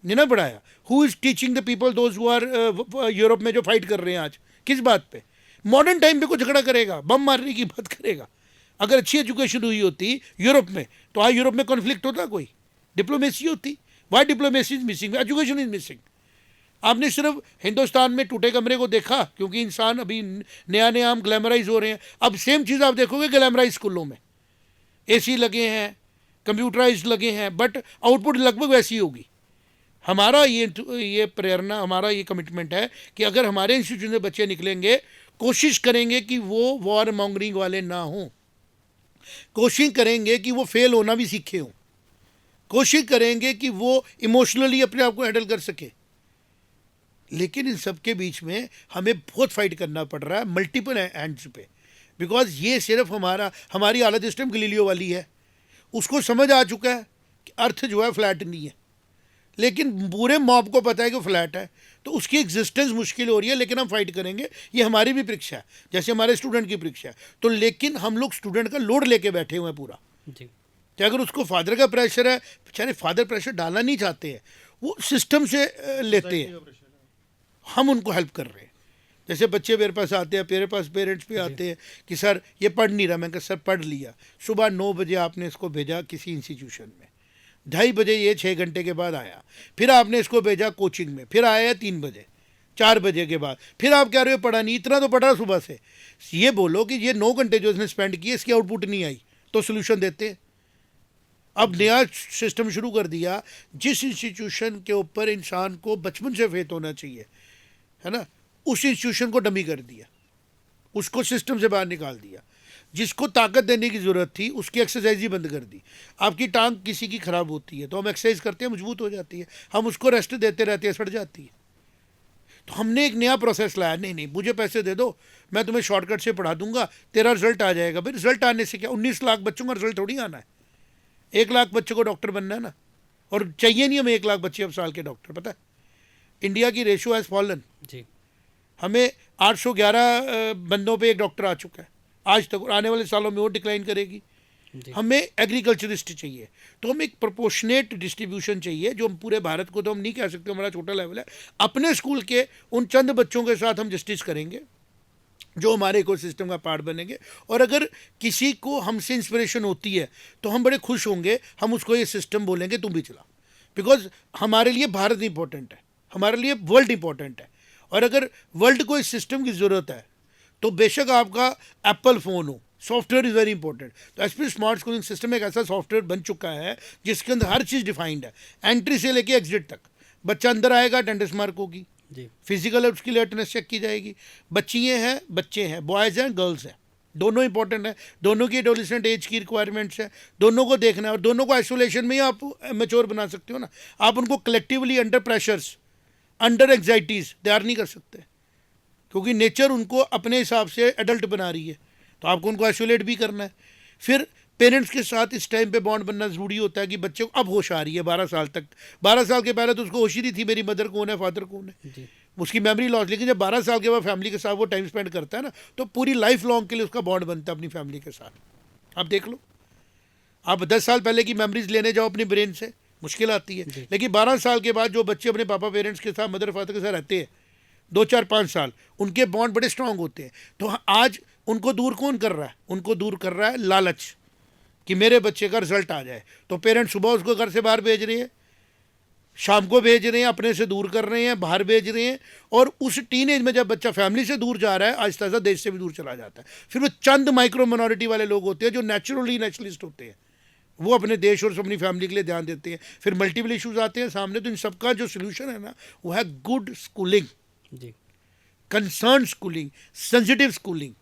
नहीं ना पढ़ाया। Who is teaching the people those who are Europe में जो फाइट कर रहे हैं आज, किस बात पे? मॉडर्न टाइम पे को झगड़ा करेगा, बम मारने की बात करेगा। अगर अच्छी एजुकेशन हुई होती यूरोप में तो आज यूरोप में कॉन्फ्लिक्ट होता, कोई डिप्लोमेसी होती। Why diplomacy is missing? Education is missing. आपने सिर्फ हिंदुस्तान में टूटे कमरे को देखा क्योंकि इंसान अभी नया नया हम ग्लैमराइज हो रहे हैं। अब सेम चीज़ आप देखोगे ग्लैमराइज स्कूलों में, एसी लगे हैं, कंप्यूटराइज लगे हैं, बट आउटपुट लगभग वैसी होगी। हमारा ये प्रेरणा, हमारा ये कमिटमेंट है कि अगर हमारे इंस्टीट्यूशन से बच्चे निकलेंगे, कोशिश करेंगे कि वो वॉर मॉन्गरिंग वाले ना हों, कोशिश करेंगे कि वो फेल होना भी सीखे हों, कोशिश करेंगे कि वो इमोशनली अपने आप को हैंडल कर सके। लेकिन इन सब के बीच में हमें बहुत फाइट करना पड़ रहा है मल्टीपल हैंड्स पे, बिकॉज ये सिर्फ हमारी हालत इस टाइम गलीलियो वाली है। उसको समझ आ चुका है कि अर्थ जो है फ्लैट नहीं है, लेकिन पूरे मॉब को पता है कि फ्लैट है, तो उसकी एग्जिस्टेंस मुश्किल हो रही है। लेकिन हम फाइट करेंगे, ये हमारी भी परीक्षा है जैसे हमारे स्टूडेंट की परीक्षा है। तो लेकिन हम लोग स्टूडेंट का लोड लेके बैठे हुए हैं पूरा जी। कि अगर उसको फादर का प्रेशर है, बेचारे फादर प्रेशर डालना नहीं चाहते हैं, वो सिस्टम से लेते हैं, हम उनको हेल्प कर रहे हैं। जैसे बच्चे मेरे पास आते हैं, मेरे पास पेरेंट्स भी आते हैं कि सर ये पढ़ नहीं रहा। मैं कहा सर पढ़ लिया, सुबह 9 बजे आपने इसको भेजा किसी इंस्टीट्यूशन में, 2:30 बजे ये 6 घंटे के बाद आया, फिर आपने इसको भेजा कोचिंग में, फिर आया 3 बजे, 4 बजे के बाद फिर आप कह रहे हो पढ़ा नहीं। इतना तो पढ़ा सुबह से। ये बोलो कि ये 9 घंटे जो इसने स्पेंड किए, इसकी आउटपुट नहीं आई, तो सोल्यूशन देते हैं। अब नया सिस्टम शुरू कर दिया, जिस इंस्टीट्यूशन के ऊपर इंसान को बचपन से फेथ होना चाहिए, है ना, उस इंस्टीट्यूशन को डमी कर दिया, उसको सिस्टम से बाहर निकाल दिया। जिसको ताकत देने की ज़रूरत थी उसकी एक्सरसाइज ही बंद कर दी। आपकी टांग किसी की ख़राब होती है तो हम एक्सरसाइज करते हैं, मजबूत हो जाती है, हम उसको रेस्ट देते रहते हैं, सड़ जाती है। तो हमने एक नया प्रोसेस लाया, नहीं नहीं मुझे पैसे दे दो, मैं तुम्हें शॉर्टकट से पढ़ा दूंगा, तेरा रिजल्ट आ जाएगा। भाई रिजल्ट आने से क्या, 19 लाख बच्चों का रिजल्ट थोड़ी आना है। 1 लाख बच्चों को डॉक्टर बनना है ना, और चाहिए नहीं हमें 1 लाख बच्चे अब साल के डॉक्टर। पता है इंडिया की रेशियो हैज़ फॉलन जी, हमें 811 बंदों पे एक डॉक्टर आ चुका है आज तक, और आने वाले सालों में और डिक्लाइन करेगी। हमें एग्रीकल्चरिस्ट चाहिए, तो हम एक प्रोपोर्शनेट डिस्ट्रीब्यूशन चाहिए। जो हम पूरे भारत को तो हम नहीं कह सकते, हमारा छोटा लेवल है, अपने स्कूल के उन चंद बच्चों के साथ हम जस्टिस करेंगे जो हमारे इकोसिस्टम का पार्ट बनेंगे। और अगर किसी को हमसे इंस्पिरेशन होती है तो हम बड़े खुश होंगे, हम उसको ये सिस्टम बोलेंगे तुम भी चला, बिकॉज हमारे लिए भारत इंपॉर्टेंट है, हमारे लिए वर्ल्ड इंपॉर्टेंट है। और अगर वर्ल्ड को इस सिस्टम की ज़रूरत है तो बेशक आपका एप्पल फ़ोन हो, सॉफ्टवेयर इज़ वेरी इंपॉर्टेंट। तो एसपी स्मार्ट स्कूलिंग सिस्टम एक ऐसा सॉफ्टवेयर बन चुका है जिसके अंदर हर चीज़ डिफाइंड है, एंट्री से लेके एग्जिट तक। बच्चा अंदर आएगा, अटेंडेंस मार्क होगी जी, फिजिकल है उसकी लिए अटेंडेंस चेक की जाएगी। बच्चियाँ हैं, बच्चे हैं, बॉयज़ हैं, गर्ल्स हैं, दोनों इंपॉर्टेंट है, दोनों की एडोलेसेंट एज की रिक्वायरमेंट्स है, दोनों को देखना है। और दोनों को आइसोलेशन में ही आप मैच्योर बना सकते हो ना। आप उनको कलेक्टिवली अंडर प्रेशर्स, अंडर एग्जाइटीज तैयार नहीं कर सकते, क्योंकि नेचर उनको अपने हिसाब से एडल्ट बना रही है। तो आपको उनको आइसोलेट भी करना है। फिर पेरेंट्स के साथ इस टाइम पे बॉन्ड बनना ज़रूरी होता है कि बच्चे को अब होश आ रही है। 12 साल तक, 12 साल के पहले तो उसको होश ही नहीं थी मेरी मदर कौन है, फादर कौन है, जी उसकी मेमोरी लॉस। लेकिन जब 12 साल के बाद फैमिली के साथ वो टाइम स्पेंड करता है ना, तो पूरी लाइफ लॉन्ग के लिए उसका बॉन्ड बनता है अपनी फैमिली के साथ। आप देख लो, आप 10 साल पहले की मेमोरीज लेने जाओ अपने ब्रेन से, मुश्किल आती है। लेकिन 12 साल के बाद जो बच्चे अपने पापा पेरेंट्स के साथ, मदर फादर के साथ रहते हैं 2 4 5 साल, उनके बॉन्ड बड़े स्ट्रांग होते हैं। तो आज उनको दूर कौन कर रहा है? उनको दूर कर रहा है लालच कि मेरे बच्चे का रिजल्ट आ जाए। तो पेरेंट्स सुबह उसको घर से बाहर भेज रहे हैं, शाम को भेज रहे हैं, अपने से दूर कर रहे हैं, बाहर भेज रहे हैं। और उस टीनेज में जब बच्चा फैमिली से दूर जा रहा है, आहिस्ता आहिस्ता देश से भी दूर चला जाता है। फिर वो चंद माइक्रो मिनॉरिटी वाले लोग होते हैं जो नेचुरली नेशनलिस्ट होते हैं, वो अपने देश और अपनी फैमिली के लिए ध्यान देते हैं। फिर मल्टीपल इश्यूज आते हैं सामने। तो इन सबका जो सोल्यूशन है ना, वो है गुड स्कूलिंग, जी कंसर्न स्कूलिंग, सेंसिटिव स्कूलिंग।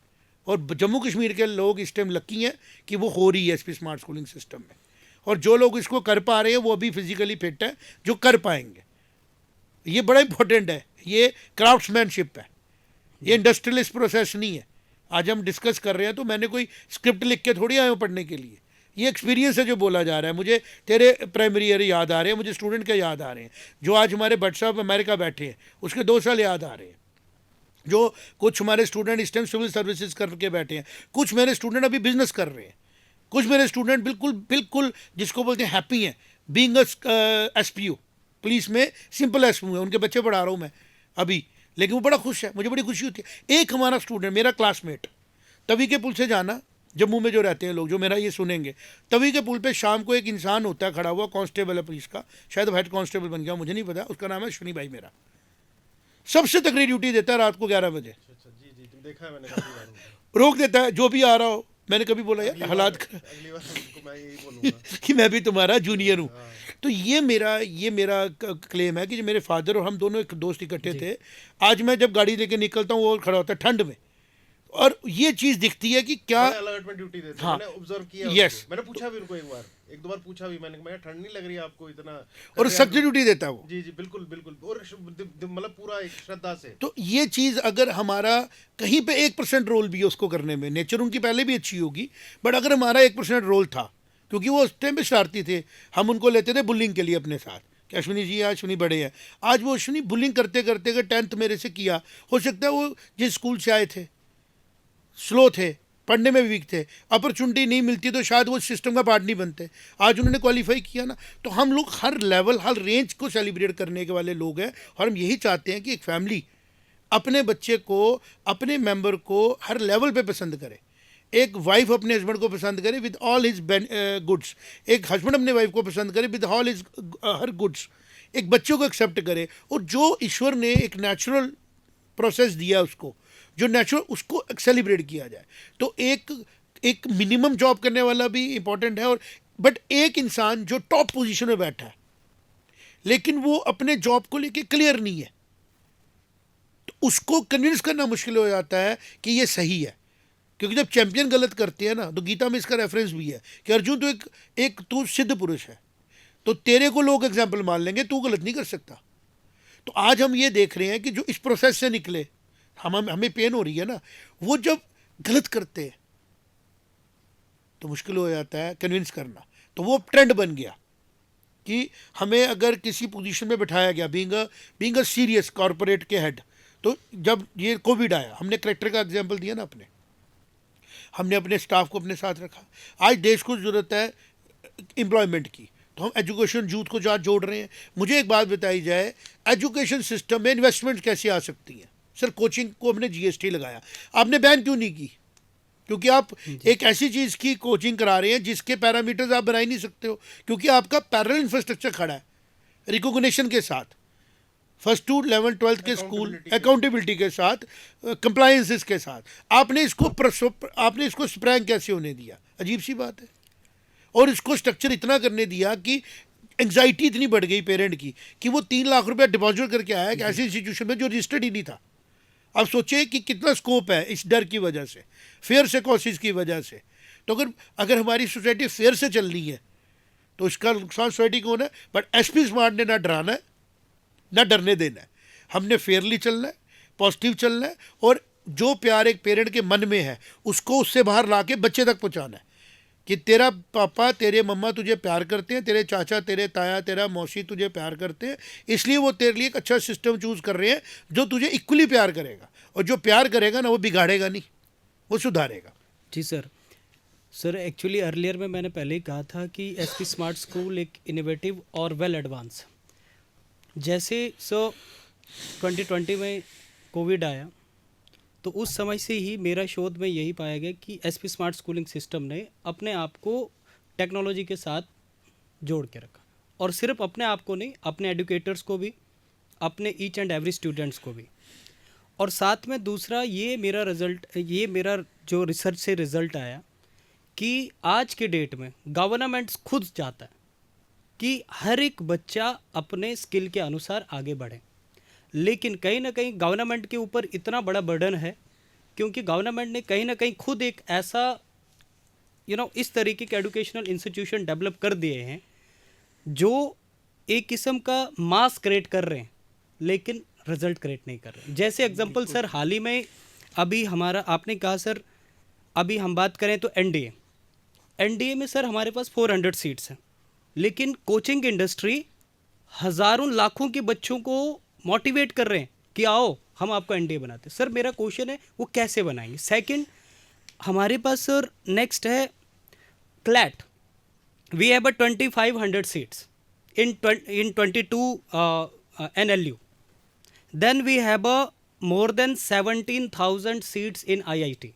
और जम्मू कश्मीर के लोग इस टाइम लकी हैं कि वो हो रही है एसपी स्मार्ट स्कूलिंग सिस्टम में। और जो लोग इसको कर पा रहे हैं वो अभी फिजिकली फिट है, जो कर पाएंगे। ये बड़ा इंपॉर्टेंट है, ये क्राफ्ट्समैनशिप है, ये इंडस्ट्रियलिस्ट प्रोसेस नहीं है। आज हम डिस्कस कर रहे हैं तो मैंने कोई स्क्रिप्ट लिख के थोड़ी आया हूँ पढ़ने के लिए, ये एक्सपीरियंस है जो बोला जा रहा है। मुझे तेरे प्राइमरी ईयर याद आ रहे हैं, मुझे स्टूडेंट के याद आ रहे हैं, जो आज हमारे भट्ट साहब अमेरिका बैठे हैं उसके 2 साल याद आ रहे हैं, जो कुछ हमारे स्टूडेंट इस टाइम सिविल सर्विसेज करके बैठे हैं, कुछ मेरे स्टूडेंट अभी बिजनेस कर रहे हैं, कुछ मेरे स्टूडेंट बिल्कुल बिल्कुल जिसको बोलते हैं हैप्पी हैं बीइंग एसपीओ, पुलिस में सिंपल एसपीओ है, उनके बच्चे पढ़ा रहा हूँ मैं अभी, लेकिन वो बड़ा खुश है, मुझे बड़ी खुशी होती है। एक हमारा स्टूडेंट, मेरा क्लासमेट, तवी के पुल से जाना, जम्मू में जो रहते हैं लोग, जो मेरा ये सुनेंगे, तवी के पुल पे शाम को एक इंसान होता है खड़ा हुआ, कांस्टेबल है पुलिस का, शायद हेड कांस्टेबल बन गया, मुझे नहीं पता, उसका नाम है अश्विनी भाई मेरा, सबसे तकड़ी ड्यूटी देता है रात को 11 बजे, जी तुम देखा है मैंने काफी बार उनको। रोक देता है जो भी आ रहा हो। मैंने कभी बोला यार हालात अगली बार उनको मैं यही बोलूंगा कि मैं भी तुम्हारा जूनियर हूँ। तो ये मेरा क्लेम है कि जो मेरे फादर और हम दोनों एक दोस्त इकट्ठे थे, आज मैं जब गाड़ी लेके निकलता हूँ वो खड़ा होता है ठंड में, और ये चीज़ दिखती है कि क्या अलर्ट में ड्यूटी देते हैं। हाँ, मैंने ऑब्जर्व किया yes। उनको। मैंने पूछा भी उनको एक दो बार पूछा भी मैंने, मैं ठंड नहीं लग रही है आपको इतना, और सख्त ड्यूटी देता है वो। जी बिल्कुल बिल्कुल, और मतलब पूरा एक श्रद्धा से। तो ये चीज़ अगर हमारा कहीं पे 1% रोल भी है उसको करने में, नेचर उनकी पहले भी अच्छी होगी, बट अगर हमारा 1% रोल था, क्योंकि वो उस टाइम पे शरारती थे, हम उनको लेते थे बुलिंग के लिए अपने साथ कि अश्विनी जी आज अश्विनी बड़े हैं। आज वो अश्विनी बुलिंग करते करते अगर 10th मेरे से किया, हो सकता है वो जिस स्कूल से आए थे स्लो थे, पढ़ने में वीक थे, अपॉर्चुनिटी नहीं मिलती तो शायद वो सिस्टम का पार्ट नहीं बनते। आज उन्होंने क्वालिफाई किया ना। तो हम लोग हर लेवल, हर रेंज को सेलिब्रेट करने के वाले लोग हैं, और हम यही चाहते हैं कि एक फैमिली अपने बच्चे को, अपने मेंबर को हर लेवल पे पसंद करे। एक वाइफ अपने हस्बैंड को पसंद करे विद ऑल हिज गुड्स, एक हस्बैंड अपने वाइफ को पसंद करे with all his her goods, एक बच्चों को एक्सेप्ट करे, और जो ईश्वर ने एक नेचुरल प्रोसेस दिया उसको, जो नेचुरल, उसको सेलिब्रेट किया जाए। तो एक मिनिमम जॉब करने वाला भी इंपॉर्टेंट है, और बट एक इंसान जो टॉप पोजीशन में बैठा है लेकिन वो अपने जॉब को लेके क्लियर नहीं है, तो उसको कन्विंस करना मुश्किल हो जाता है कि ये सही है। क्योंकि जब चैंपियन गलत करते हैं ना, तो गीता में इसका रेफरेंस भी है कि अर्जुन तो एक तू सिद्ध पुरुष है, तो तेरे को लोग एग्जाम्पल मान लेंगे, तू गलत नहीं कर सकता। तो आज हम ये देख रहे हैं कि जो इस प्रोसेस से निकले, हमें पेन हो रही है ना, वो जब गलत करते हैं तो मुश्किल हो जाता है कन्विंस करना। तो वो ट्रेंड बन गया कि हमें अगर किसी पोजीशन में बिठाया गया, बीइंग अ सीरियस कॉरपोरेट के हेड, तो जब ये कोविड आया, हमने करेक्टर का एग्जांपल दिया ना, हमने अपने स्टाफ को अपने साथ रखा। आज देश को ज़रूरत है एम्प्लॉयमेंट की, तो हम एजुकेशन यूथ को जहाँ जोड़ रहे हैं। मुझे एक बात बताई जाए, एजुकेशन सिस्टम में इन्वेस्टमेंट कैसे आ सकती है? सर, कोचिंग को हमने जीएसटी लगाया, आपने बैन क्यों नहीं की? क्योंकि आप एक ऐसी चीज़ की कोचिंग करा रहे हैं जिसके पैरामीटर्स आप बना ही नहीं सकते हो, क्योंकि आपका पैरेलल इंफ्रास्ट्रक्चर खड़ा है रिकॉग्निशन के साथ, फर्स्ट टू 11th 12th के स्कूल, अकाउंटेबिलिटी के साथ, कंप्लायंसेस के साथ। आपने इसको स्प्रैंग कैसे होने दिया? अजीब सी बात है। और इसको स्ट्रक्चर इतना करने दिया कि एंग्जाइटी इतनी बढ़ गई पेरेंट की कि वो 3 लाख रुपया डिपॉजिट करके आया एक ऐसी इंस्टीट्यूशन में जो रजिस्टर्ड ही नहीं था। अब सोचिए कि कितना स्कोप है इस डर की वजह से, फेयर से कॉसेज की वजह से। तो अगर हमारी सोसाइटी फेयर से चल रही है तो इसका नुकसान सोसाइटी को होना है। बट एसपी स्मार्ट ने ना डराना है ना डरने देना है। हमने फेयरली चलना है, पॉजिटिव चलना है, और जो प्यार एक पेरेंट के मन में है उसको उससे बाहर ला के बच्चे तक पहुँचाना है कि तेरा पापा तेरे मम्मा तुझे प्यार करते हैं, तेरे चाचा तेरे ताया तेरा मौसी तुझे प्यार करते हैं, इसलिए वो तेरे लिए एक अच्छा सिस्टम चूज़ कर रहे हैं जो तुझे इक्वली प्यार करेगा। और जो प्यार करेगा ना वो बिगाड़ेगा नहीं, वो सुधारेगा। जी सर एक्चुअली अर्लियर में मैंने पहले ही कहा था कि एसपी स्मार्ट स्कूल एक इनोवेटिव और वेल एडवांस, जैसे 2020 में कोविड आया तो उस समय से ही मेरा शोध में यही पाया गया कि एसपी स्मार्ट स्कूलिंग सिस्टम ने अपने आप को टेक्नोलॉजी के साथ जोड़ के रखा, और सिर्फ अपने आप को नहीं, अपने एडुकेटर्स को भी, अपने ईच एंड एवरी स्टूडेंट्स को भी। और साथ में दूसरा ये मेरा जो रिसर्च से रिज़ल्ट आया कि आज के डेट में गवर्नमेंट्स खुद चाहता है कि हर एक बच्चा अपने स्किल के अनुसार आगे बढ़े, लेकिन कहीं ना कहीं गवर्नमेंट के ऊपर इतना बड़ा बर्डन है क्योंकि गवर्नमेंट ने कहीं ना कहीं खुद एक ऐसा इस तरीके के एजुकेशनल इंस्टीट्यूशन डेवलप कर दिए हैं जो एक किस्म का मास क्रिएट कर रहे हैं लेकिन रिजल्ट क्रिएट नहीं कर रहे। जैसे एग्जांपल सर, हाल ही में अभी हमारा, आपने कहा सर, अभी हम बात करें तो एनडीए में सर हमारे पास 400 सीट्स हैं, लेकिन कोचिंग इंडस्ट्री हज़ारों लाखों के बच्चों को मोटिवेट कर रहे हैं कि आओ हम आपको एनडीए बनाते हैं। सर मेरा क्वेश्चन है वो कैसे बनाएंगे। सेकंड, हमारे पास सर नेक्स्ट है CLAT, we have 2500 seats in 22 NLU. Then we have more than 17,000 seats in IIT.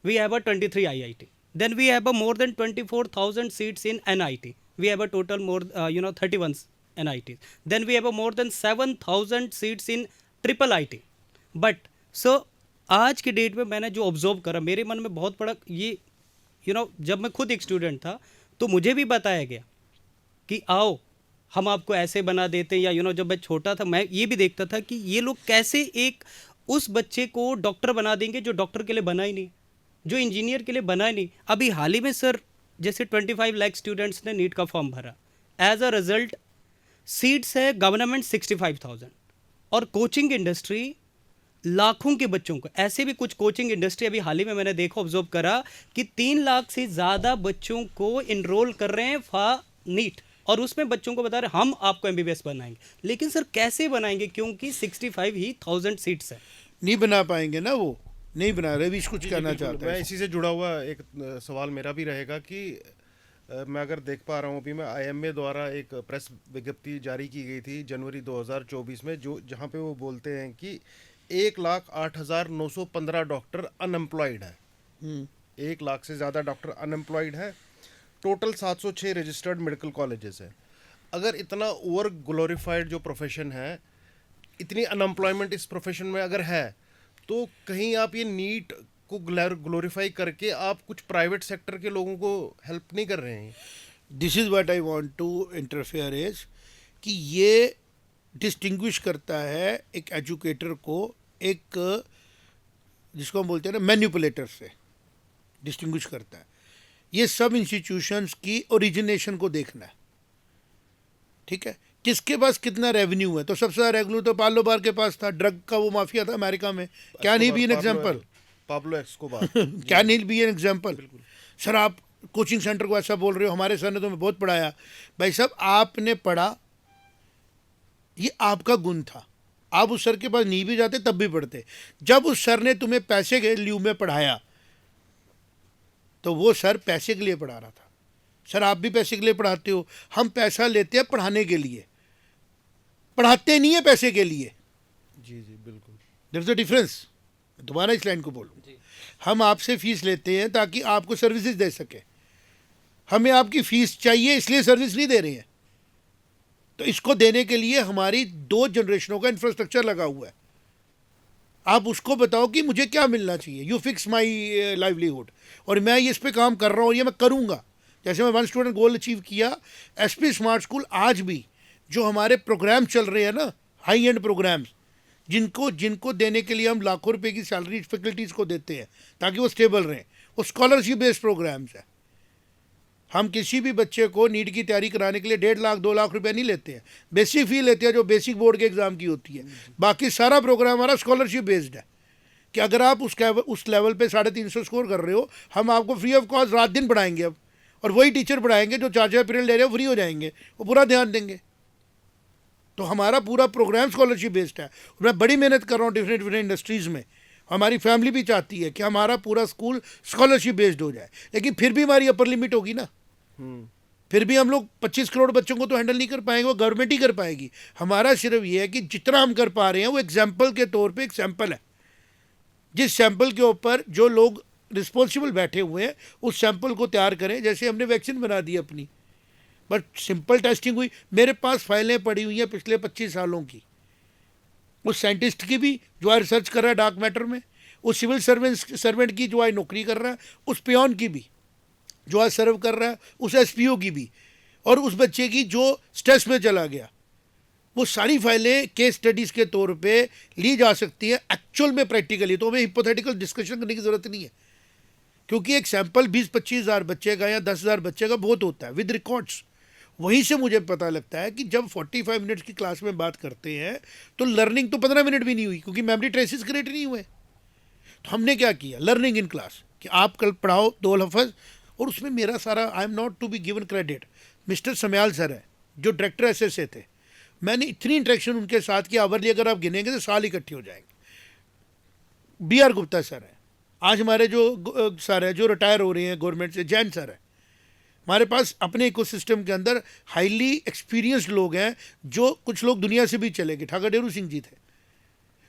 We have 23 IIT. Then we have more than 24,000 seats in NIT. We have a total more 31 NITs. Then we have more than 7,000 seats in triple IT. But so आज के date में मैंने जो observe करा, मेरे मन में बहुत बड़ा ये जब मैं खुद एक स्टूडेंट था तो मुझे भी बताया गया कि आओ हम आपको ऐसे बना देते हैं, या जब मैं छोटा था मैं ये भी देखता था कि ये लोग कैसे एक उस बच्चे को डॉक्टर बना देंगे जो डॉक्टर के लिए बना ही नहीं, जो इंजीनियर के लिए बना ही नहीं। अभी हाल ही में सर जैसे 25 लाख स्टूडेंट्स ने नीट का फॉर्म भरा, एज अ रिजल्ट सीट्स है गवर्नमेंट 65,000, और कोचिंग इंडस्ट्री लाखों के बच्चों को, ऐसे भी कुछ कोचिंग इंडस्ट्री अभी हाल ही में मैंने देखा, ऑब्जर्व करा कि 3 लाख से ज़्यादा बच्चों को इनरोल कर रहे हैं फॉर नीट, और उसमें बच्चों को बता रहे हम आपको एमबीबीएस बनाएंगे। लेकिन सर कैसे बनाएंगे, क्योंकि 65,000 सीट्स है। नहीं बना पाएंगे ना, वो नहीं बना रहे। भी कुछ कहना चाहता मैं है। इसी से जुड़ा हुआ एक सवाल मेरा भी रहेगा कि मैं अगर देख पा रहा हूँ, अभी मैं IMA द्वारा एक प्रेस विज्ञप्ति जारी की गई थी जनवरी 2024 में, जो जहाँ पे वो बोलते हैं कि 1,08,915 डॉक्टर अनएम्प्लॉयड है। 1 लाख से ज़्यादा डॉक्टर अनएम्प्लॉयड है। टोटल 706 रजिस्टर्ड मेडिकल कॉलेजेस हैं। अगर इतना ओवर ग्लोरीफाइड जो प्रोफेशन है, इतनी अनएम्प्लॉयमेंट इस प्रोफेशन में अगर है, तो कहीं आप ये नीट को ग्लोरीफाई करके आप कुछ प्राइवेट सेक्टर के लोगों को हेल्प नहीं कर रहे हैं। This is what I want to interfere is कि ये डिस्टिंग्विश करता है एक एजुकेटर को, एक जिसको हम बोलते हैं ना मैनिपुलेटर से डिस्टिंग्विश करता है। ये सब इंस्टीट्यूशंस की ओरिजिनेशन को देखना है, ठीक है, किसके पास कितना रेवेन्यू है। तो सबसे ज़्यादा रेवेन्यू तो पाब्लो बार के पास था, ड्रग का वो माफिया था अमेरिका में। क्या नहीं be an example, Pablo Escobar क्या नहीं बी एन एग्जाम्पल। सर आप कोचिंग सेंटर को ऐसा बोल रहे हो, हमारे सर ने तुम्हें बहुत पढ़ाया। भाई साहब आपने पढ़ा, ये आपका गुण था, आप उस सर के पास नहीं भी जाते तब भी पढ़ते। जब उस सर ने तुम्हें पैसे के लिeu में पढ़ाया तो वो सर पैसे के लिए पढ़ा रहा था। सर आप भी पैसे के लिए पढ़ाते हो, हम पैसा लेते हैं पढ़ाने के लिए, पढ़ाते नहीं है पैसे के लिए। जी बिल्कुल, देयर इज अ डिफरेंस। दोबारा इस लाइन को बोलूँ, हम आपसे फीस लेते हैं ताकि आपको सर्विसेज दे सके, हमें आपकी फीस चाहिए इसलिए सर्विस नहीं दे रहे हैं। तो इसको देने के लिए हमारी 2 जनरेशनों का इंफ्रास्ट्रक्चर लगा हुआ है। आप उसको बताओ कि मुझे क्या मिलना चाहिए, यू फिक्स माई लाइवलीहुड, और मैं ये इस पर काम कर रहा हूँ, ये मैं करूँगा। जैसे मैं 1 स्टूडेंट गोल अचीव किया, एसपी स्मार्ट स्कूल आज भी जो हमारे प्रोग्राम चल रहे हैं ना, हाई एंड प्रोग्राम्स, जिनको जिनको देने के लिए हम लाखों रुपए की सैलरी फैकल्टीज़ को देते हैं ताकि वो स्टेबल रहें, वो स्कॉलरशिप बेस्ड प्रोग्राम्स हैं। हम किसी भी बच्चे को नीट की तैयारी कराने के लिए 1.5 लाख 2 लाख रुपए नहीं लेते हैं, बेसिक फ़ी लेते हैं जो बेसिक बोर्ड के एग्ज़ाम की होती है। बाकी सारा प्रोग्राम हमारा स्कॉलरशिप बेस्ड है कि अगर आप उस लेवल पे 350 स्कोर कर रहे हो, हम आपको फ्री ऑफ कॉस्ट रात दिन पढ़ाएंगे अब, और वही टीचर पढ़ाएंगे जो 4 पीरियड ले रहे हो, फ्री हो जाएंगे, वो पूरा ध्यान देंगे। तो हमारा पूरा प्रोग्राम स्कॉलरशिप बेस्ड है। मैं बड़ी मेहनत कर रहा हूँ डिफरेंट डिफरेंट इंडस्ट्रीज़ में, हमारी फैमिली भी चाहती है कि हमारा पूरा स्कूल स्कॉलरशिप बेस्ड हो जाए, लेकिन फिर भी हमारी अपर लिमिट होगी ना। फिर भी हम लोग 25 करोड़ बच्चों को तो हैंडल नहीं कर पाएंगे, वो गवर्नमेंट ही कर पाएगी। हमारा सिर्फ ये है कि जितना हम कर पा रहे हैं वो एग्जाम्पल के तौर पे एक सैंपल है, जिस सैंपल के ऊपर जो लोग रिस्पॉन्सिबल बैठे हुए हैं उस सैंपल को तैयार करें। जैसे हमने वैक्सीन बना दी अपनी, बट सिंपल टेस्टिंग हुई। मेरे पास फाइलें पड़ी हुई हैं पिछले 25 सालों की, उस साइंटिस्ट की भी जो आज रिसर्च कर रहा है डार्क मैटर में, उस सिविल सर्वेंट की जो आज नौकरी कर रहा है, उस पियोन की भी जो आज सर्व कर रहा है, उस एसपीओ की भी, और उस बच्चे की जो स्ट्रेस में चला गया। वो सारी फाइलें केस स्टडीज़ के तौर पे ली जा सकती हैं एक्चुअल में, प्रैक्टिकली। तो हमें हिपोथेटिकल डिस्कशन करने की ज़रूरत नहीं है, क्योंकि एक सैंपल 20-25 हज़ार बच्चे का या 10 हज़ार बच्चे का बहुत होता है विद रिकॉर्ड्स। वहीं से मुझे पता लगता है कि जब 45 मिनट्स की क्लास में बात करते हैं तो लर्निंग तो 15 मिनट भी नहीं हुई, क्योंकि मेमोरी ट्रेसेस क्रिएट नहीं हुए। तो हमने क्या किया, लर्निंग इन क्लास, कि आप कल पढ़ाओ 2 लफ्ज़, और उसमें मेरा सारा, I am not to be given credit, mister Samyal sir है जो डायरेक्टर एसएसए थे, मैंने इतनी इंटरेक्शन उनके साथ की, आवरली अगर आप गिनेंगे तो साल इकट्ठे हो जाएंगे। BR गुप्ता सर है, आज हमारे जो सर है जो रिटायर हो रहे हैं गवर्नमेंट से, जैन सर है। हमारे पास अपने इकोसिस्टम के अंदर हाईली एक्सपीरियंस्ड लोग हैं, जो कुछ लोग दुनिया से भी चले गए, ठाकुर डेरू सिंह जी थे।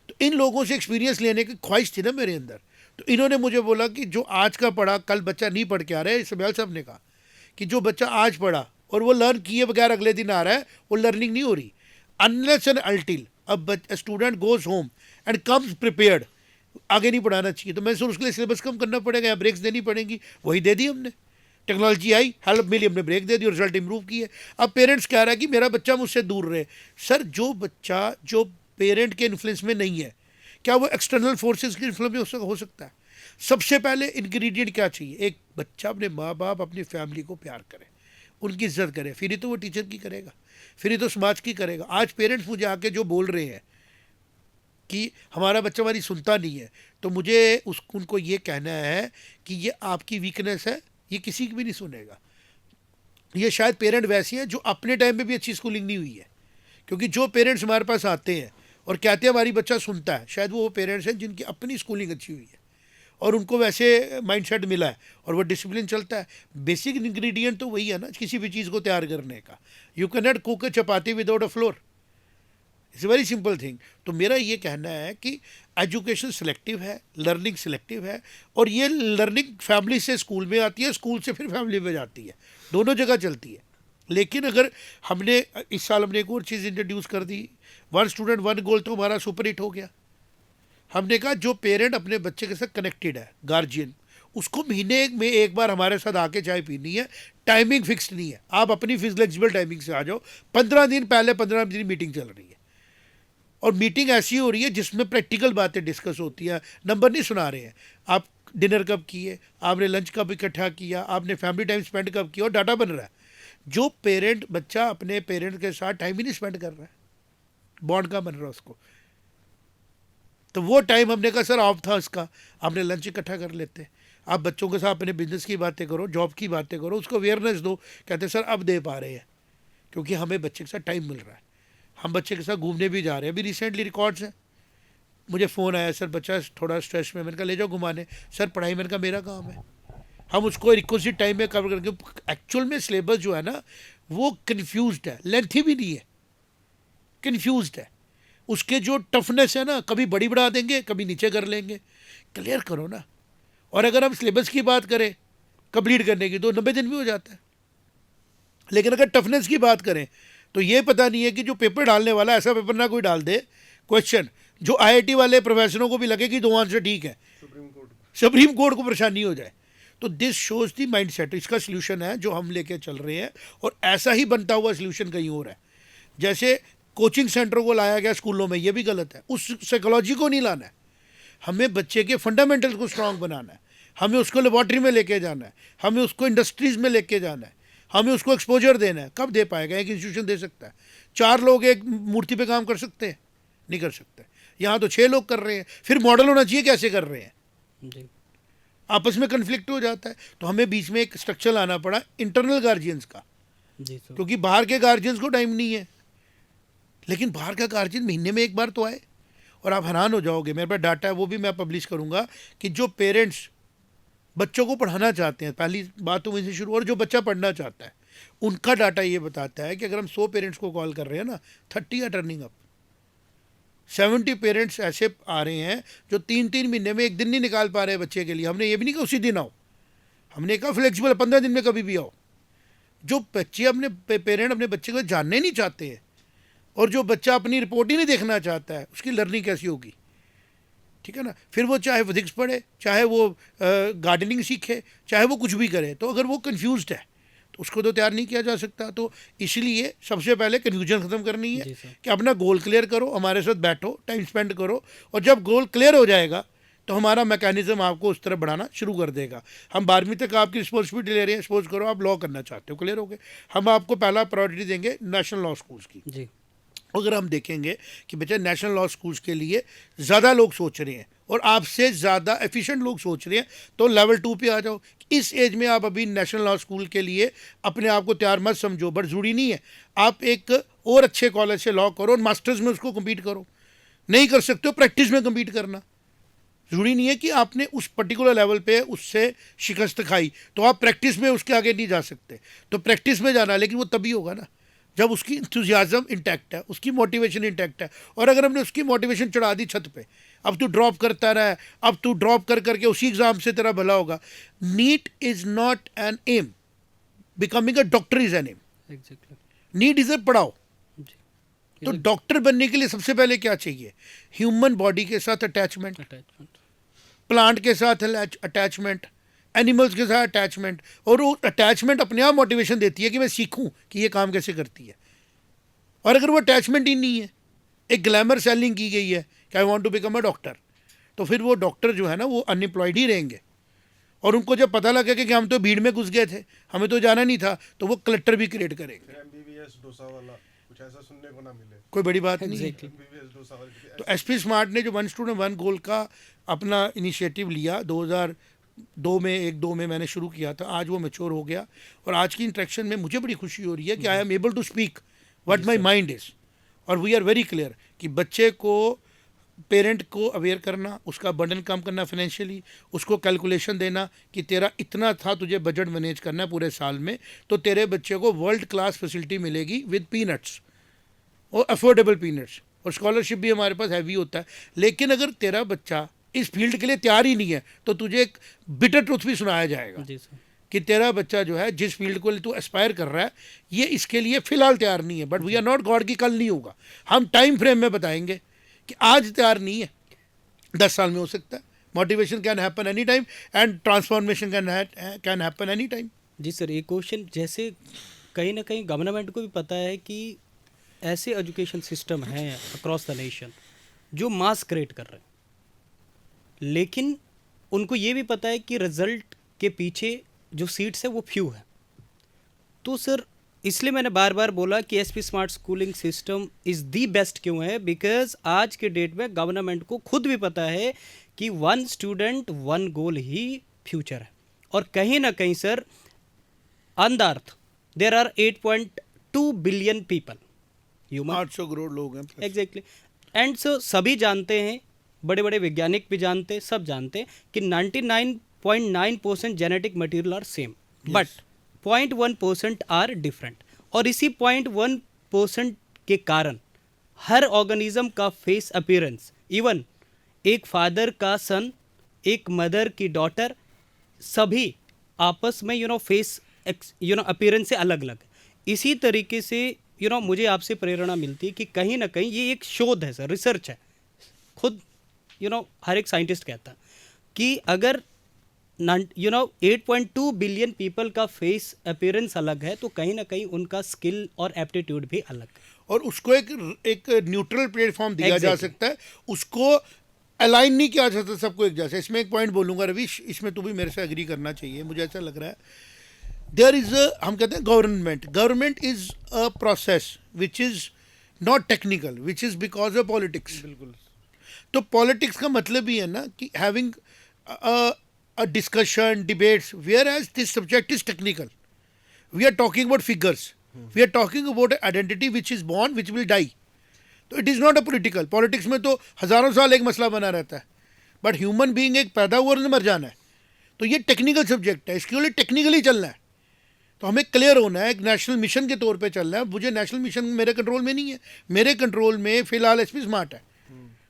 तो इन लोगों से एक्सपीरियंस लेने की ख्वाहिश थी ना मेरे अंदर। तो इन्होंने मुझे बोला कि जो आज का पढ़ा कल बच्चा नहीं पढ़ के आ रहा है। समयाल साहब ने कहा कि जो बच्चा आज पढ़ा और वो लर्न किए बगैर अगले दिन आ रहा है, वो लर्निंग नहीं हो रही। अनलेस एंड अल्टिल अब student goes home and comes prepared, आगे नहीं पढ़ाना चाहिए। तो मैं सोच उसके लिए सिलेबस कम करना पड़ेगा या ब्रेक्स देनी पड़ेंगी, वही दे दी हमने। टेक्नोलॉजी आई, हेल्प मिली, हमने ब्रेक दे दी और रिजल्ट इंप्रूव किए। अब पेरेंट्स कह रहा है कि मेरा बच्चा मुझसे दूर रहे। सर, जो बच्चा जो पेरेंट के इन्फ्लुएंस में नहीं है, क्या वो एक्सटर्नल फोर्सेस के इन्फ्लुएंस में हो सकता है? सबसे पहले इंग्रेडिएंट क्या चाहिए? एक बच्चा अपने माँ बाप अपनी फैमिली को प्यार करे, उनकी इज्जत करे, फिर ही तो वो टीचर की करेगा, फिर ही तो समाज की करेगा। आज पेरेंट्स मुझे आके जो बोल रहे हैं कि हमारा बच्चा हमारी सुनता नहीं है, तो मुझे उनको ये कहना है कि ये आपकी वीकनेस है, ये किसी की भी नहीं सुनेगा। ये शायद पेरेंट वैसे हैं जो अपने टाइम पे भी अच्छी स्कूलिंग नहीं हुई है, क्योंकि जो पेरेंट्स हमारे पास आते हैं और कहते हैं हमारी बच्चा सुनता है, शायद वो पेरेंट्स हैं जिनकी अपनी स्कूलिंग अच्छी हुई है और उनको वैसे माइंडसेट मिला है और वो डिसिप्लिन चलता है। बेसिक इंग्रेडिएंट तो वही है ना किसी भी चीज़ को तैयार करने का। You can not cook a chapati without a floor, it's very simple thing. तो मेरा ये कहना है कि एजुकेशन सिलेक्टिव है, लर्निंग सिलेक्टिव है, और ये लर्निंग फैमिली से स्कूल में आती है, स्कूल से फिर फैमिली में जाती है, दोनों जगह चलती है। लेकिन अगर हमने इस साल हमने एक और चीज़ इंट्रोड्यूस कर दी, 1 स्टूडेंट 1 गोल, तो हमारा सुपर हिट हो गया। हमने कहा जो पेरेंट अपने बच्चे के साथ कनेक्टेड है, गार्जियन, उसको महीने में एक बार हमारे साथ आके चाय पीनी है। टाइमिंग फिक्स्ड नहीं है, आप अपनी फ्लेक्सिबल टाइमिंग से आ जाओ। 15 दिन पहले 15 दिन मीटिंग चल रही है, और मीटिंग ऐसी हो रही है जिसमें प्रैक्टिकल बातें डिस्कस होती हैं, नंबर नहीं सुना रहे हैं। आप डिनर कब किए, आपने लंच कब इकट्ठा किया, आपने फैमिली टाइम स्पेंड कब किया, और डाटा बन रहा है। जो पेरेंट बच्चा अपने पेरेंट के साथ टाइम ही नहीं स्पेंड कर रहा है, बॉन्ड का बन रहा है उसको, तो वो टाइम हमने कहा सर ऑफ था इसका, आपने लंच इकट्ठा कर लेते। आप बच्चों के साथ अपने बिजनेस की बातें करो, जॉब की बातें करो, उसको अवेयरनेस दो। कहते सर अब दे पा रहे हैं क्योंकि हमें बच्चे के साथ टाइम मिल रहा है, हम बच्चे के साथ घूमने भी जा रहे हैं। अभी रिसेंटली रिकॉर्ड्स हैं, मुझे फ़ोन आया सर बच्चा थोड़ा स्ट्रेस में, मैंने कहा ले जाओ घुमाने। सर पढ़ाई, मैंने कहा मेरा काम है, हम उसको रिक्वेस्ट टाइम में कवर करके। एक्चुअल में सिलेबस जो है ना वो कन्फ्यूज्ड है, लेंथी भी नहीं है, कन्फ्यूज्ड है। उसके जो टफनेस है ना, कभी बड़ी बढ़ा देंगे कभी नीचे कर लेंगे, क्लियर करो ना। और अगर हम सिलेबस की बात करें कंप्लीट करने की तो 90 दिन भी हो जाता है, लेकिन अगर टफनेस की बात करें तो ये पता नहीं है कि जो पेपर डालने वाला ऐसा पेपर ना कोई डाल दे क्वेश्चन जो IIT वाले प्रोफेसरों को भी लगे कि 2 आंसर ठीक है, सुप्रीम कोर्ट को परेशानी हो जाए। तो this shows the mind set. इसका सोल्यूशन है जो हम लेके चल रहे हैं, और ऐसा ही बनता हुआ सोल्यूशन कहीं और है। जैसे कोचिंग सेंटरों को लाया गया स्कूलों में, ये भी गलत है। उस साइकोलॉजी को नहीं लाना है, हमें बच्चे के फंडामेंटल्स को स्ट्रांग बनाना है, हमें उसको लेबॉर्ट्री में लेके जाना है, हमें उसको इंडस्ट्रीज़ में लेके जाना है, हमें उसको एक्सपोजर देना है। कब दे पाएगा? एक इंस्टीट्यूशन दे सकता है। 4 लोग एक मूर्ति पे काम कर सकते हैं? नहीं कर सकते। यहाँ तो 6 लोग कर रहे हैं। फिर मॉडल होना चाहिए कैसे कर रहे हैं, जी आपस में कन्फ्लिक्ट हो जाता है। तो हमें बीच में एक स्ट्रक्चर लाना पड़ा इंटरनल गार्जियंस का, जी सर। क्योंकि बाहर के गार्जियंस को टाइम नहीं है। लेकिन बाहर का गार्जियन महीने में एक बार तो आए। और आप हैरान हो जाओगे, मेरे पास डाटा है, वो भी मैं पब्लिश करूँगा, कि जो पेरेंट्स बच्चों को पढ़ाना चाहते हैं, पहली बात तो वहीं से शुरू, और जो बच्चा पढ़ना चाहता है, उनका डाटा ये बताता है कि अगर हम 100 पेरेंट्स को कॉल कर रहे हैं ना, 30 आर टर्निंग अप। 70 पेरेंट्स ऐसे आ रहे हैं जो 3-3 महीने में एक दिन नहीं निकाल पा रहे बच्चे के लिए। हमने ये भी नहीं कहा उसी दिन आओ, हमने कहा फ्लेक्सिबल 15 दिन में कभी भी आओ। जो बच्चे अपने पेरेंट अपने बच्चे को जानने नहीं चाहते हैं, और जो बच्चा अपनी रिपोर्ट ही नहीं देखना चाहता है, उसकी लर्निंग कैसी होगी? ठीक है ना। फिर वो चाहे फिजिक्स पढ़े, चाहे वो गार्डनिंग सीखे, चाहे वो कुछ भी करे, तो अगर वो कंफ्यूज्ड है तो उसको तो तैयार नहीं किया जा सकता। तो इसलिए सबसे पहले कन्फ्यूजन ख़त्म करनी है कि अपना गोल क्लियर करो, हमारे साथ बैठो, टाइम स्पेंड करो, और जब गोल क्लियर हो जाएगा तो हमारा मैकेनिज्म आपको उस तरफ बढ़ाना शुरू कर देगा। हम 12वीं तक आपकी रिस्पॉन्सिबिलिटी ले रहे हैं। सपोज करो आप लॉ करना चाहते हो, क्लियर हो गए, हम आपको पहला प्रायोरिटी देंगे नेशनल लॉ स्कूल्स की। जी अगर हम देखेंगे कि बच्चे नेशनल लॉ स्कूल्स के लिए ज़्यादा लोग सोच रहे हैं और आपसे ज़्यादा एफिशिएंट लोग सोच रहे हैं, तो लेवल 2 पे आ जाओ। इस एज में आप अभी नेशनल लॉ स्कूल के लिए अपने आप को तैयार मत समझो, बट ज़रूरी नहीं है। आप एक और अच्छे कॉलेज से लॉ करो और मास्टर्स में उसको कम्पीट करो। नहीं कर सकते हो, प्रैक्टिस में कम्पीट करना। ज़रूरी नहीं है कि आपने उस पर्टिकुलर लेवल पे उससे शिकस्त खाई तो आप प्रैक्टिस में उसके आगे नहीं जा सकते। तो प्रैक्टिस में जाना, लेकिन वो तभी होगा ना जब उसकी इंथुजियाज़म इंटैक्ट है, उसकी मोटिवेशन इंटैक्ट है। और अगर हमने उसकी मोटिवेशन चढ़ा दी छत पे, अब तू ड्रॉप करता रहा है, अब तू ड्रॉप कर करके उसी एग्ज़ाम से तेरा भला होगा। NEET is not an aim, becoming a doctor is an aim. Exactly. NEET is a पढ़ाओ। जी तो डॉक्टर बनने के लिए सबसे पहले क्या चाहिए? ह्यूमन बॉडी के साथ अटैचमेंट, अटैचमेंट, प्लांट के साथ अटैचमेंट, एनिमल्स के साथ अटैचमेंट। और वो अटैचमेंट अपने आप मोटिवेशन देती है कि मैं सीखूं कि ये काम कैसे करती है। और अगर वो अटैचमेंट ही नहीं है, एक ग्लैमर सेलिंग की गई है कि I want to become a doctor, तो फिर वो डॉक्टर जो है ना वो अनएम्प्लॉयड ही रहेंगे। और उनको जब पता लगा कि हम तो भीड़ में घुस गए थे, हमें तो जाना नहीं था, तो वो क्लटर भी क्रिएट करेंगे। MBBS डोसा वाला कुछ ऐसा सुनने को ना मिले, कोई बड़ी बात नहीं है। Exactly. MBBS डोसा वाला। तो एसपी स्मार्ट ने जो 1 स्टूडेंट 1 गोल का अपना इनिशिएटिव लिया 2002 में मैंने शुरू किया था, आज वो मैच्योर हो गया। और आज की इंटरेक्शन में मुझे बड़ी खुशी हो रही है कि I am able to speak what my mind is. और वी आर वेरी क्लियर कि बच्चे को, पेरेंट को अवेयर करना, उसका बर्डन कम करना फाइनेंशियली, उसको कैलकुलेशन देना कि तेरा इतना था, तुझे बजट मैनेज करना है पूरे साल में, तो तेरे बच्चे को वर्ल्ड क्लास फैसिलिटी मिलेगी विद पीनट्स और अफोर्डेबल पीनट्स। और स्कॉलरशिप भी हमारे पास हैवी होता है। लेकिन अगर तेरा बच्चा इस फील्ड के लिए तैयार ही नहीं है तो तुझे एक बिटर ट्रुथ भी सुनाया जाएगा जी सर। कि तेरा बच्चा जो है जिस फील्ड को तू एस्पायर कर रहा है ये इसके लिए फ़िलहाल तैयार नहीं है। But we are not god की कल नहीं होगा। हम टाइम फ्रेम में बताएंगे कि आज तैयार नहीं है, 10 साल में हो सकता है। Motivation can happen any time and transformation can happen any time. जी सर, एक क्वेश्चन, जैसे कहीं ना कहीं गवर्नमेंट को भी पता है कि ऐसे एजुकेशन सिस्टम हैं अक्रॉस द नेशन जो मास क्रिएट कर रहे हैं, लेकिन उनको ये भी पता है कि रिजल्ट के पीछे जो सीट्स है वो फ्यू है। तो सर इसलिए मैंने बार बार बोला कि SP smart schooling system is the best क्यों है, बिकॉज आज के डेट में गवर्नमेंट को खुद भी पता है कि 1 स्टूडेंट 1 गोल ही फ्यूचर है। और कहीं ना कहीं sir on the earth there are 8.2 billion people, human, 800 crore लोग हैं। एग्जैक्टली। एंड सो सभी जानते हैं, बड़े बड़े वैज्ञानिक भी जानते हैं, सब जानते हैं कि 99.9% genetic material are same, but 0.1% are different. और इसी 0.1% के कारण हर ऑर्गेनिज्म का फेस अपीयरेंस, इवन एक फादर का सन, एक मदर की डॉटर, सभी आपस में फेस अपीयरेंस से अलग अलग। इसी तरीके से मुझे आपसे प्रेरणा मिलती है कि कहीं ना कहीं ये एक शोध है सर, रिसर्च है। खुद हर एक साइंटिस्ट कहता है कि अगर 8.2 बिलियन पीपल का फेस अपीयरेंस अलग है तो कहीं ना कहीं उनका स्किल और एप्टीट्यूड भी अलग है। और उसको एक न्यूट्रल प्लेटफॉर्म दिया जा Exactly. सकता है, उसको अलाइन नहीं किया जा सकता सबको एक जैसे। इसमें एक पॉइंट बोलूँगा रविश, इसमें तू भी मेरे से एग्री करना चाहिए, मुझे ऐसा लग रहा है। देयर इज हम कहते हैं government is a process which is not technical, which is because of politics. बिल्कुल तो पॉलिटिक्स का मतलब ही है ना कि having a discussion, debates, where as this subject is technical. We are talking about figures, we are talking about identity which is born, which will die. तो it is not a political. Politics में तो हज़ारों साल एक मसला बना रहता है, बट ह्यूमन बीइंग एक पैदा हुआ और मर जाना है। तो ये टेक्निकल सब्जेक्ट है, इसके लिए टेक्निकली चलना है। तो हमें क्लियर होना है, एक नेशनल मिशन के तौर पे चलना है। मुझे नेशनल मिशन मेरे कंट्रोल में नहीं है, मेरे कंट्रोल में फ़िलहाल एसपी स्मार्ट है।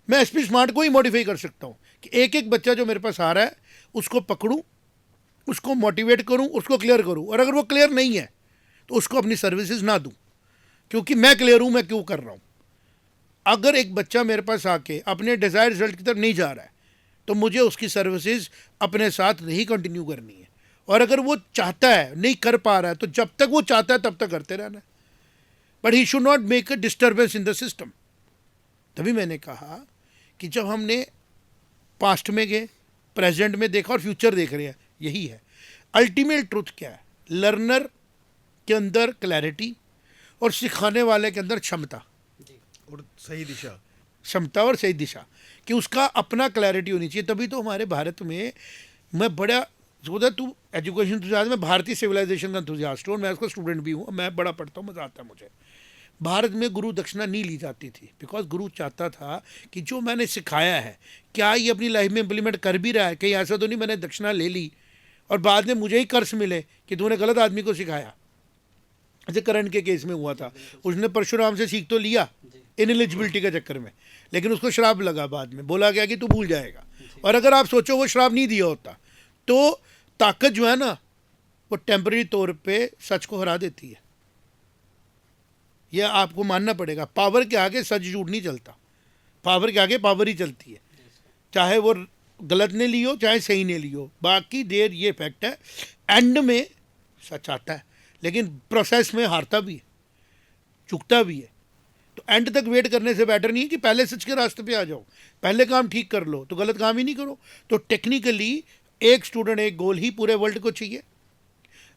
मैं एसपी स्मार्ट को ही मॉडिफाई कर सकता हूँ कि एक एक बच्चा जो मेरे पास आ रहा है उसको पकड़ूँ, उसको मोटिवेट करूँ, उसको क्लियर करूँ। और अगर वो क्लियर नहीं है तो उसको अपनी सर्विसेज ना दूँ, क्योंकि मैं क्लियर हूँ मैं क्यों कर रहा हूँ। अगर एक बच्चा मेरे पास आके अपने डिज़ायर रिजल्ट की तरफ नहीं जा रहा है तो मुझे उसकी सर्विसेज अपने साथ नहीं कंटिन्यू करनी है। और अगर वो चाहता है, नहीं कर पा रहा है, तो जब तक वो चाहता है तब तक करते रहना है, but he should not make a disturbance in the system. तभी मैंने कहा कि जब हमने पास्ट में गए, प्रेजेंट में देखा और फ्यूचर देख रहे हैं, यही है अल्टीमेट ट्रुथ। क्या है? लर्नर के अंदर क्लैरिटी और सिखाने वाले के अंदर क्षमता और सही दिशा। और सही दिशा, कि उसका अपना क्लैरिटी होनी चाहिए। तभी तो हमारे भारत में, मैं बड़ा सोचा तू एजुकेशन इंथुजियास्ट, मैं भारतीय सिविलाइजेशन का इंथुजियास्ट हूँ और मैं उसका स्टूडेंट भी हूँ, मैं बड़ा पढ़ता हूँ, मज़ा आता है मुझे। भारत में गुरु दक्षिणा नहीं ली जाती थी, बिकॉज गुरु चाहता था कि जो मैंने सिखाया है क्या ये अपनी लाइफ में इम्प्लीमेंट कर भी रहा है। कहीं ऐसा तो नहीं मैंने दक्षिणा ले ली और बाद में मुझे ही कर्ज मिले कि तूने गलत आदमी को सिखाया। जैसे करण के केस में हुआ था, उसने परशुराम से सीख तो लिया इनएलिजिबिलिटी के चक्कर में, लेकिन उसको श्राप लगा, बाद में बोला गया कि तू भूल जाएगा। और अगर आप सोचो वो श्राप नहीं दिया होता तो ताकत जो है ना वो टेम्पररी तौर पे सच को हरा देती है। यह आपको मानना पड़ेगा। पावर के आगे सच झूठ नहीं चलता, पावर के आगे पावर ही चलती है, चाहे वो गलत ने ली हो चाहे सही ने ली हो। बाकी देर ये फैक्ट है, एंड में सच आता है, लेकिन प्रोसेस में हारता भी है, चुकता भी है। तो एंड तक वेट करने से बेटर नहीं है कि पहले सच के रास्ते पे आ जाओ, पहले काम ठीक कर लो तो गलत काम ही नहीं करो। तो टेक्निकली एक स्टूडेंट एक गोल ही पूरे वर्ल्ड को चाहिए।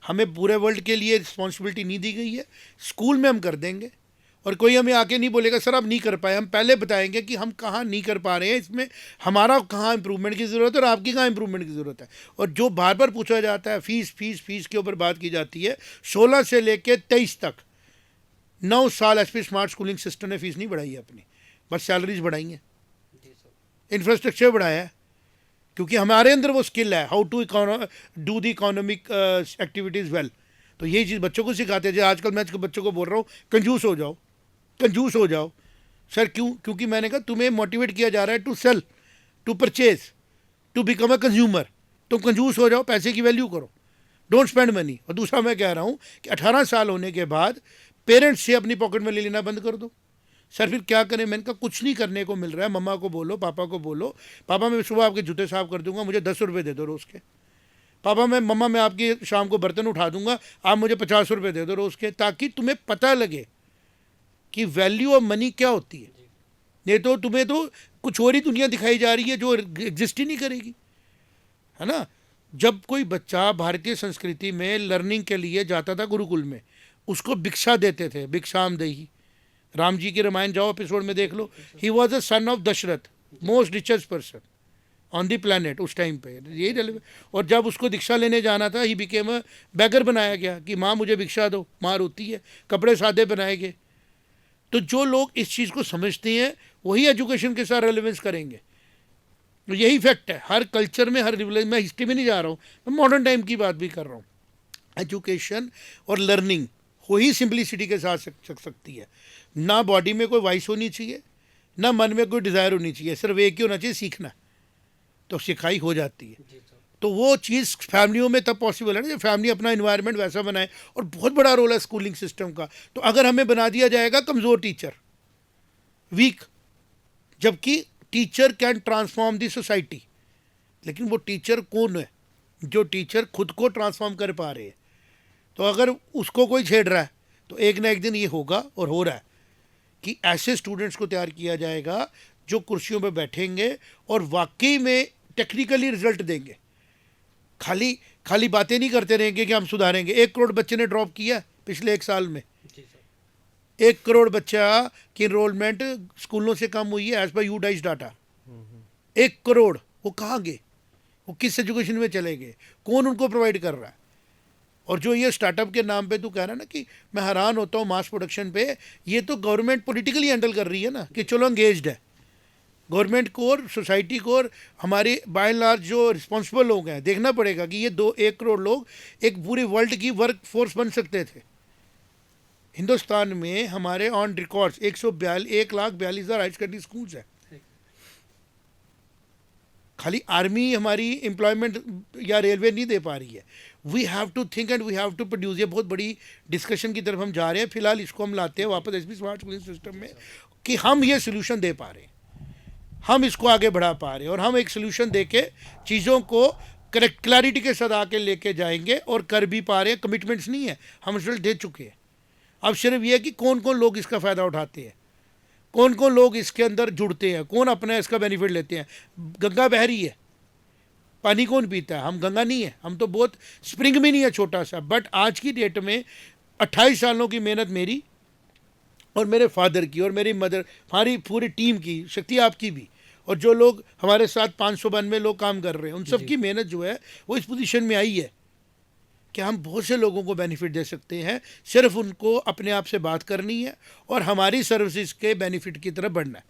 हमें पूरे वर्ल्ड के लिए रिस्पॉन्सिबिलिटी नहीं दी गई है। स्कूल में हम कर देंगे और कोई हमें आके नहीं बोलेगा सर आप नहीं कर पाए। हम पहले बताएंगे कि हम कहाँ नहीं कर पा रहे हैं, इसमें हमारा कहाँ इंप्रूवमेंट की ज़रूरत है और आपकी कहाँ इंप्रूवमेंट की ज़रूरत है। और जो बार बार पूछा जाता है, फीस के ऊपर बात की जाती है। 16 से लेकर 23 तक 9 साल एसपी स्मार्ट स्कूलिंग सिस्टम ने फीस नहीं बढ़ाई है अपनी, बस सैलरीज बढ़ाई हैं, इंफ्रास्ट्रक्चर बढ़ाया है, क्योंकि हमारे अंदर वो स्किल है how to do the economic activities well. तो यही चीज़ बच्चों को सिखाते हैं। जो आजकल मैं बच्चों को बोल रहा हूँ कंजूस हो जाओ, कंजूस हो जाओ। सर क्यों? क्योंकि मैंने कहा तुम्हें मोटिवेट किया जा रहा है to sell, to purchase, to become a consumer. तुम कंजूस हो जाओ, पैसे की वैल्यू करो, डोंट स्पेंड मनी। और दूसरा मैं कह रहा हूँ कि 18 साल होने के बाद पेरेंट्स से अपनी पॉकेट में ले लेना बंद कर दो। सर फिर क्या करें? मैंने कहा कुछ नहीं करने को मिल रहा है। मम्मा को बोलो, पापा को बोलो, पापा मैं सुबह आपके जूते साफ कर दूंगा, मुझे 10 रुपये दे दो रोज़ के। पापा मम्मा मैं आपकी शाम को बर्तन उठा दूंगा, आप मुझे 50 रुपये दे दो रोज़ के, ताकि तुम्हें पता लगे कि वैल्यू ऑफ मनी क्या होती है। नहीं तो तुम्हें तो कुछ और ही दुनिया दिखाई जा रही है जो एग्जिस्ट ही नहीं करेगी, है ना। जब कोई बच्चा भारतीय संस्कृति में लर्निंग के लिए जाता था गुरुकुल में, उसको भिक्षा देते थे, भिक्षाम देही। राम जी की रामायण जाओ एपिसोड में देख लो, he was a son of Dasharath, most richest person on the planet उस टाइम पे, यही रेलिवेंट। और जब उसको दीक्षा लेने जाना था, ही बिकेम अ बैगर, बनाया गया कि माँ मुझे भिक्षा दो, माँ रोती है, कपड़े सादे बनाए गए। तो जो लोग इस चीज़ को समझते हैं वही एजुकेशन के साथ रेलिवेंस करेंगे। तो यही फैक्ट है हर कल्चर में, हर रिविलेज में। हिस्ट्री में नहीं जा रहा हूँ मैं, मॉडर्न टाइम की बात भी कर रहा हूँ। एजुकेशन और लर्निंग हो ही सिंपलिसिटी के साथ सकती है। ना बॉडी में कोई वाइस होनी चाहिए, ना मन में कोई डिज़ायर होनी चाहिए, सिर्फ एक ही होना चाहिए, सीखना। तो सिखाई हो जाती है। तो वो चीज़ फैमिलियों में तब पॉसिबल है ना जब फैमिली अपना इन्वायरमेंट वैसा बनाए। और बहुत बड़ा रोल है स्कूलिंग सिस्टम का। तो अगर हमें बना दिया जाएगा कमज़ोर टीचर, वीक, जबकि teacher can transform the society. लेकिन वो टीचर कौन है? जो टीचर खुद को ट्रांसफॉर्म कर पा रहे हैं। तो अगर उसको कोई छेड़ रहा है तो एक ना एक दिन ये होगा, और हो रहा है। कि ऐसे स्टूडेंट्स को तैयार किया जाएगा जो कुर्सियों पर बैठेंगे और वाकई में टेक्निकली रिजल्ट देंगे। खाली खाली बातें नहीं करते रहेंगे कि हम सुधारेंगे। 1 करोड़ बच्चे ने ड्रॉप किया पिछले 1 साल में। 1 करोड़ बच्चा की इनरोलमेंट स्कूलों से कम हुई है एज पर यूडाइज डाटा। 1 करोड़, वो कहाँ गए? वो किस एजुकेशन में चले गए? कौन उनको प्रोवाइड कर रहा है? और जो ये स्टार्टअप के नाम पे तू कह रहा है ना कि मैं हैरान होता हूँ मास प्रोडक्शन पे, ये तो गवर्नमेंट पॉलिटिकली हैंडल कर रही है ना कि चलो एंगेज्ड है। गवर्नमेंट को और सोसाइटी को और हमारे बाय एंड लार्ज जो रिस्पॉन्सिबल लोग हैं, देखना पड़ेगा कि ये 1 करोड़ लोग एक पूरे वर्ल्ड की वर्क फोर्स बन सकते थे। हिंदुस्तान में हमारे on records 1,42,000 high secondary schools हैं। खाली आर्मी हमारी एम्प्लॉयमेंट या रेलवे नहीं दे पा रही है। We have to think and we have to produce. ये बहुत बड़ी डिस्कशन की तरफ हम जा रहे हैं। फिलहाल इसको हम लाते हैं वापस एसपी स्मार्ट स्कूलिंग सिस्टम में कि हम ये सोल्यूशन दे पा रहे हैं, हम इसको आगे बढ़ा पा रहे हैं और हम एक सोल्यूशन दे के चीज़ों को करेक्ट क्लैरिटी के साथ आके लेके जाएंगे और कर भी पा रहे हैं। कमिटमेंट्स नहीं है, हम रिजल्ट दे चुके हैं। अब सिर्फ ये है कि कौन कौन लोग इसका फ़ायदा उठाते हैं, कौन कौन लोग इसके अंदर जुड़ते हैं, कौन अपना इसका बेनिफिट लेते हैं। गंगा बह रही है, पानी कौन पीता है? हम गंगा नहीं है, हम तो बहुत स्प्रिंग भी नहीं है छोटा सा। बट आज की डेट में 28 सालों की मेहनत मेरी और मेरे फादर की और मेरी मदर, हमारी पूरी टीम की, शक्ति आपकी भी, और जो लोग हमारे साथ 592 लोग काम कर रहे हैं, उन सब की मेहनत जो है वो इस पोजीशन में आई है कि हम बहुत से लोगों को बेनिफिट दे सकते हैं। सिर्फ उनको अपने आप से बात करनी है और हमारी सर्विसेज के बेनिफिट की तरफ बढ़ना है।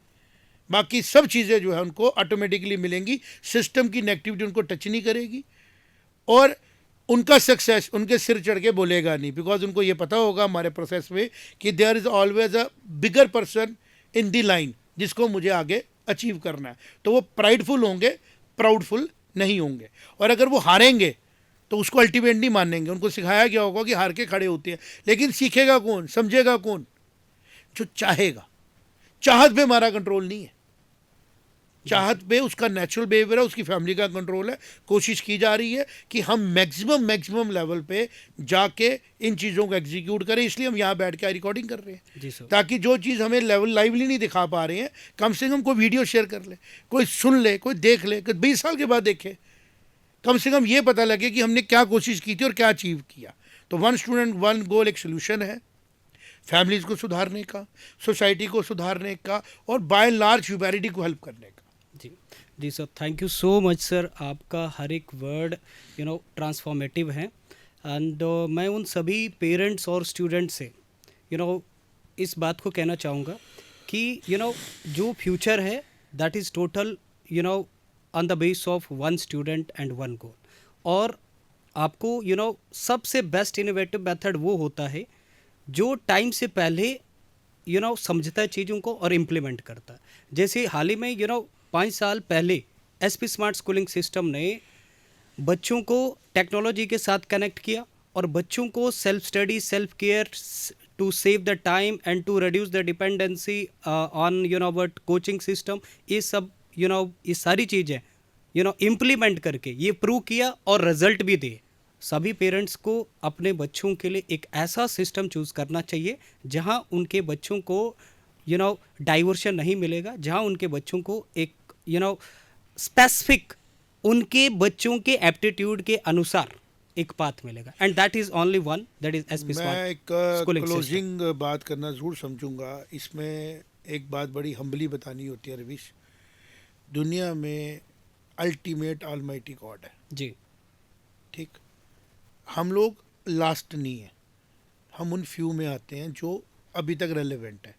बाकी सब चीज़ें जो है उनको ऑटोमेटिकली मिलेंगी। सिस्टम की नेगेटिविटी उनको टच नहीं करेगी और उनका सक्सेस उनके सिर चढ़ के बोलेगा नहीं, बिकॉज उनको ये पता होगा हमारे प्रोसेस में कि there is always a bigger person in the line जिसको मुझे आगे अचीव करना है। तो वो प्राइडफुल होंगे, प्राउडफुल नहीं होंगे। और अगर वो हारेंगे तो उसको अल्टीमेट नहीं मानेंगे। उनको सिखाया गया होगा कि हार के खड़े होते हैं, लेकिन सीखेगा कौन, समझेगा कौन? जो चाहेगा। चाहत पे हमारा कंट्रोल नहीं है, चाहत पे उसका नेचुरल बिहेवियर है, उसकी फैमिली का कंट्रोल है। कोशिश की जा रही है कि हम मैक्सिमम लेवल पे जाके इन चीज़ों को एग्जीक्यूट करें। इसलिए हम यहाँ बैठ के रिकॉर्डिंग कर रहे हैं जी सर। ताकि जो चीज़ हमें लेवल लाइवली नहीं दिखा पा रहे हैं, कम से कम कोई वीडियो शेयर कर ले, कोई सुन ले, कोई देख ले, कोई 20 साल के बाद देखे, कम से कम ये पता लगे कि हमने क्या कोशिश की थी और क्या अचीव किया। तो 1 स्टूडेंट 1 गोल एक सोल्यूशन है फैमिलीज़ को सुधारने का, सोसाइटी को सुधारने का और बाय एंड लार्ज ह्यूमैनिटी को हेल्प करने का। जी sir, thank you so much sir. आपका हर एक वर्ड ट्रांसफॉर्मेटिव है। एंड मैं उन सभी पेरेंट्स और स्टूडेंट्स से इस बात को कहना चाहूँगा कि जो फ्यूचर है that is total on the base of 1 student and 1 गोल। और आपको सबसे बेस्ट इनोवेटिव मेथड वो होता है जो टाइम से पहले समझता है चीज़ों को और इम्प्लीमेंट करता है। जैसे हाल ही में 5 साल पहले एसपी स्मार्ट स्कूलिंग सिस्टम ने बच्चों को टेक्नोलॉजी के साथ कनेक्ट किया और बच्चों को self study, self care, to save the time and to reduce the dependency on what coaching system, ये सब ये सारी चीज़ें इम्प्लीमेंट करके ये प्रूव किया और रिजल्ट भी दिए। सभी पेरेंट्स को अपने बच्चों के लिए एक ऐसा सिस्टम चूज़ करना चाहिए जहां उनके बच्चों को डाइवर्शन नहीं मिलेगा, जहां उनके बच्चों को एक स्पेसिफिक उनके बच्चों के एप्टीट्यूड के अनुसार एक पाथ मिलेगा। And that is only one, that is SP मैं स्मार्ट एक स्कूलिंग क्लोजिंग बात करना ज़रूर समझूंगा। इसमें एक बात बड़ी हम्बली बतानी होती है रविश, दुनिया में अल्टीमेट ऑलमाइटी गॉड है, जी ठीक। हम लोग लास्ट नहीं है, हम उन फ्यू में आते हैं जो अभी तक रेलेवेंट है।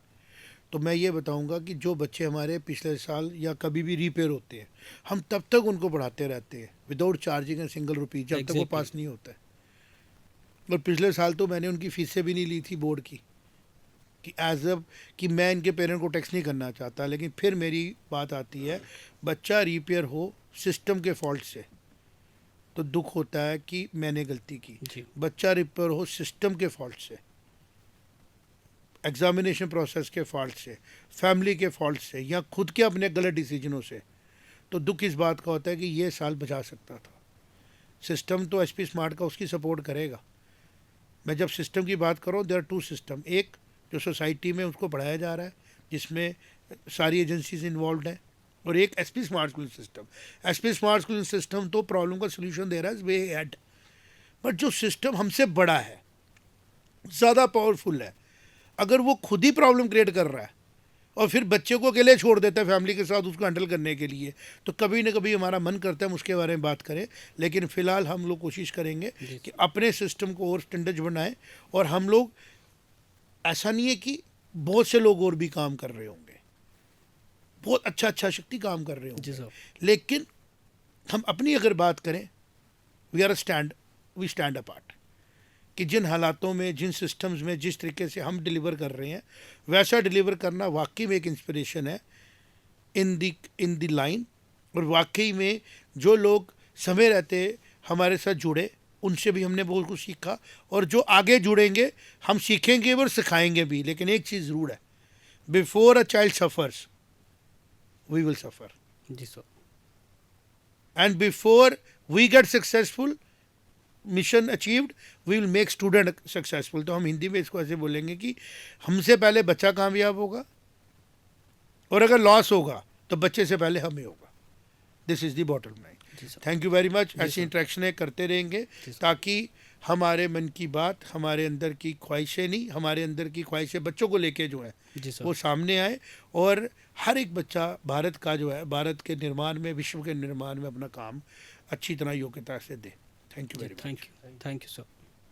तो मैं ये बताऊंगा कि जो बच्चे हमारे पिछले साल या कभी भी रिपेयर होते हैं, हम तब तक उनको पढ़ाते रहते हैं without charging a single rupee, जब तक वो पास नहीं होता है। और पिछले साल तो मैंने उनकी फीसें भी नहीं ली थी बोर्ड की, कि एज अ कि मैं इनके पेरेंट को टैक्स नहीं करना चाहता। लेकिन फिर मेरी बात आती है, बच्चा रिपेयर हो सिस्टम के फॉल्ट से तो दुख होता है कि मैंने गलती की। बच्चा रिपेयर हो सिस्टम के फॉल्ट से, एग्जामिनेशन प्रोसेस के फॉल्ट से, फैमिली के फॉल्ट से, या खुद के अपने गलत डिसीजनों से, तो दुख इस बात का होता है कि ये साल बचा सकता था। सिस्टम तो एसपी स्मार्ट का उसकी सपोर्ट करेगा। मैं जब सिस्टम की बात करूँ, देयर आर 2 सिस्टम, एक जो सोसाइटी में उसको पढ़ाया जा रहा है, जिसमें सारी एजेंसीज इन्वॉल्व हैं, और एक SP smart school system. SP smart school system तो प्रॉब्लम का सोल्यूशन दे रहा है वे हेड, बट जो सिस्टम हमसे बड़ा है, ज़्यादा पावरफुल है, अगर वो खुद ही प्रॉब्लम क्रिएट कर रहा है और फिर बच्चे को अकेले छोड़ देता है फैमिली के साथ उसको हैंडल करने के लिए, तो कभी ना कभी हमारा मन करता है हम उसके बारे में बात करें। लेकिन फ़िलहाल हम लोग कोशिश करेंगे कि अपने सिस्टम को और स्टैंडर्ड बनाएं, और हम लोग, ऐसा नहीं है कि बहुत से लोग और भी काम कर रहे होंगे, बहुत अच्छा शक्ति काम कर रहे जी होंगे, सर। लेकिन हम अपनी अगर बात करें, वी स्टैंड अपार्ट, कि जिन हालातों में, जिन सिस्टम्स में, जिस तरीके से हम डिलीवर कर रहे हैं, वैसा डिलीवर करना वाकई में एक इंस्पिरेशन है इन द लाइन। और वाकई में जो लोग समय रहते हमारे साथ जुड़े, उनसे भी हमने बहुत कुछ सीखा, और जो आगे जुड़ेंगे हम सीखेंगे और सिखाएंगे भी। लेकिन एक चीज़ ज़रूर है, before a child suffers we will suffer, जी sir. And before we get successful, mission achieved, we will make student successful. तो हम हिंदी में इसको ऐसे बोलेंगे कि हमसे पहले बच्चा कामयाब होगा, और अगर लॉस होगा तो बच्चे से पहले हमें होगा। This is the bottom line. जी sir. Thank you very much. जी ऐसी सर। इंट्रैक्शनें करते रहेंगे जी सर। ताकि हमारे मन की बात, हमारे अंदर की ख्वाहिशें नहीं, हमारे अंदर की ख्वाहिशें बच्चों को लेके जो है जी सर। वो सामने आए, और हर एक बच्चा भारत का जो है, भारत के निर्माण में, विश्व के निर्माण में अपना काम अच्छी तरह योग्यता से दे। Thank you very much. Thank you sir.